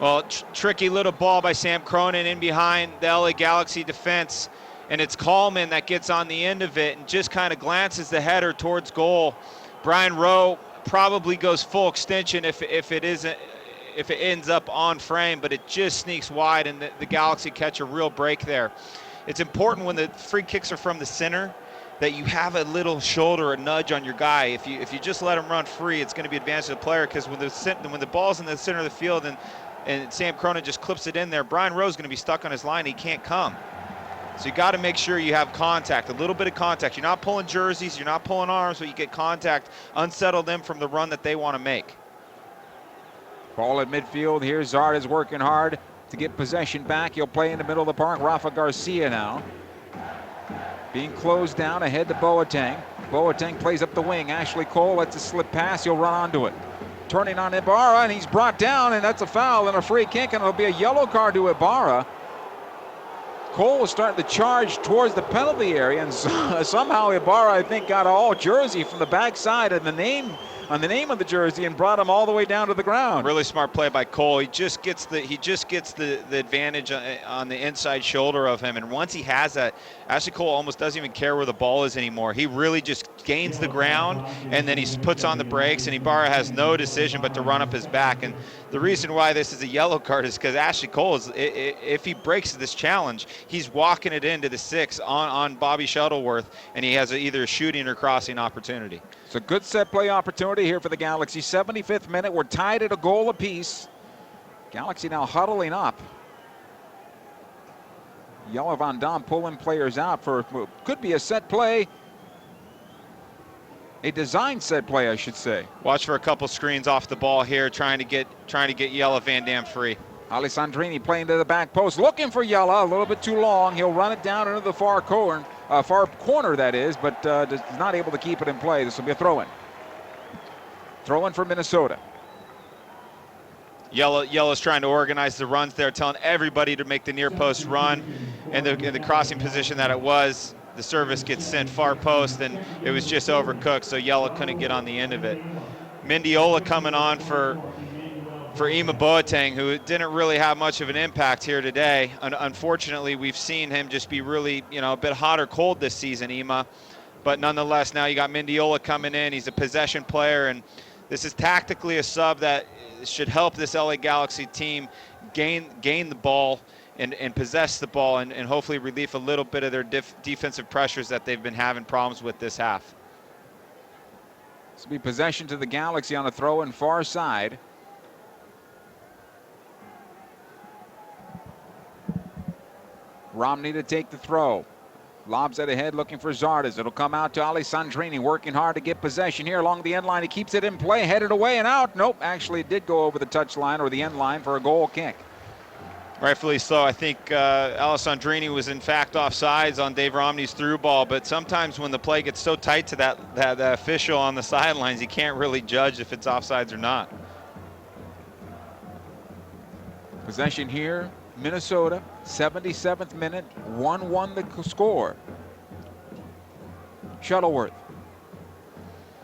Well, tricky little ball by Sam Cronin in behind the LA Galaxy defense, and it's Coleman that gets on the end of it and just kind of glances the header towards goal. Brian Rowe probably goes full extension if it ends up on frame, but it just sneaks wide, and the Galaxy catch a real break there. It's important when the free kicks are from the center that you have a little shoulder, a nudge on your guy. If you just let him run free, it's going to be advantage to the player, because when the ball's in the center of the field and Sam Cronin just clips it in there, Brian Rowe's going to be stuck on his line. He can't come. So you got to make sure you have contact, a little bit of contact. You're not pulling jerseys, you're not pulling arms, but you get contact, unsettle them from the run that they want to make. Ball at midfield. Here's Zardes working hard to get possession back. He'll play in the middle of the park. Rafa Garcia now being closed down ahead to Boateng. Boateng plays up the wing. Ashley Cole lets it slip past. He'll run onto it. Turning on Ibarra, and he's brought down, and that's a foul and a free kick, and it'll be a yellow card to Ibarra. Cole was starting to charge towards the penalty area, and somehow Ibarra, I think, got all jersey from the backside and the name of the jersey and brought him all the way down to the ground. Really smart play by Cole. He just gets the advantage on the inside shoulder of him, and once he has that, Ashley Cole almost doesn't even care where the ball is anymore. He really just gains the ground, and then he puts on the brakes, and Ibarra has no decision but to run up his back. And the reason why this is a yellow card is because Ashley Cole if he breaks this challenge, he's walking it into the 6 on Bobby Shuttleworth, and he has either a shooting or crossing opportunity. It's a good set play opportunity here for the Galaxy. 75th minute, we're tied at a goal apiece. Galaxy now huddling up. Jelle Van Dam pulling players out for could be a set play. A design set play, I should say. Watch for a couple screens off the ball here, trying to get Jelle Van Dam free. Alessandrini playing to the back post, looking for Jelle, a little bit too long. He'll run it down into the far corner, that is, but is not able to keep it in play. This will be a throw-in. Throw-in for Minnesota. Jelle's trying to organize the runs there, telling everybody to make the near post run, and in the crossing position that it was. The service gets sent far post, and it was just overcooked, so Jelle couldn't get on the end of it. Mendiola coming on for Ima Boateng, who didn't really have much of an impact here today. Unfortunately, we've seen him just be really, a bit hot or cold this season, Ima. But nonetheless, now you got Mendiola coming in. He's a possession player, and this is tactically a sub that should help this LA Galaxy team gain the ball and possess the ball and hopefully relieve a little bit of their defensive pressures that they've been having problems with this half. This will be possession to the Galaxy on a throw in far side. Romney to take the throw. Lobs it ahead looking for Zardes. It'll come out to Alessandrini, working hard to get possession here along the end line. He keeps it in play, headed away and out. Nope, actually it did go over the touch line or the end line for a goal kick. Rightfully so. I think Alessandrini was in fact offsides on Dave Romney's through ball, but sometimes when the play gets so tight to that official on the sidelines, you can't really judge if it's offsides or not. Possession here, Minnesota, 77th minute, 1-1 the score. Shuttleworth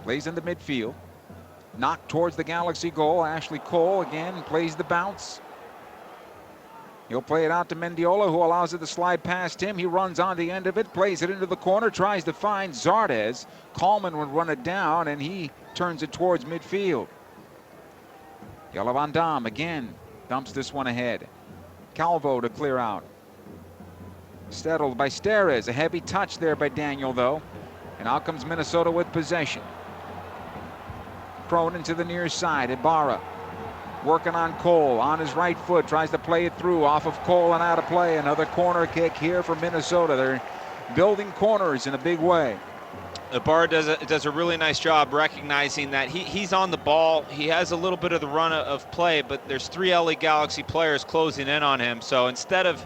plays into midfield, knocked towards the Galaxy goal. Ashley Cole again plays the bounce. He'll play it out to Mendiola, who allows it to slide past him. He runs on the end of it, plays it into the corner, tries to find Zardes. Coleman would run it down, and he turns it towards midfield. Jelle Van Damme again dumps this one ahead. Calvo to clear out. Settled by Steres. A heavy touch there by Daniel, though. And out comes Minnesota with possession. Thrown into the near side. Ibarra working on Cole on his right foot. Tries to play it through off of Cole and out of play. Another corner kick here for Minnesota. They're building corners in a big way. Ibarra does a really nice job recognizing that he's on the ball. He has a little bit of the run of play, but there's 3 LA Galaxy players closing in on him. So instead of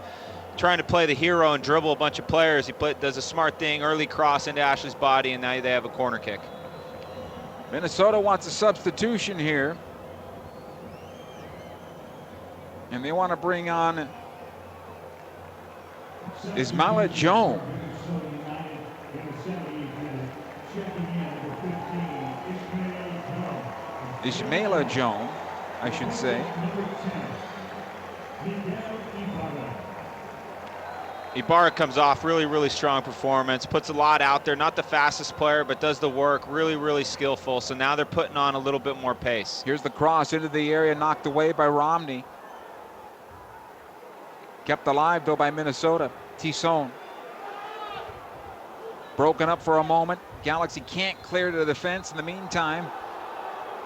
trying to play the hero and dribble a bunch of players, he does a smart thing, early cross into Ashley's body, and now they have a corner kick. Minnesota wants a substitution here. And they want to bring on Ismaila Jones. Ismaila Jones, I should say. Ibarra comes off really strong performance, puts a lot out there. Not the fastest player, but does the work. Really skillful. So now they're putting on a little bit more pace. Here's the cross into the area, knocked away by Romney. Kept alive though by Minnesota. Tisson. Broken up for a moment. Galaxy can't clear to the defense in the meantime.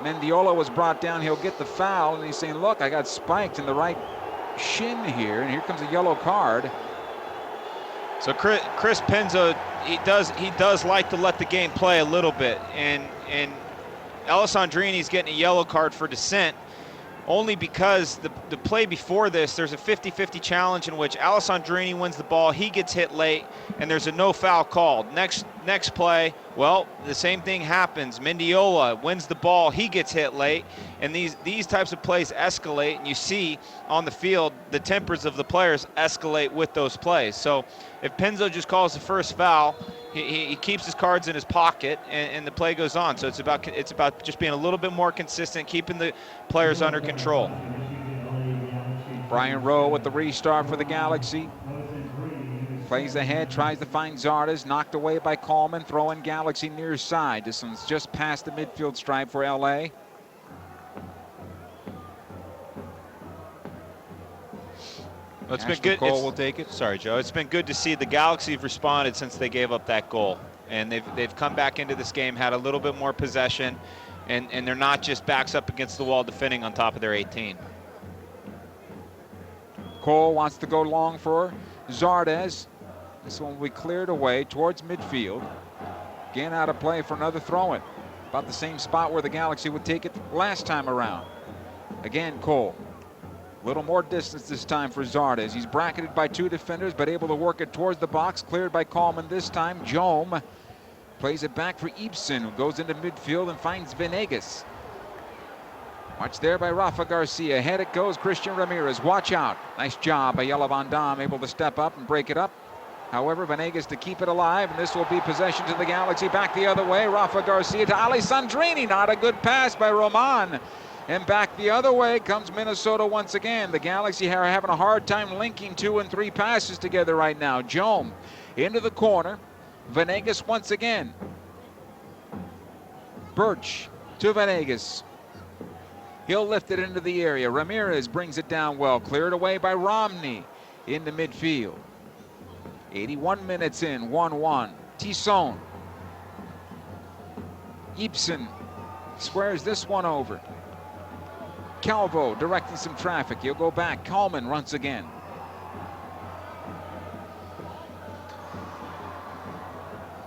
Mendiola was brought down. He'll get the foul, and he's saying, look, I got spiked in the right shin here, and here comes a yellow card. So Chris Penzo, he does like to let the game play a little bit, and Alessandrini's getting a yellow card for dissent, only because the play before this, there's a 50-50 challenge in which Alessandrini wins the ball, he gets hit late, and there's a no foul called. Next play, well, the same thing happens. Mendiola wins the ball, he gets hit late, and these types of plays escalate, and you see on the field the tempers of the players escalate with those plays. So if Penzo just calls the first foul, he keeps his cards in his pocket, and the play goes on. So it's about just being a little bit more consistent, keeping the players under control. Brian Rowe with the restart for the Galaxy. Plays ahead, tries to find Zardes, knocked away by Coleman, throwing Galaxy near side. This one's just past the midfield stripe for LA. Well, it's been good. Cole will take it. Sorry, Joe. It's been good to see the Galaxy have responded since they gave up that goal, and they've come back into this game, had a little bit more possession, and they're not just backs up against the wall defending on top of their 18. Cole wants to go long for Zardes. This one will be cleared away towards midfield. Again out of play for another throw-in. About the same spot where the Galaxy would take it last time around. Again, Cole. A little more distance this time for Zardes. He's bracketed by 2 defenders, but able to work it towards the box. Cleared by Coleman this time. Jome plays it back for Ibsen, who goes into midfield and finds Venegas. Watch there by Rafa Garcia. Ahead it goes, Christian Ramirez. Watch out. Nice job by Jelle Van Damme, able to step up and break it up. However, Venegas to keep it alive, and this will be possession to the Galaxy. Back the other way, Rafa Garcia to Alessandrini. Not a good pass by Roman. And back the other way comes Minnesota once again. The Galaxy are having a hard time linking 2 and 3 passes together right now. Jome into the corner. Venegas once again. Birch to Venegas. He'll lift it into the area. Ramirez brings it down well. Cleared away by Romney into midfield. 81 minutes in, 1-1. Tisson. Ibsen squares this one over. Calvo directing some traffic. He'll go back. Kallman runs again.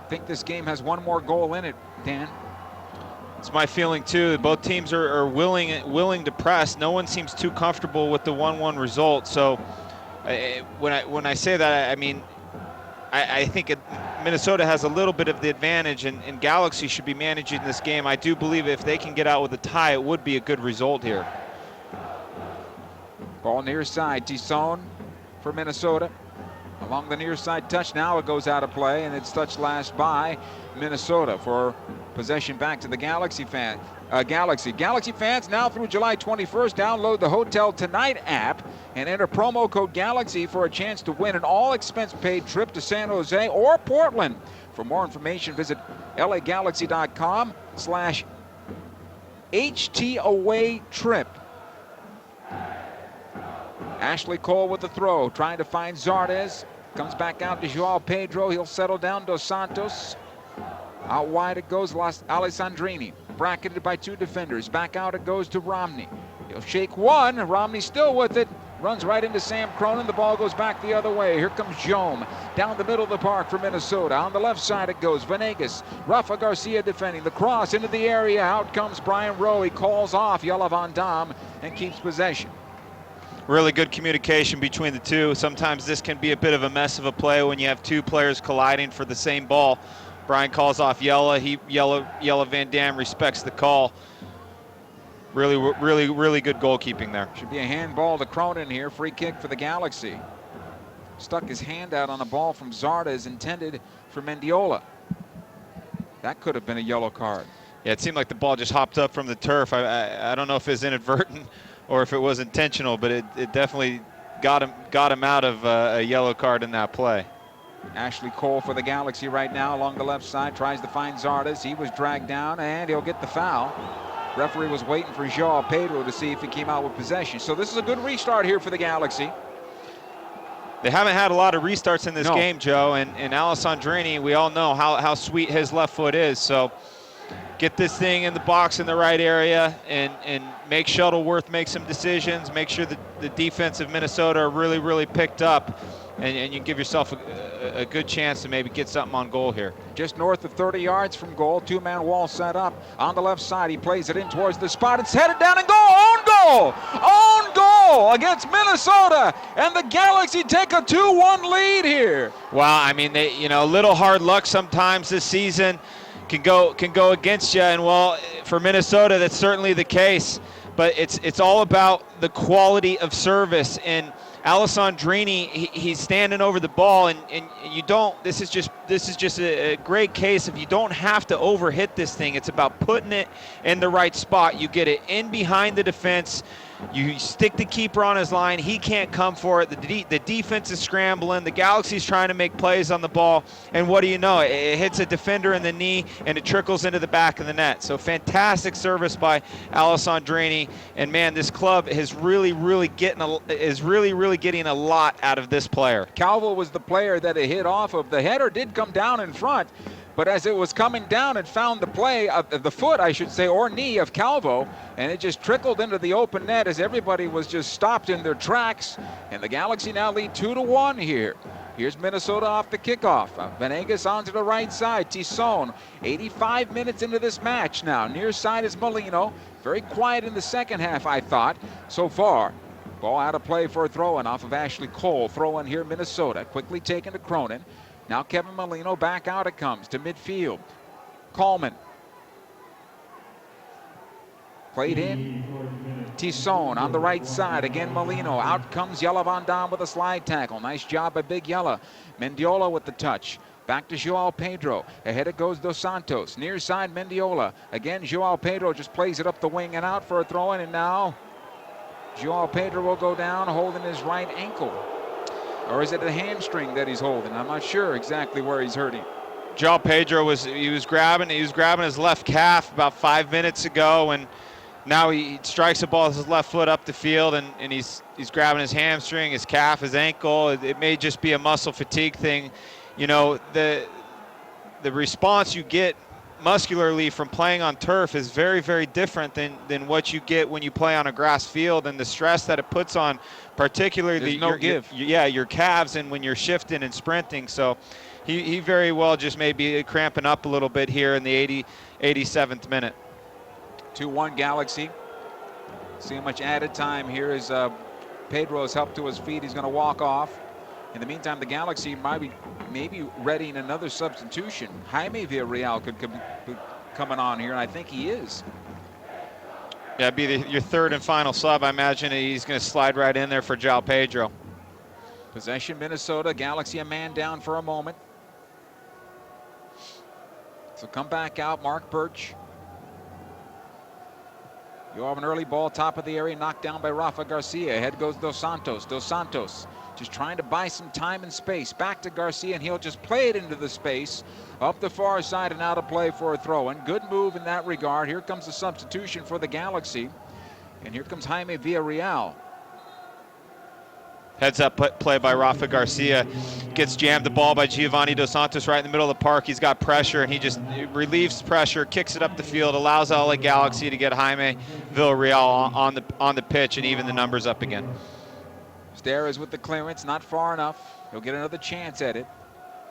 I think this game has one more goal in it, Dan. It's my feeling too. Both teams are willing to press. No one seems too comfortable with the 1-1 result. So when I say that, I mean I think Minnesota has a little bit of the advantage, and Galaxy should be managing this game. I do believe if they can get out with a tie, it would be a good result here. Ball near side. Tisson for Minnesota. Along the near side touch. Now it goes out of play, and it's touched last by Minnesota for possession back to the Galaxy fans. Galaxy fans, now through July 21st, download the Hotel Tonight app and enter promo code GALAXY for a chance to win an all-expense-paid trip to San Jose or Portland. For more information, visit LAGalaxy.com/HTAwayTrip. Ashley Cole with the throw, trying to find Zardes. Comes back out to Joao Pedro. He'll settle down. Dos Santos. Out wide it goes Alessandrini. Bracketed by two defenders. Back out it goes to Romney. He'll shake one. Romney still with it. Runs right into Sam Cronin. The ball goes back the other way. Here comes Jome down the middle of the park for Minnesota. On the left side it goes. Venegas. Rafa Garcia defending. The cross into the area. Out comes Brian Rowe. He calls off Jelle Van Damme and keeps possession. Really good communication between the two. Sometimes this can be a bit of a mess of a play when you have two players colliding for the same ball. Brian calls off Jelle. Jelle Van Damme respects the call. Really good goalkeeping there. Should be a handball to Cronin here. Free kick for the Galaxy. Stuck his hand out on a ball from Zardes intended for Mendiola. That could have been a yellow card. Yeah, it seemed like the ball just hopped up from the turf. I don't know if it was inadvertent or if it was intentional, but it definitely got him out of a yellow card in that play. Ashley Cole for the Galaxy right now along the left side, tries to find Zardes. He was dragged down, and he'll get the foul. Referee was waiting for Joao Pedro to see if he came out with possession. So this is a good restart here for the Galaxy. They haven't had a lot of restarts in this game, Joe, and Alessandrini, we all know how sweet his left foot is. So get this thing in the box in the right area and make Shuttleworth make some decisions, make sure that the defense of Minnesota are really picked up, and you give yourself a good chance to maybe get something on goal here. Just north of 30 yards from goal, two-man wall set up. On the left side, he plays it in towards the spot. It's headed down and goal! Own goal! Own goal against Minnesota, and the Galaxy take a 2-1 lead here. Wow, I mean, a little hard luck sometimes this season can go against you, and well, for Minnesota, that's certainly the case. But it's all about the quality of service, and Alessandrini, he's standing over the ball, and you don't. This is just a great case of you don't have to overhit this thing. It's about putting it in the right spot. You get it in behind the defense. You stick the keeper on his line. He can't come for it. The defense is scrambling. The Galaxy's trying to make plays on the ball. And what do you know? It hits a defender in the knee, and it trickles into the back of the net. So fantastic service by Alessandrini. And, man, this club is really getting a lot out of this player. Calvo was the player that it hit off of. The header did come down in front, but as it was coming down, it found the play of the foot, I should say, or knee of Calvo, and it just trickled into the open net as everybody was just stopped in their tracks. And the Galaxy now lead 2-1 here. Here's Minnesota off the kickoff. Venegas onto the right side. Tisson, 85 minutes into this match now. Near side is Molino. Very quiet in the second half, I thought, so far. Ball out of play for a throw-in off of Ashley Cole. Throw-in here, Minnesota. Quickly taken to Cronin. Now Kevin Molino, back out it comes to midfield. Kallman. Played in. Tisson on the right side. Again, Molino. Out comes Jelle Van Damme with a slide tackle. Nice job by Big Jelle. Mendiola with the touch. Back to Joao Pedro. Ahead it goes Dos Santos. Near side, Mendiola. Again, Joao Pedro just plays it up the wing and out for a throw-in, and now Joao Pedro will go down holding his right ankle. Or is it a hamstring that he's holding? I'm not sure exactly where he's hurting. João Pedro was grabbing his left calf about 5 minutes ago, and now he strikes the ball with his left foot up the field, and he's grabbing his hamstring, his calf, his ankle. It may just be a muscle fatigue thing. You know, the response you get muscularly from playing on turf is very, very different than what you get when you play on a grass field, and the stress that it puts on particularly your calves and when you're shifting and sprinting. So he very well just may be cramping up a little bit here in the 87th minute. 2-1 Galaxy. See how much added time here as Pedro's helped to his feet. He's going to walk off. In the meantime, the Galaxy might be maybe readying another substitution. Jaime Villarreal could be coming on here, and I think he is. Yeah, it'd be your third and final sub. I imagine he's going to slide right in there for João Pedro. Possession, Minnesota. Galaxy a man down for a moment. So come back out, Mark Birch. You have an early ball, top of the area, knocked down by Rafa Garcia. Ahead goes Dos Santos. Dos Santos just trying to buy some time and space. Back to Garcia, and he'll just play it into the space. Up the far side and out of play for a throw-in. Good move in that regard. Here comes the substitution for the Galaxy. And here comes Jaime Villarreal. Heads up play by Rafa Garcia. Gets jammed the ball by Giovanni Dos Santos right in the middle of the park. He's got pressure, and he just relieves pressure, kicks it up the field, allows LA Galaxy to get Jaime Villarreal on the pitch and even the numbers up again. Steres with the clearance, not far enough. He'll get another chance at it.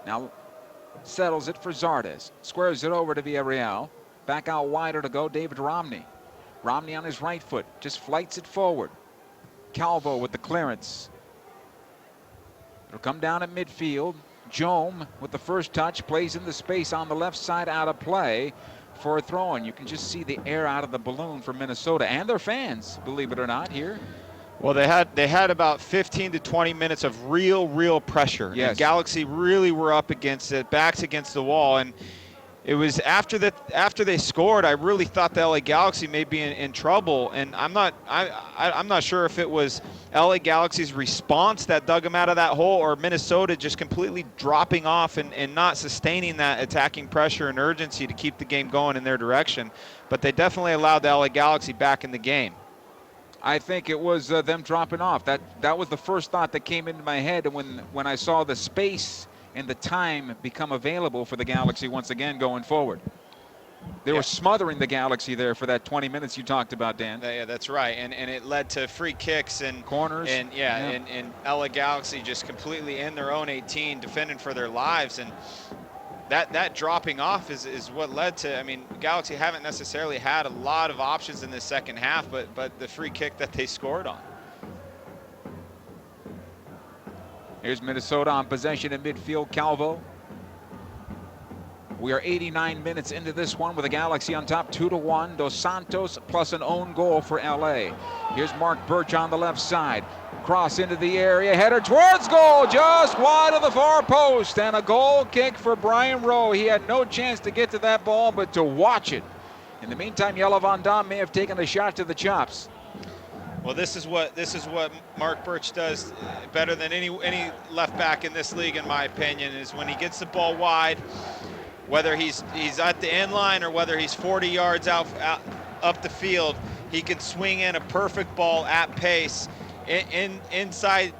Now settles it for Zardes. Squares it over to Villarreal. Back out wider to go, David Romney. Romney on his right foot, just flights it forward. Calvo with the clearance. It'll come down at midfield. Jome with the first touch, plays in the space on the left side, out of play for a throw-in. You can just see the air out of the balloon for Minnesota and their fans, believe it or not, here. Well, they had about 15 to 20 minutes of real pressure. Yes. And Galaxy really were up against it, backs against the wall, and it was after they scored, I really thought the LA Galaxy may be in trouble, and I'm not sure if it was LA Galaxy's response that dug them out of that hole, or Minnesota just completely dropping off and not sustaining that attacking pressure and urgency to keep the game going in their direction. But they definitely allowed the LA Galaxy back in the game. I think it was them dropping off. That was the first thought that came into my head when I saw the space and the time become available for the Galaxy once again going forward. They were smothering the Galaxy there for that 20 minutes you talked about, Dan. Yeah, that's right, and it led to free kicks and corners, and LA Galaxy just completely in their own 18, defending for their lives, and that dropping off is what led to. I mean, Galaxy haven't necessarily had a lot of options in the second half, but the free kick that they scored on. Here's Minnesota on possession in midfield, Calvo. We are 89 minutes into this one with the Galaxy on top 2-1. Dos Santos plus an own goal for LA. Here's Mark Birch on the left side. Cross into the area, header towards goal, just wide of the far post, and a goal kick for Brian Rowe. He had no chance to get to that ball, but to watch it. In the meantime, Jelle Van Damme may have taken a shot to the chops. Well, this is what Mark Birch does better than any left back in this league, in my opinion, is when he gets the ball wide, whether he's at the end line or whether he's 40 yards out up the field, he can swing in a perfect ball at pace inside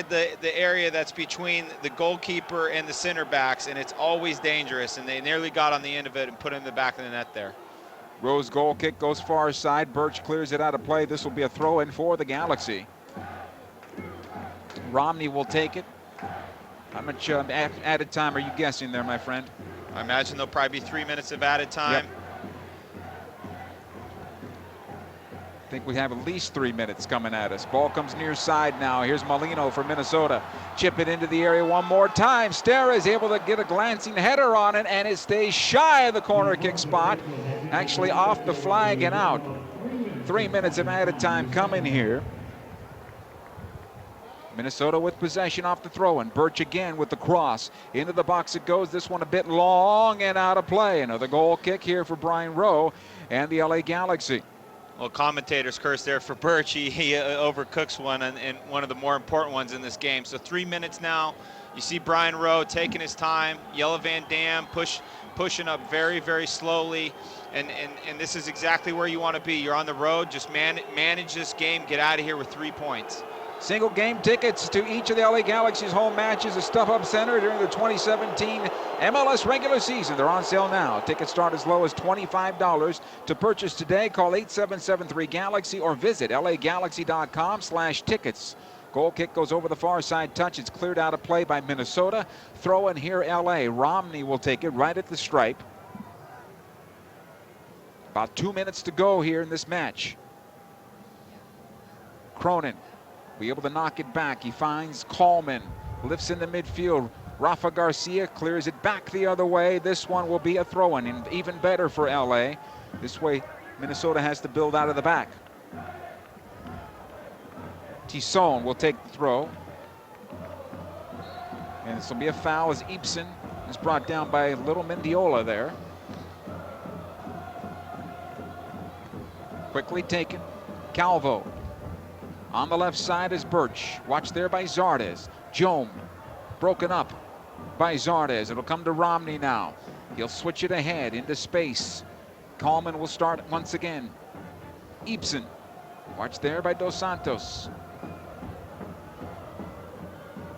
the area that's between the goalkeeper and the center backs, and it's always dangerous, and they nearly got on the end of it and put it in the back of the net there. Rowe's goal kick goes far side. Birch clears it out of play. This will be a throw-in for the Galaxy. Romney will take it. How much added time are you guessing there, my friend? I imagine there'll probably be 3 minutes of added time. Yep. I think we have at least 3 minutes coming at us. Ball comes near side now. Here's Molino for Minnesota. Chip it into the area one more time. Stera is able to get a glancing header on it, and it stays shy of the corner kick spot. Actually off the flag and out. 3 minutes of added time coming here. Minnesota with possession off the throw-in. Birch again with the cross. Into the box it goes. This one a bit long and out of play. Another goal kick here for Brian Rowe and the LA Galaxy. Well, commentators curse there for Birch. He overcooks one and one of the more important ones in this game. So 3 minutes now. You see Brian Rowe taking his time. Jelle Van Dam pushing up very, very slowly. And this is exactly where you want to be. You're on the road. Just manage this game. Get out of here with 3 points. Single game tickets to each of the LA Galaxy's home matches at StubHub Center during the 2017 MLS regular season. They're on sale now. Tickets start as low as $25. To purchase today, call 8773-GALAXY or visit lagalaxy.com/tickets. Goal kick goes over the far side touch. It's cleared out of play by Minnesota. Throw in here, LA. Romney will take it right at the stripe. About 2 minutes to go here in this match. Cronin be able to knock it back. He finds Coleman, lifts in the midfield. Rafa Garcia clears it back the other way. This one will be a throw-in, and even better for LA. This way, Minnesota has to build out of the back. Tisson will take the throw. And this will be a foul as Ibsen is brought down by Little Mendiola there. Quickly taken. Calvo. On the left side is Birch. Watched there by Zardes. Jome broken up by Zardes. It'll come to Romney now. He'll switch it ahead into space. Coleman will start once again. Ibsen. Watched there by Dos Santos.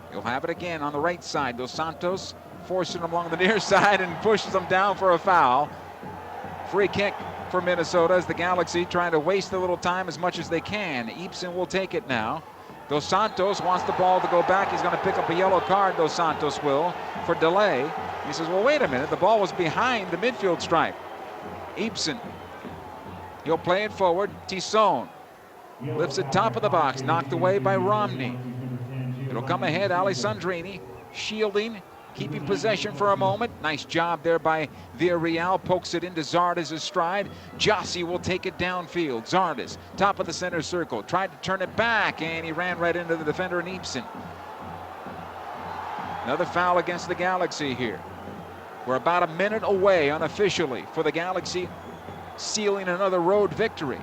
He'll have it again on the right side. Dos Santos forcing him along the near side and pushes him down for a foul. Free kick for Minnesota as the Galaxy trying to waste a little time as much as they can. Ibsen will take it now. Dos Santos wants the ball to go back. He's going to pick up a yellow card, Dos Santos will, for delay. He says, well, wait a minute. The ball was behind the midfield stripe. Ibsen. He'll play it forward. Tisson lifts it top of the box. Knocked away by Romney. It'll come ahead. Alessandrini shielding, keeping possession for a moment. Nice job there by Villarreal. Pokes it into Zardes' stride. Jossi will take it downfield. Zardes, top of the center circle. Tried to turn it back, and he ran right into the defender in Ibsen. Another foul against the Galaxy here. We're about a minute away unofficially for the Galaxy sealing another road victory.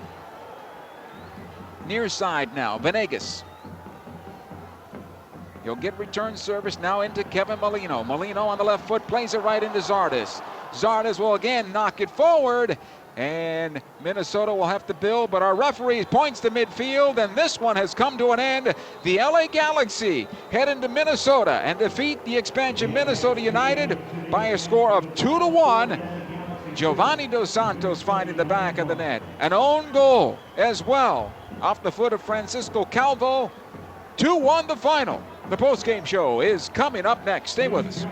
Near side now, Venegas. He'll get return service now into Kevin Molino. Molino on the left foot plays it right into Zardes. Zardes will again knock it forward, and Minnesota will have to build, but our referee points to midfield, and this one has come to an end. The LA Galaxy head into Minnesota and defeat the expansion Minnesota United by a score of 2-1. Giovanni Dos Santos finding the back of the net. An own goal as well off the foot of Francisco Calvo. 2-1 the final. The post-game show is coming up next. Stay with us.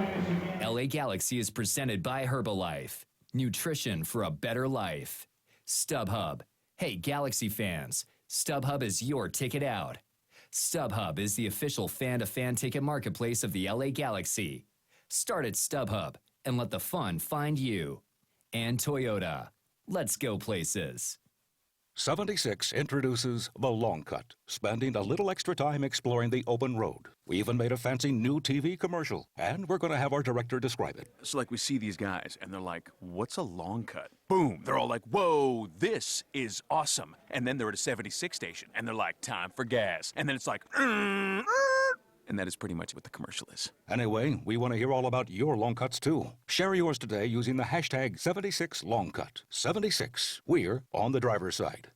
LA Galaxy is presented by Herbalife. Nutrition for a better life. StubHub. Hey, Galaxy fans, StubHub is your ticket out. StubHub is the official fan-to-fan ticket marketplace of the LA Galaxy. Start at StubHub and let the fun find you. And Toyota. Let's go places. 76 introduces The Long Cut, spending a little extra time exploring the open road. We even made a fancy new TV commercial, and we're going to have our director describe it. So like we see these guys, and they're like, what's a long cut? Boom, they're all like, whoa, this is awesome. And then they're at a 76 station, and they're like, time for gas. And then it's like, and that is pretty much what the commercial is. Anyway, we want to hear all about your long cuts, too. Share yours today using the hashtag 76longcut. 76. We're on the driver's side.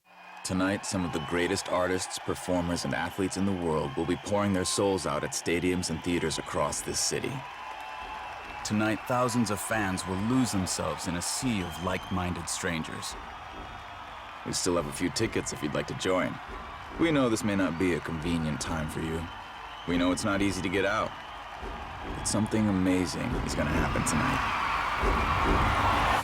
Tonight, some of the greatest artists, performers, and athletes in the world will be pouring their souls out at stadiums and theaters across this city. Tonight, thousands of fans will lose themselves in a sea of like-minded strangers. We still have a few tickets if you'd like to join. We know this may not be a convenient time for you. We know it's not easy to get out. But something amazing is going to happen tonight.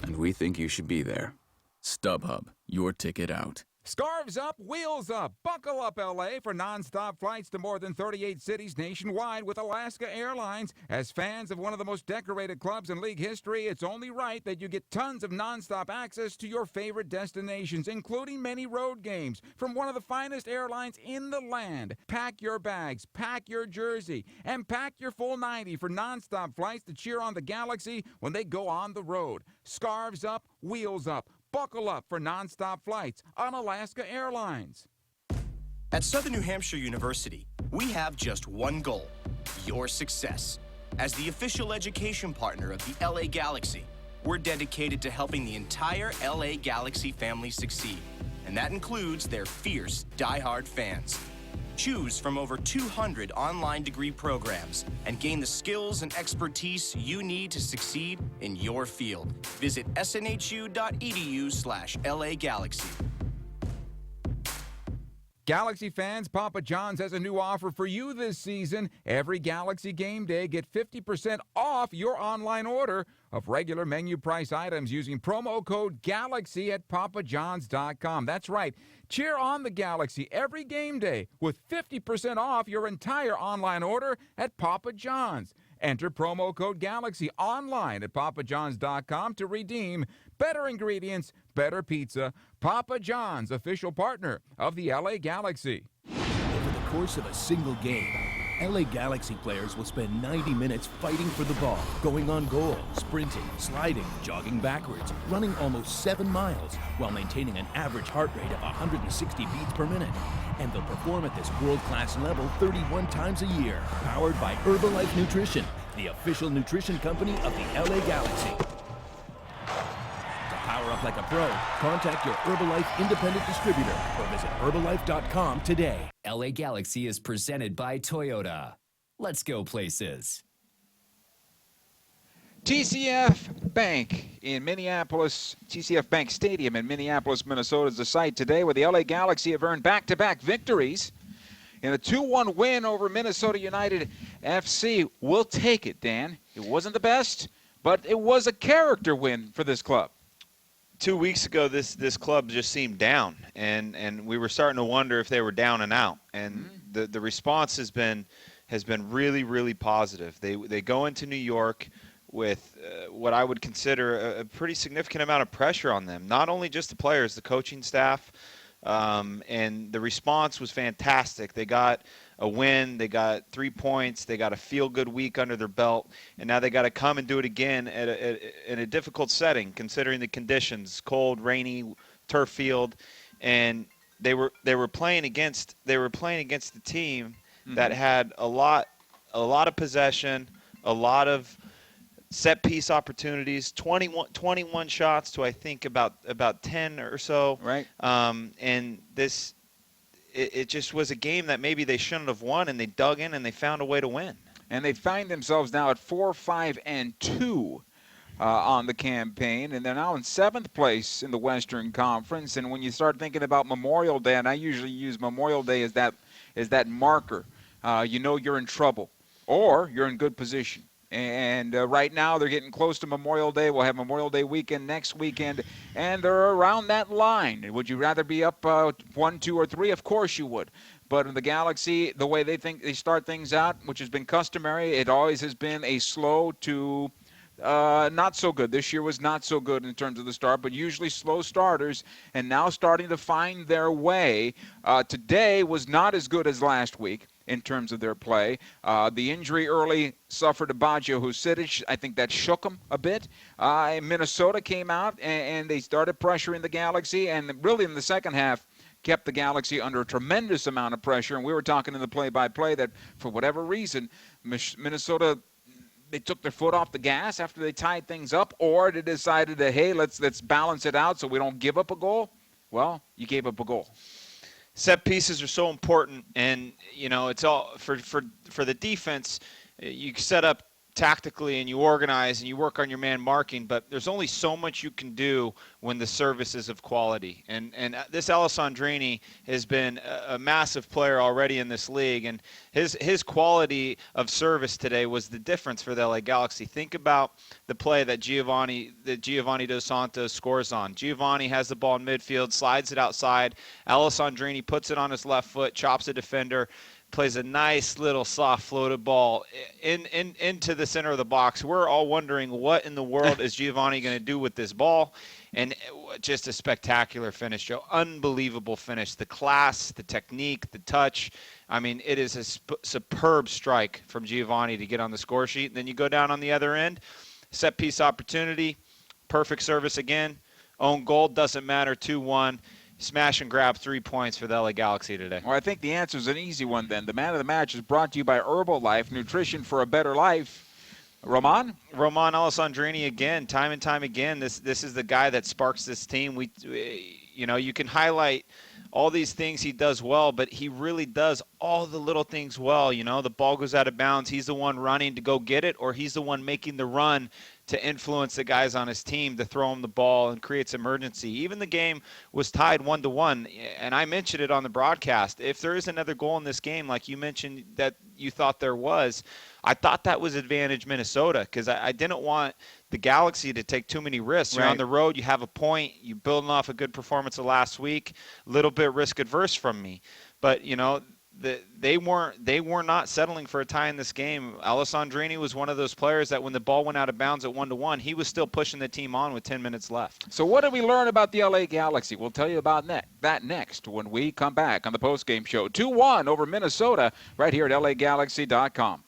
And we think you should be there. StubHub, your ticket out. Scarves up, wheels up. Buckle up, LA, for nonstop flights to more than 38 cities nationwide with Alaska Airlines. As fans of one of the most decorated clubs in league history, it's only right that you get tons of nonstop access to your favorite destinations, including many road games from one of the finest airlines in the land. Pack your bags, pack your jersey, and pack your full 90 for nonstop flights to cheer on the Galaxy when they go on the road. Scarves up, wheels up. Buckle up for nonstop flights on Alaska Airlines. At Southern New Hampshire University, we have just one goal: your success. As the official education partner of the LA Galaxy, we're dedicated to helping the entire LA Galaxy family succeed, and that includes their fierce, die-hard fans. Choose from over 200 online degree programs and gain the skills and expertise you need to succeed in your field. Visit snhu.edu/LA Galaxy. Galaxy fans, Papa John's has a new offer for you this season. Every Galaxy game day, get 50% off your online order of regular menu price items using promo code GALAXY at papajohns.com. That's right. Cheer on the Galaxy every game day with 50% off your entire online order at Papa John's. Enter promo code GALAXY online at papajohns.com to redeem better ingredients, better pizza. Papa John's, official partner of the LA Galaxy. Over the course of a single game, LA Galaxy players will spend 90 minutes fighting for the ball, going on goal, sprinting, sliding, jogging backwards, running almost 7 miles, while maintaining an average heart rate of 160 beats per minute. And they'll perform at this world-class level 31 times a year, powered by Herbalife Nutrition, the official nutrition company of the LA Galaxy. To power up like a pro, contact your Herbalife independent distributor or visit Herbalife.com today. LA Galaxy is presented by Toyota. Let's go places. TCF Bank in Minneapolis, TCF Bank Stadium in Minneapolis, Minnesota is the site today where the LA Galaxy have earned back-to-back victories in a 2-1 win over Minnesota United FC. We'll take it, Dan. It wasn't the best, but it was a character win for this club. 2 weeks ago, this club just seemed down, and we were starting to wonder if they were down and out. And the response has been really, really positive. They go into New York with what I would consider a pretty significant amount of pressure on them. Not only just the players, the coaching staff, and the response was fantastic. They got a win, they got 3 points, they got a feel-good week under their belt, and now they got to come and do it again in a difficult setting, considering the conditions: cold, rainy, turf field, and they were playing against the team that had a lot of possession, a lot of set piece opportunities, 21 shots to I think about 10 or so. Right. And it just was a game that maybe they shouldn't have won, and they dug in and they found a way to win. And they find themselves now at 4-5-2 on the campaign, and they're now in 7th place in the Western Conference. And when you start thinking about Memorial Day, and I usually use Memorial Day as that marker, you know you're in trouble or you're in good position. And right now they're getting close to Memorial Day. We'll have Memorial Day weekend next weekend, and they're around that line. Would you rather be up 1, 2, or 3? Of course you would. But in the Galaxy, the way they think they start things out, which has been customary, it always has been a slow to not so good. This year was not so good in terms of the start, but usually slow starters, and now starting to find their way. Today was not as good as last week in terms of their play. The injury early suffered Abajo Husidic. I think that shook them a bit. Minnesota came out, and they started pressuring the Galaxy, and really in the second half kept the Galaxy under a tremendous amount of pressure. And we were talking in the play-by-play that for whatever reason, Minnesota, they took their foot off the gas after they tied things up, or they decided that, hey, let's balance it out so we don't give up a goal. Well, you gave up a goal. Set pieces are so important, and it's all for the defense. You set up tactically and you organize and you work on your man marking, but there's only so much you can do when the service is of quality. And this Alessandrini has been a massive player already in this league, and his quality of service today was the difference for the LA Galaxy. Think about the play that Giovanni Dos Santos scores on. Giovanni has the ball in midfield, slides it outside. Alessandrini puts it on his left foot, chops a defender, plays a nice little soft floated ball into the center of the box. We're all wondering what in the world is Giovanni going to do with this ball, and just a spectacular finish, Joe. Unbelievable finish. The class, the technique, the touch. I mean, it is a superb strike from Giovanni to get on the score sheet. And then you go down on the other end, set piece opportunity, perfect service again. Own goal, doesn't matter, 2-1. Smash and grab 3 points for the LA Galaxy today. Well, I think the answer is an easy one then. The man of the match is brought to you by Herbalife, nutrition for a better life. Roman Alessandrini again, time and time again. This is the guy that sparks this team. You can highlight all these things he does well, but he really does all the little things well. The ball goes out of bounds. He's the one running to go get it, or he's the one making the run to influence the guys on his team to throw him the ball and creates emergency. Even the game was tied 1-1, and I mentioned it on the broadcast. If there is another goal in this game, like you mentioned that you thought there was, I thought that was advantage Minnesota, because I didn't want the Galaxy to take too many risks. You're on the road, you have a point, you're building off a good performance of last week, a little bit risk adverse from me. But, they were not settling for a tie in this game. Alessandrini was one of those players that when the ball went out of bounds at 1-1, he was still pushing the team on with 10 minutes left. So what did we learn about the LA Galaxy? We'll tell you about that next when we come back on the postgame show. 2-1 over Minnesota right here at LAGalaxy.com.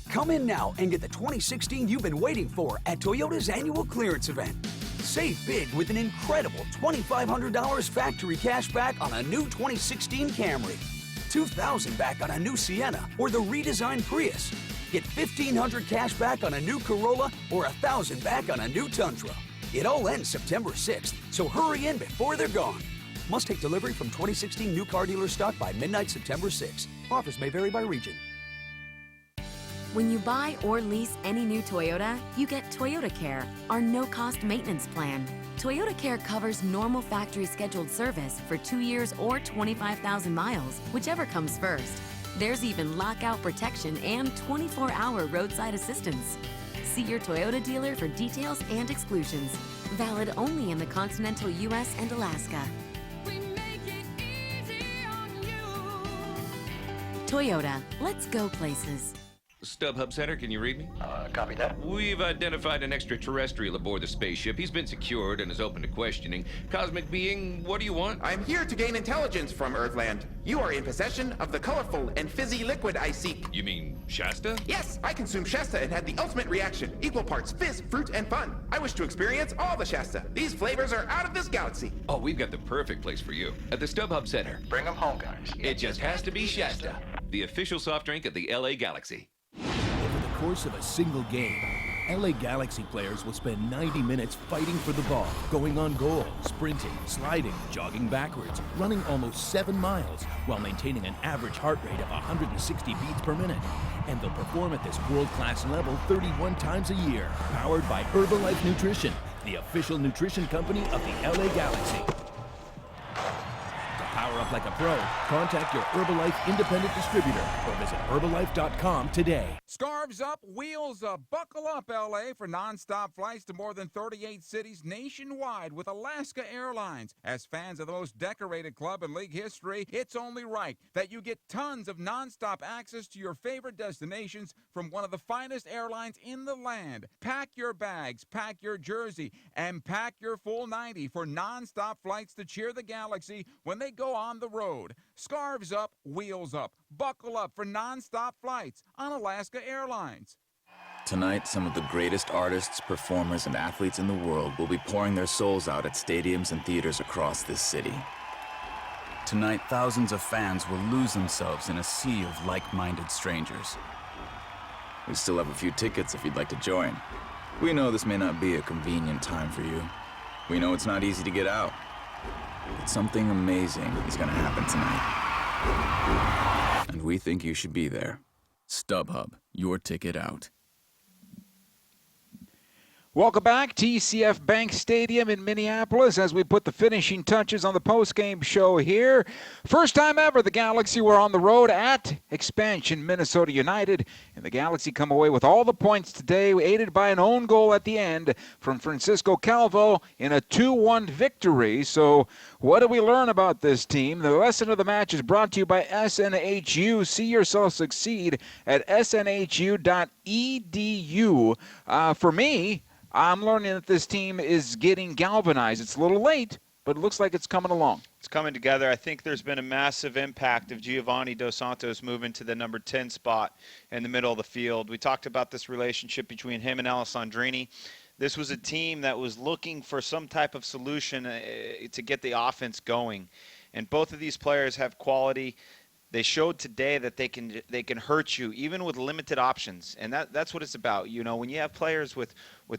Come in now and get the 2016 you've been waiting for at Toyota's annual clearance event. Save big with an incredible $2,500 factory cash back on a new 2016 Camry, $2,000 back on a new Sienna or the redesigned Prius. Get $1,500 cash back on a new Corolla or $1,000 back on a new Tundra. It all ends September 6th, so hurry in before they're gone. Must take delivery from 2016 new car dealer stock by midnight September 6th. Offers may vary by region. When you buy or lease any new Toyota, you get Toyota Care, our no-cost maintenance plan. Toyota Care covers normal factory scheduled service for 2 years or 25,000 miles, whichever comes first. There's even lockout protection and 24-hour roadside assistance. See your Toyota dealer for details and exclusions. Valid only in the continental U.S. and Alaska. Toyota, let's go places. StubHub Center, can you read me? Copy that. We've identified an extraterrestrial aboard the spaceship. He's been secured and is open to questioning. Cosmic being, what do you want? I'm here to gain intelligence from Earthland. You are in possession of the colorful and fizzy liquid I seek. You mean Shasta? Yes, I consumed Shasta and had the ultimate reaction. Equal parts fizz, fruit, and fun. I wish to experience all the Shasta. These flavors are out of this galaxy. Oh, we've got the perfect place for you. At the StubHub Center. Bring them home, guys. It just has to be Shasta, the official soft drink of the LA Galaxy. Over the course of a single game, LA Galaxy players will spend 90 minutes fighting for the ball, going on goal, sprinting, sliding, jogging backwards, running almost 7 miles while maintaining an average heart rate of 160 beats per minute. And they'll perform at this world-class level 31 times a year, powered by Herbalife Nutrition, the official nutrition company of the LA Galaxy. Power up like a pro. Contact your Herbalife independent distributor or visit Herbalife.com today. Scarves up, wheels up. Buckle up, LA, for nonstop flights to more than 38 cities nationwide with Alaska Airlines. As fans of the most decorated club in league history, it's only right that you get tons of nonstop access to your favorite destinations from one of the finest airlines in the land. Pack your bags, pack your jersey, and pack your full 90 for nonstop flights to cheer the Galaxy when they go on the road. Scarves up, wheels up. Buckle up for nonstop flights on Alaska Airlines. Tonight, some of the greatest artists, performers, and athletes in the world will be pouring their souls out at stadiums and theaters across this city. Tonight, thousands of fans will lose themselves in a sea of like-minded strangers. We still have a few tickets if you'd like to join. We know this may not be a convenient time for you. We know it's not easy to get out. But something amazing is going to happen tonight. And we think you should be there. StubHub, your ticket out. Welcome back, TCF Bank Stadium in Minneapolis, as we put the finishing touches on the postgame show here. First time ever the Galaxy were on the road at expansion Minnesota United, and the Galaxy come away with all the points today, aided by an own goal at the end from Francisco Calvo in a 2-1 victory. So what do we learn about this team? The lesson of the match is brought to you by SNHU. See yourself succeed at snhu.edu. For me, I'm learning that this team is getting galvanized. It's a little late, but it looks like it's coming along. It's coming together. I think there's been a massive impact of Giovanni Dos Santos moving to the number 10 spot in the middle of the field. We talked about this relationship between him and Alessandrini. This was a team that was looking for some type of solution to get the offense going. And both of these players have quality. They showed today that they can hurt you even with limited options, and that's what it's about. You know, when you have players with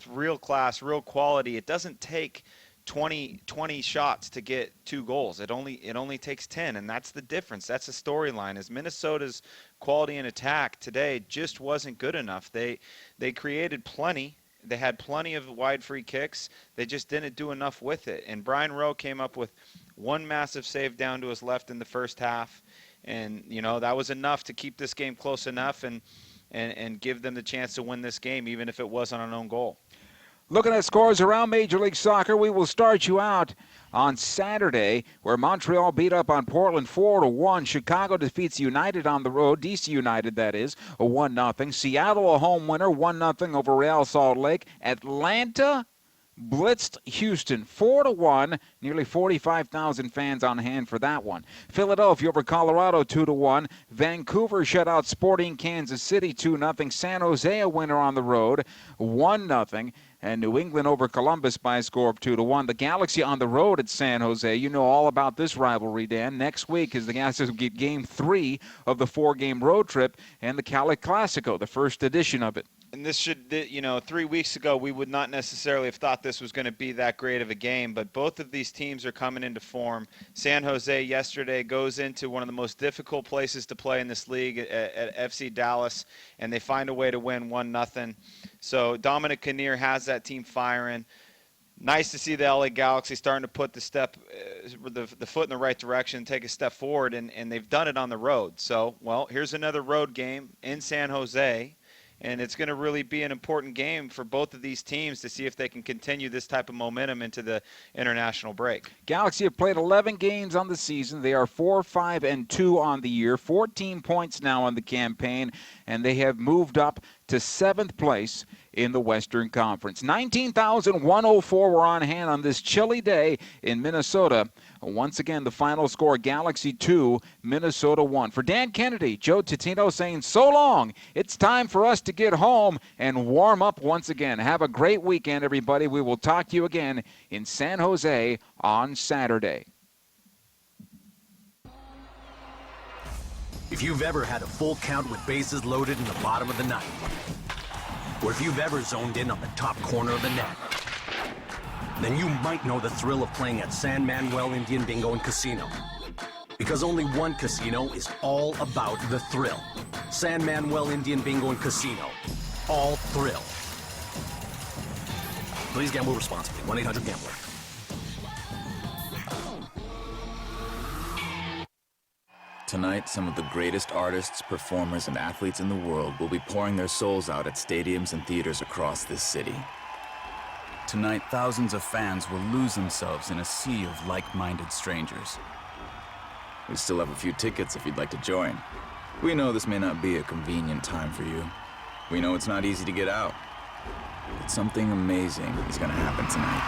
real class, real quality, it doesn't take 20 shots to get 2 goals. It only takes 10, and that's the difference. That's the storyline. Is Minnesota's quality in attack today just wasn't good enough. They created plenty. They had plenty of wide free kicks. They just didn't do enough with it. And Brian Rowe came up with one massive save down to his left in the first half. And, you know, that was enough to keep this game close enough and give them the chance to win this game, even if it wasn't an own goal. Looking at scores around Major League Soccer, we will start you out on Saturday, where Montreal beat up on Portland 4-1. Chicago defeats United on the road, DC United that is, a 1-0. Seattle a home winner, 1-0 over Real Salt Lake. Atlanta blitzed Houston 4-1. Nearly 45,000 fans on hand for that one. Philadelphia over Colorado 2-1. Vancouver shut out Sporting Kansas City 2-0. San Jose a winner on the road 1-0. And New England over Columbus by a score of 2-1. The Galaxy on the road at San Jose. You know all about this rivalry, Dan. Next week is the Galaxy will get Game 3 of the 4-game road trip and the Cali Classico, the first edition of it. And this should, you know, 3 weeks ago we would not necessarily have thought this was going to be that great of a game, but both of these teams are coming into form. San Jose yesterday goes into one of the most difficult places to play in this league at FC Dallas, and they find a way to win 1-0. So Dominic Kinnear has that team firing. Nice to see the LA Galaxy starting to put the foot in the right direction, take a step forward, and they've done it on the road. So, well, here's another road game in San Jose. And it's going to really be an important game for both of these teams to see if they can continue this type of momentum into the international break. Galaxy have played 11 games on the season. They are 4-5-2 on the year, 14 points now on the campaign, and they have moved up to 7th place in the Western Conference. 19,104 were on hand on this chilly day in Minnesota. Once again, the final score, Galaxy 2, Minnesota 1. For Dan Kennedy, Joe Tutino saying so long. It's time for us to get home and warm up once again. Have a great weekend, everybody. We will talk to you again in San Jose on Saturday. If you've ever had a full count with bases loaded in the bottom of the ninth, or if you've ever zoned in on the top corner of the net, then you might know the thrill of playing at San Manuel Indian Bingo and Casino. Because only one casino is all about the thrill. San Manuel Indian Bingo and Casino. All thrill. Please gamble responsibly. 1-800-GAMBLER. Tonight, some of the greatest artists, performers, and athletes in the world will be pouring their souls out at stadiums and theaters across this city. Tonight, thousands of fans will lose themselves in a sea of like-minded strangers. We still have a few tickets if you'd like to join. We know this may not be a convenient time for you. We know it's not easy to get out. But something amazing is going to happen tonight.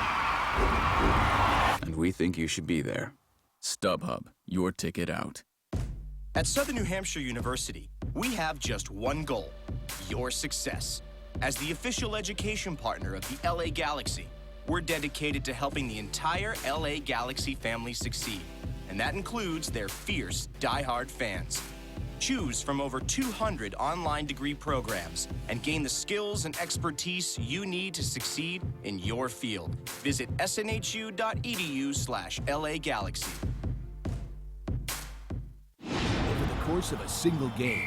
And we think you should be there. StubHub, your ticket out. At Southern New Hampshire University, we have just one goal: your success. As the official education partner of the LA Galaxy, we're dedicated to helping the entire LA Galaxy family succeed, and that includes their fierce, die-hard fans. Choose from over 200 online degree programs and gain the skills and expertise you need to succeed in your field. Visit snhu.edu/LA Galaxy. Over the course of a single game,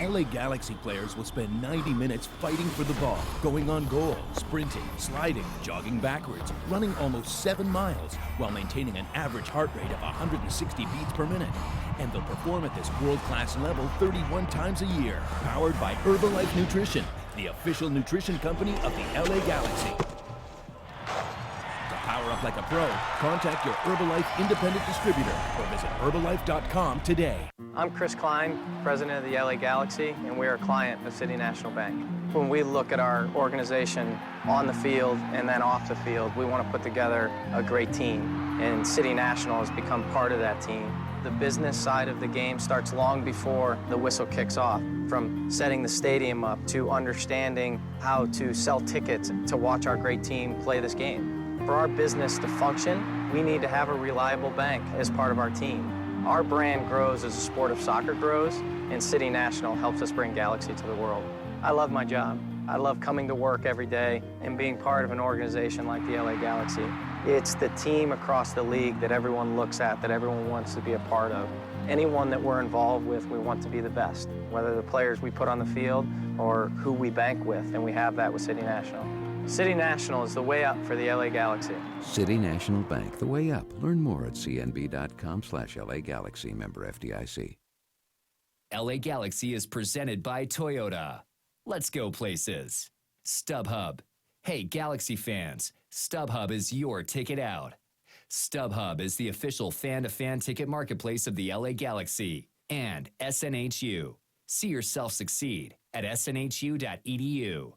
LA Galaxy players will spend 90 minutes fighting for the ball, going on goal, sprinting, sliding, jogging backwards, running almost 7 miles, while maintaining an average heart rate of 160 beats per minute. And they'll perform at this world-class level 31 times a year, powered by Herbalife Nutrition, the official nutrition company of the LA Galaxy. To power up like a pro, contact your Herbalife independent distributor or visit Herbalife.com today. I'm Chris Klein, president of the LA Galaxy, and we are a client of City National Bank. When we look at our organization on the field and then off the field, we want to put together a great team, and City National has become part of that team. The business side of the game starts long before the whistle kicks off, from setting the stadium up to understanding how to sell tickets to watch our great team play this game. For our business to function, we need to have a reliable bank as part of our team. Our brand grows as the sport of soccer grows, and City National helps us bring Galaxy to the world. I love my job. I love coming to work every day and being part of an organization like the LA Galaxy. It's the team across the league that everyone looks at, that everyone wants to be a part of. Anyone that we're involved with, we want to be the best, whether the players we put on the field or who we bank with, and we have that with City National. City National is the way up for the LA Galaxy. City National Bank, the way up. Learn more at cnb.com/LA Galaxy, member FDIC. LA Galaxy is presented by Toyota. Let's go places. StubHub. Hey, Galaxy fans, StubHub is your ticket out. StubHub is the official fan-to-fan ticket marketplace of the LA Galaxy. And SNHU. See yourself succeed at snhu.edu.